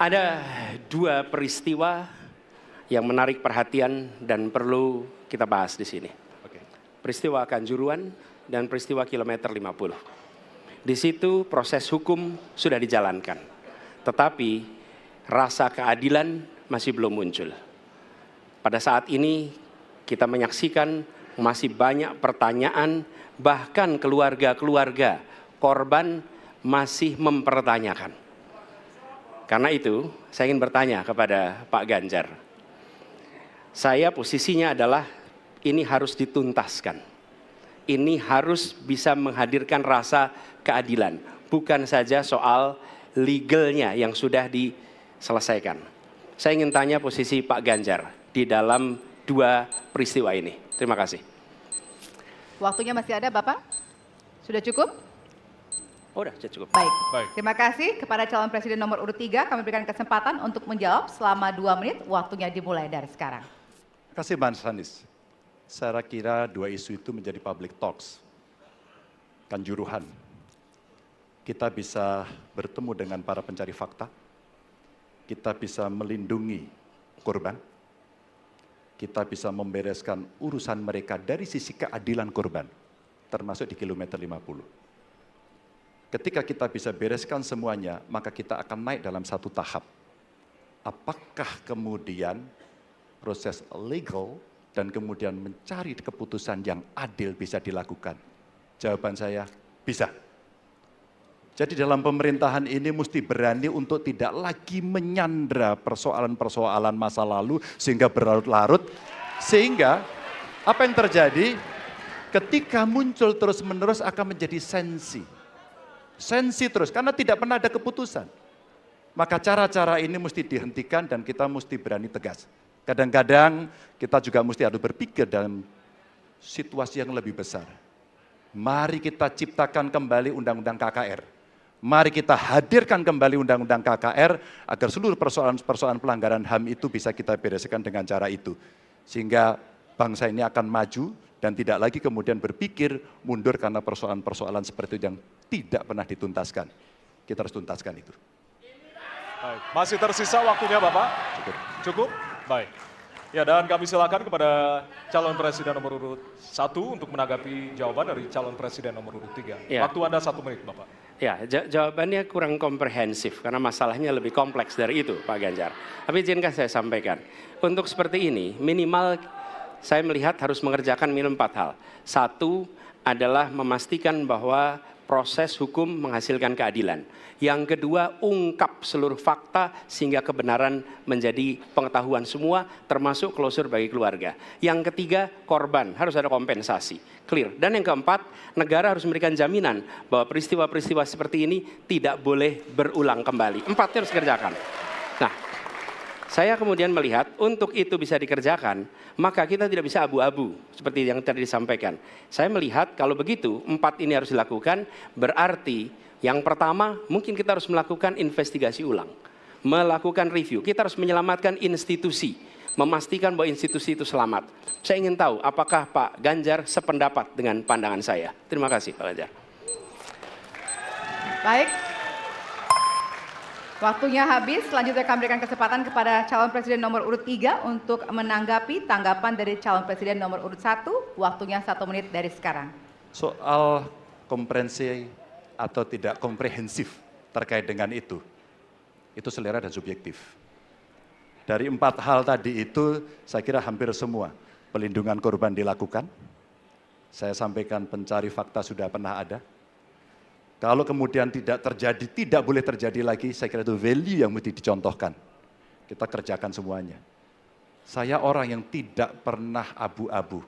Ada dua peristiwa yang menarik perhatian dan perlu kita bahas di sini. Peristiwa Kanjuruhan dan peristiwa kilometer 50. Di situ proses hukum sudah dijalankan, tetapi rasa keadilan masih belum muncul. Pada saat ini kita menyaksikan masih banyak pertanyaan, bahkan keluarga-keluarga korban masih mempertanyakan. Karena itu saya ingin bertanya kepada Pak Ganjar. Saya posisinya adalah ini harus dituntaskan. Ini harus bisa menghadirkan rasa keadilan. Bukan saja soal legalnya yang sudah diselesaikan. Saya ingin tanya posisi Pak Ganjar di dalam dua peristiwa ini. Terima kasih. Waktunya masih ada, Bapak? Sudah cukup? Oh, udah cukup. Baik. Baik. Terima kasih kepada calon presiden nomor urut 3. Kami berikan kesempatan untuk menjawab selama 2 menit. Waktunya dimulai dari sekarang. Terima kasih, Mas Hanis. Saya kira dua isu itu menjadi public talks. Kanjuruhan. Kita bisa bertemu dengan para pencari fakta. Kita bisa melindungi korban. Kita bisa membereskan urusan mereka dari sisi keadilan korban. Termasuk di kilometer 50. Ketika kita bisa bereskan semuanya, maka kita akan naik dalam satu tahap. Apakah kemudian proses legal dan kemudian mencari keputusan yang adil bisa dilakukan? Jawaban saya, bisa. Jadi dalam pemerintahan ini mesti berani untuk tidak lagi menyandra persoalan-persoalan masa lalu sehingga berlarut-larut. Sehingga apa yang terjadi ketika muncul terus-menerus akan menjadi sensi. Sensi terus, karena tidak pernah ada keputusan. Maka cara-cara ini mesti dihentikan dan kita mesti berani tegas. Kadang-kadang kita juga mesti harus berpikir dalam situasi yang lebih besar. Mari kita ciptakan kembali undang-undang KKR. Mari kita hadirkan kembali Undang-Undang KKR agar seluruh persoalan-persoalan pelanggaran HAM itu bisa kita bereskan dengan cara itu. Sehingga bangsa ini akan maju dan tidak lagi kemudian berpikir mundur karena persoalan-persoalan seperti itu yang tidak pernah dituntaskan. Kita harus tuntaskan itu. Baik. Masih tersisa waktunya Bapak? Cukup? Baik. Ya, dan kami silakan kepada calon presiden nomor urut 1 untuk menanggapi jawaban dari calon presiden nomor urut 3. Ya. Waktu Anda 1 menit Bapak. Ya, jawabannya kurang komprehensif karena masalahnya lebih kompleks dari itu, Pak Ganjar. Tapi izinkan saya sampaikan, untuk seperti ini minimal saya melihat harus mengerjakan minimum 4 hal. 1 adalah memastikan bahwa proses hukum menghasilkan keadilan. Yang kedua, ungkap seluruh fakta sehingga kebenaran menjadi pengetahuan semua, termasuk closure bagi keluarga. Yang ketiga, korban, harus ada kompensasi, clear. Dan yang keempat, negara harus memberikan jaminan bahwa peristiwa-peristiwa seperti ini tidak boleh berulang kembali. 4 harus dikerjakan. Nah, saya kemudian melihat untuk itu bisa dikerjakan, maka kita tidak bisa abu-abu seperti yang tadi disampaikan. Saya melihat kalau begitu 4 ini harus dilakukan, berarti yang pertama mungkin kita harus melakukan investigasi ulang, melakukan review. Kita harus menyelamatkan institusi, memastikan bahwa institusi itu selamat. Saya ingin tahu apakah Pak Ganjar sependapat dengan pandangan saya. Terima kasih Pak Ganjar. Baik. Waktunya habis, selanjutnya kami berikan kesempatan kepada calon presiden nomor urut 3 untuk menanggapi tanggapan dari calon presiden nomor urut 1. Waktunya 1 menit dari sekarang. Soal komprehensi atau tidak komprehensif terkait dengan itu selera dan subjektif. Dari 4 hal tadi itu, saya kira hampir semua pelindungan korban dilakukan. Saya sampaikan pencari fakta sudah pernah ada. Kalau kemudian tidak terjadi, tidak boleh terjadi lagi, saya kira itu value yang mesti dicontohkan. Kita kerjakan semuanya. Saya orang yang tidak pernah abu-abu,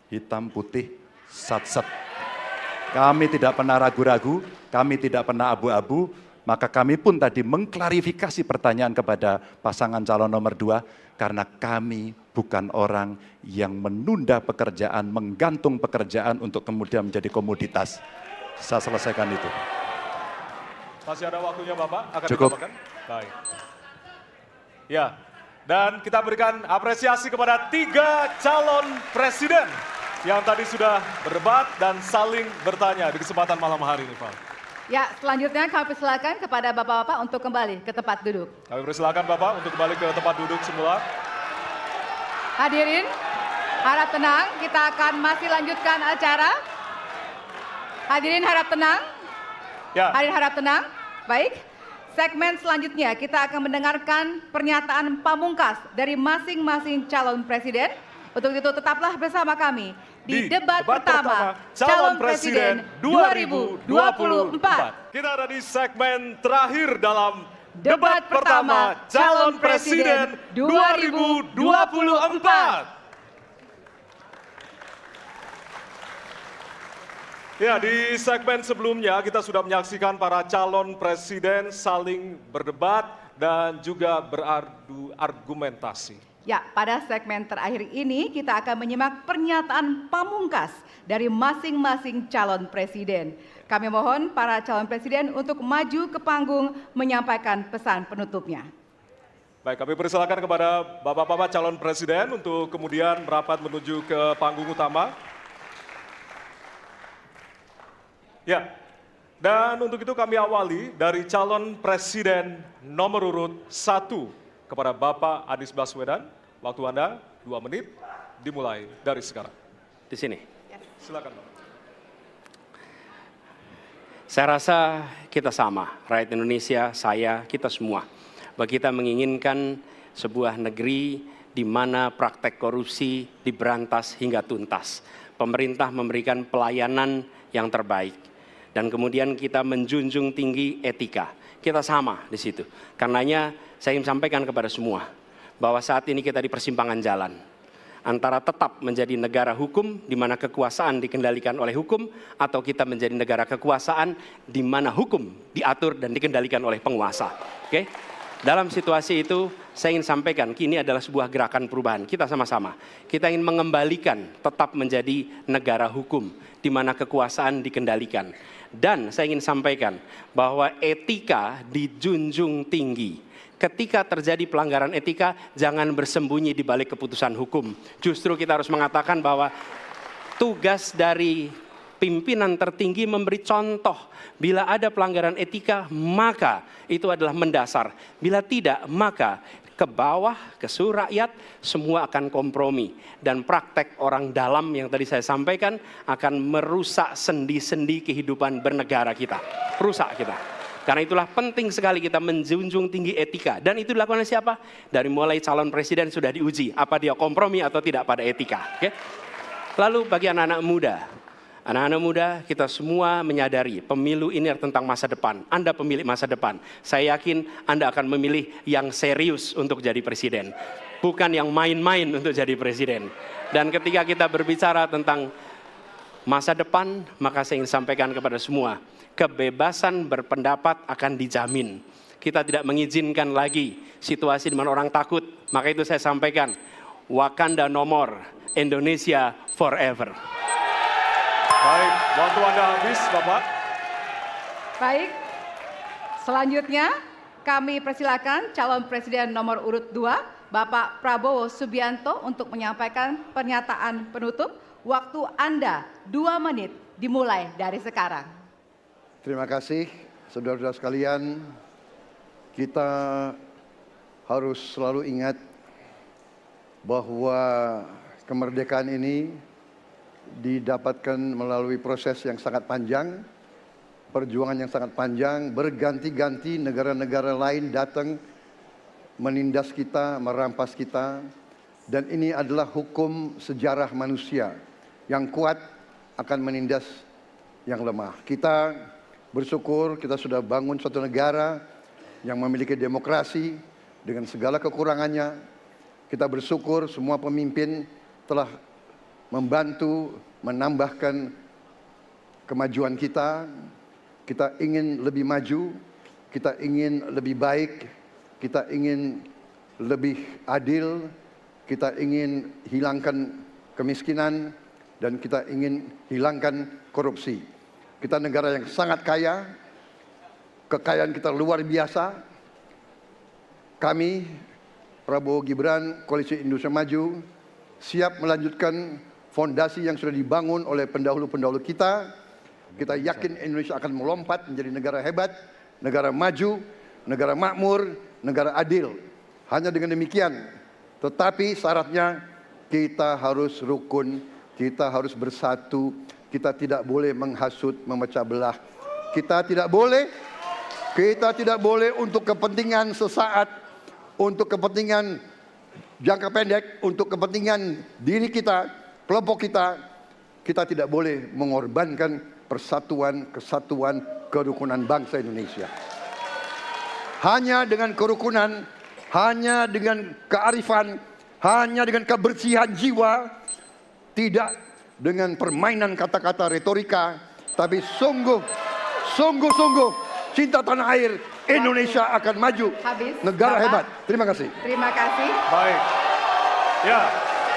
hitam putih, sat-set. Kami tidak pernah ragu-ragu, kami tidak pernah abu-abu, maka kami pun tadi mengklarifikasi pertanyaan kepada pasangan calon nomor 2, karena kami bukan orang yang menunda pekerjaan, menggantung pekerjaan untuk kemudian menjadi komoditas. Saya selesaikan itu. Masih ada waktunya Bapak? Akan Cukup. ditambahkan? Baik. Ya, dan kita berikan apresiasi kepada 3 calon presiden yang tadi sudah berdebat dan saling bertanya di kesempatan malam hari ini, Pak. Ya, selanjutnya kami persilakan kepada Bapak-Bapak untuk kembali ke tempat duduk. Kami persilakan Bapak untuk kembali ke tempat duduk semula. Hadirin, harap tenang, kita akan masih lanjutkan acara. Hadirin harap tenang. Ya. Hadirin harap tenang. Baik, segmen selanjutnya kita akan mendengarkan pernyataan pamungkas dari masing-masing calon presiden. Untuk itu tetaplah bersama kami di debat pertama calon presiden 2024. Kita ada di segmen terakhir dalam debat pertama calon presiden 2024. Ya, di segmen sebelumnya kita sudah menyaksikan para calon presiden saling berdebat dan juga beradu argumentasi. Ya, pada segmen terakhir ini kita akan menyimak pernyataan pamungkas dari masing-masing calon presiden. Kami mohon para calon presiden untuk maju ke panggung menyampaikan pesan penutupnya. Baik, kami persilakan kepada Bapak-Bapak calon presiden untuk kemudian merapat menuju ke panggung utama. Ya, dan untuk itu kami awali dari calon presiden nomor urut 1 kepada Bapak Anies Baswedan. Waktu Anda 2 menit, dimulai dari sekarang. Di sini. Silakan Bapak. Saya rasa kita sama, rakyat Indonesia, saya, kita semua. Bahwa kita menginginkan sebuah negeri di mana praktek korupsi diberantas hingga tuntas. Pemerintah memberikan pelayanan yang terbaik. Dan kemudian kita menjunjung tinggi etika. Kita sama di situ. Karenanya saya ingin sampaikan kepada semua bahwa saat ini kita di persimpangan jalan antara tetap menjadi negara hukum di mana kekuasaan dikendalikan oleh hukum, atau kita menjadi negara kekuasaan di mana hukum diatur dan dikendalikan oleh penguasa. Oke? Dalam situasi itu, saya ingin sampaikan, kini adalah sebuah gerakan perubahan. Kita sama-sama. Kita ingin mengembalikan tetap menjadi negara hukum, di mana kekuasaan dikendalikan. Dan saya ingin sampaikan bahwa etika dijunjung tinggi. Ketika terjadi pelanggaran etika, jangan bersembunyi di balik keputusan hukum. Justru kita harus mengatakan bahwa tugas dari pimpinan tertinggi memberi contoh. Bila ada pelanggaran etika, maka itu adalah mendasar. Bila tidak, maka ke bawah, ke seluruh rakyat, semua akan kompromi. Dan praktek orang dalam yang tadi saya sampaikan akan merusak sendi-sendi kehidupan bernegara kita. Rusak kita. Karena itulah penting sekali kita menjunjung tinggi etika. Dan itu dilakukan oleh siapa? Dari mulai calon presiden sudah diuji. Apa dia kompromi atau tidak pada etika. Oke? Lalu bagi anak-anak muda. Anak-anak muda, kita semua menyadari pemilu ini tentang masa depan. Anda pemilik masa depan. Saya yakin Anda akan memilih yang serius untuk jadi presiden. Bukan yang main-main untuk jadi presiden. Dan ketika kita berbicara tentang masa depan, maka saya ingin sampaikan kepada semua, kebebasan berpendapat akan dijamin. Kita tidak mengizinkan lagi situasi di mana orang takut. Maka itu saya sampaikan, Wakanda no more, Indonesia forever. Baik, waktu Anda habis, Bapak. Baik, selanjutnya kami persilakan calon presiden nomor urut 2, Bapak Prabowo Subianto untuk menyampaikan pernyataan penutup. Waktu Anda 2 menit dimulai dari sekarang. Terima kasih, saudara-saudara sekalian. Kita harus selalu ingat bahwa kemerdekaan ini didapatkan melalui proses yang sangat panjang, perjuangan yang sangat panjang, berganti-ganti negara-negara lain datang menindas kita, merampas kita, dan ini adalah hukum sejarah manusia. Yang kuat akan menindas yang lemah. Kita bersyukur kita sudah bangun suatu negara yang memiliki demokrasi dengan segala kekurangannya. Kita bersyukur semua pemimpin telah membantu menambahkan kemajuan kita. Kita ingin lebih maju, kita ingin lebih baik, kita ingin lebih adil, kita ingin hilangkan kemiskinan, dan kita ingin hilangkan korupsi. Kita negara yang sangat kaya, kekayaan kita luar biasa. Kami, Prabowo Gibran, Koalisi Indonesia Maju, siap melanjutkan fondasi yang sudah dibangun oleh pendahulu-pendahulu kita. Kita yakin Indonesia akan melompat menjadi negara hebat, negara maju, negara makmur, negara adil. Hanya dengan demikian, tetapi syaratnya kita harus rukun, kita harus bersatu, kita tidak boleh menghasut, memecah belah. Kita tidak boleh untuk kepentingan sesaat, untuk kepentingan jangka pendek, untuk kepentingan diri kita, kelompok kita tidak boleh mengorbankan persatuan, kesatuan, kerukunan bangsa Indonesia. Hanya dengan kerukunan, hanya dengan kearifan, hanya dengan kebersihan jiwa, tidak dengan permainan kata-kata retorika, tapi sungguh-sungguh cinta tanah air, Indonesia akan maju. Habis, negara Bapak. hebat. Terima kasih. Terima kasih. Baik. Ya.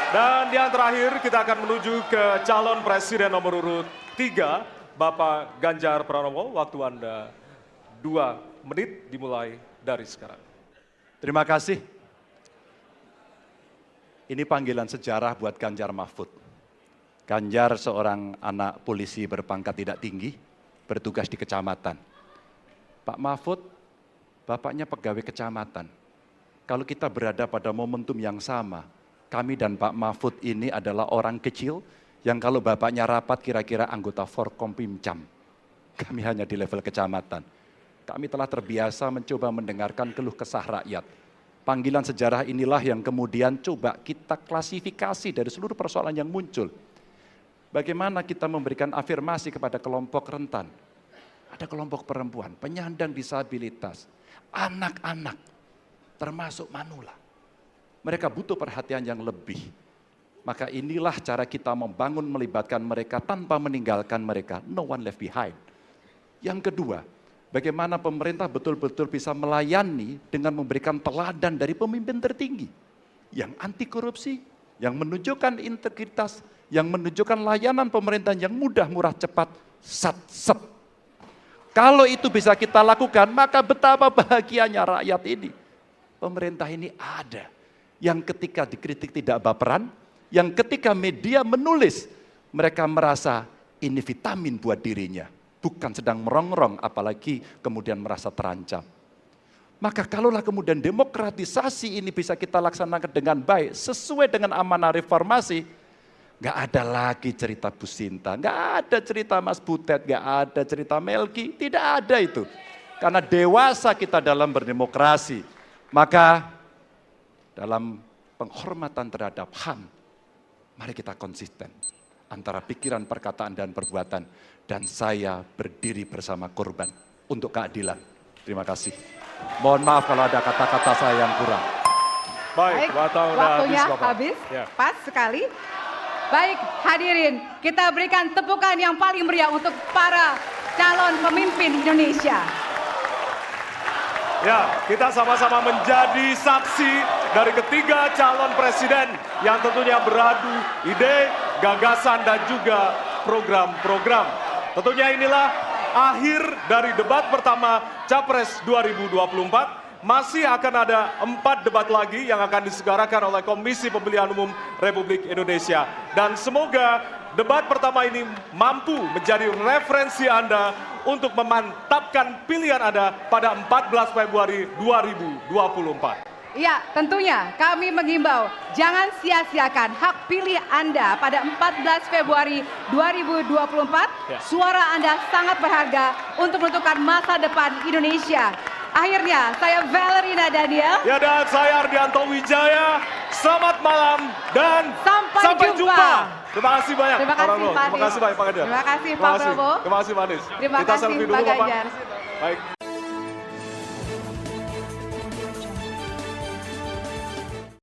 Dan yang terakhir kita akan menuju ke calon presiden nomor urut 3, Bapak Ganjar Pranowo. Waktu Anda 2 menit dimulai dari sekarang. Terima kasih. Ini panggilan sejarah buat Ganjar Mahfud. Ganjar seorang anak polisi berpangkat tidak tinggi, bertugas di kecamatan. Pak Mahfud, bapaknya pegawai kecamatan. Kalau kita berada pada momentum yang sama, kami dan Pak Mahfud ini adalah orang kecil yang kalau bapaknya rapat kira-kira anggota Forkompimcam. Kami hanya di level kecamatan. Kami telah terbiasa mencoba mendengarkan keluh kesah rakyat. Panggilan sejarah inilah yang kemudian coba kita klasifikasi dari seluruh persoalan yang muncul. Bagaimana kita memberikan afirmasi kepada kelompok rentan. Ada kelompok perempuan, penyandang disabilitas, anak-anak, termasuk manula. Mereka butuh perhatian yang lebih. Maka inilah cara kita membangun melibatkan mereka tanpa meninggalkan mereka. No one left behind. Yang kedua, Bagaimana pemerintah betul-betul bisa melayani dengan memberikan teladan dari pemimpin tertinggi yang anti korupsi, yang menunjukkan integritas, yang menunjukkan layanan pemerintahan yang mudah, murah, cepat, sat. Kalau itu bisa kita lakukan, maka betapa bahagianya rakyat ini. Pemerintah ini ada yang ketika dikritik tidak baperan, yang ketika media menulis, mereka merasa ini vitamin buat dirinya. Bukan sedang merongrong, apalagi kemudian merasa terancam. Maka kalaulah kemudian demokratisasi ini bisa kita laksanakan dengan baik, sesuai dengan amanah reformasi, nggak ada lagi cerita Bu Sinta, nggak ada cerita Mas Butet, nggak ada cerita Melki, tidak ada itu. Karena dewasa kita dalam berdemokrasi, maka dalam penghormatan terhadap HAM, mari kita konsisten antara pikiran, perkataan, dan perbuatan. Dan saya berdiri bersama korban untuk keadilan. Terima kasih. Mohon maaf kalau ada kata-kata saya yang kurang. Baik, waktunya Bapak. habis, Ya. pas sekali. Baik, hadirin, kita berikan tepukan yang paling meriah untuk para calon pemimpin Indonesia. Ya, kita sama-sama menjadi saksi dari ketiga calon presiden yang tentunya beradu ide, gagasan, dan juga program-program. Tentunya inilah akhir dari debat pertama Capres 2024. Masih akan ada 4 debat lagi yang akan diselenggarakan oleh Komisi Pemilihan Umum Republik Indonesia. Dan semoga debat pertama ini mampu menjadi referensi Anda untuk memantapkan pilihan Anda pada 14 Februari 2024. Ya, tentunya kami menghimbau jangan sia-siakan hak pilih Anda pada 14 Februari 2024. Ya. Suara Anda sangat berharga untuk menentukan masa depan Indonesia. Akhirnya, saya Valerina Daniel. Ya, dan saya Ardianto Wijaya. Selamat malam dan Sampai jumpa. Terima kasih banyak. Terima Pak kasih, Prabowo. Pak Terima kasih Anies. banyak Pak Ganjar. Terima kasih, Pak Prabowo. Terima kasih Pak Anies. Terima Kita kasih, selfie dulu Pak Bapak. Ganjar. Baik.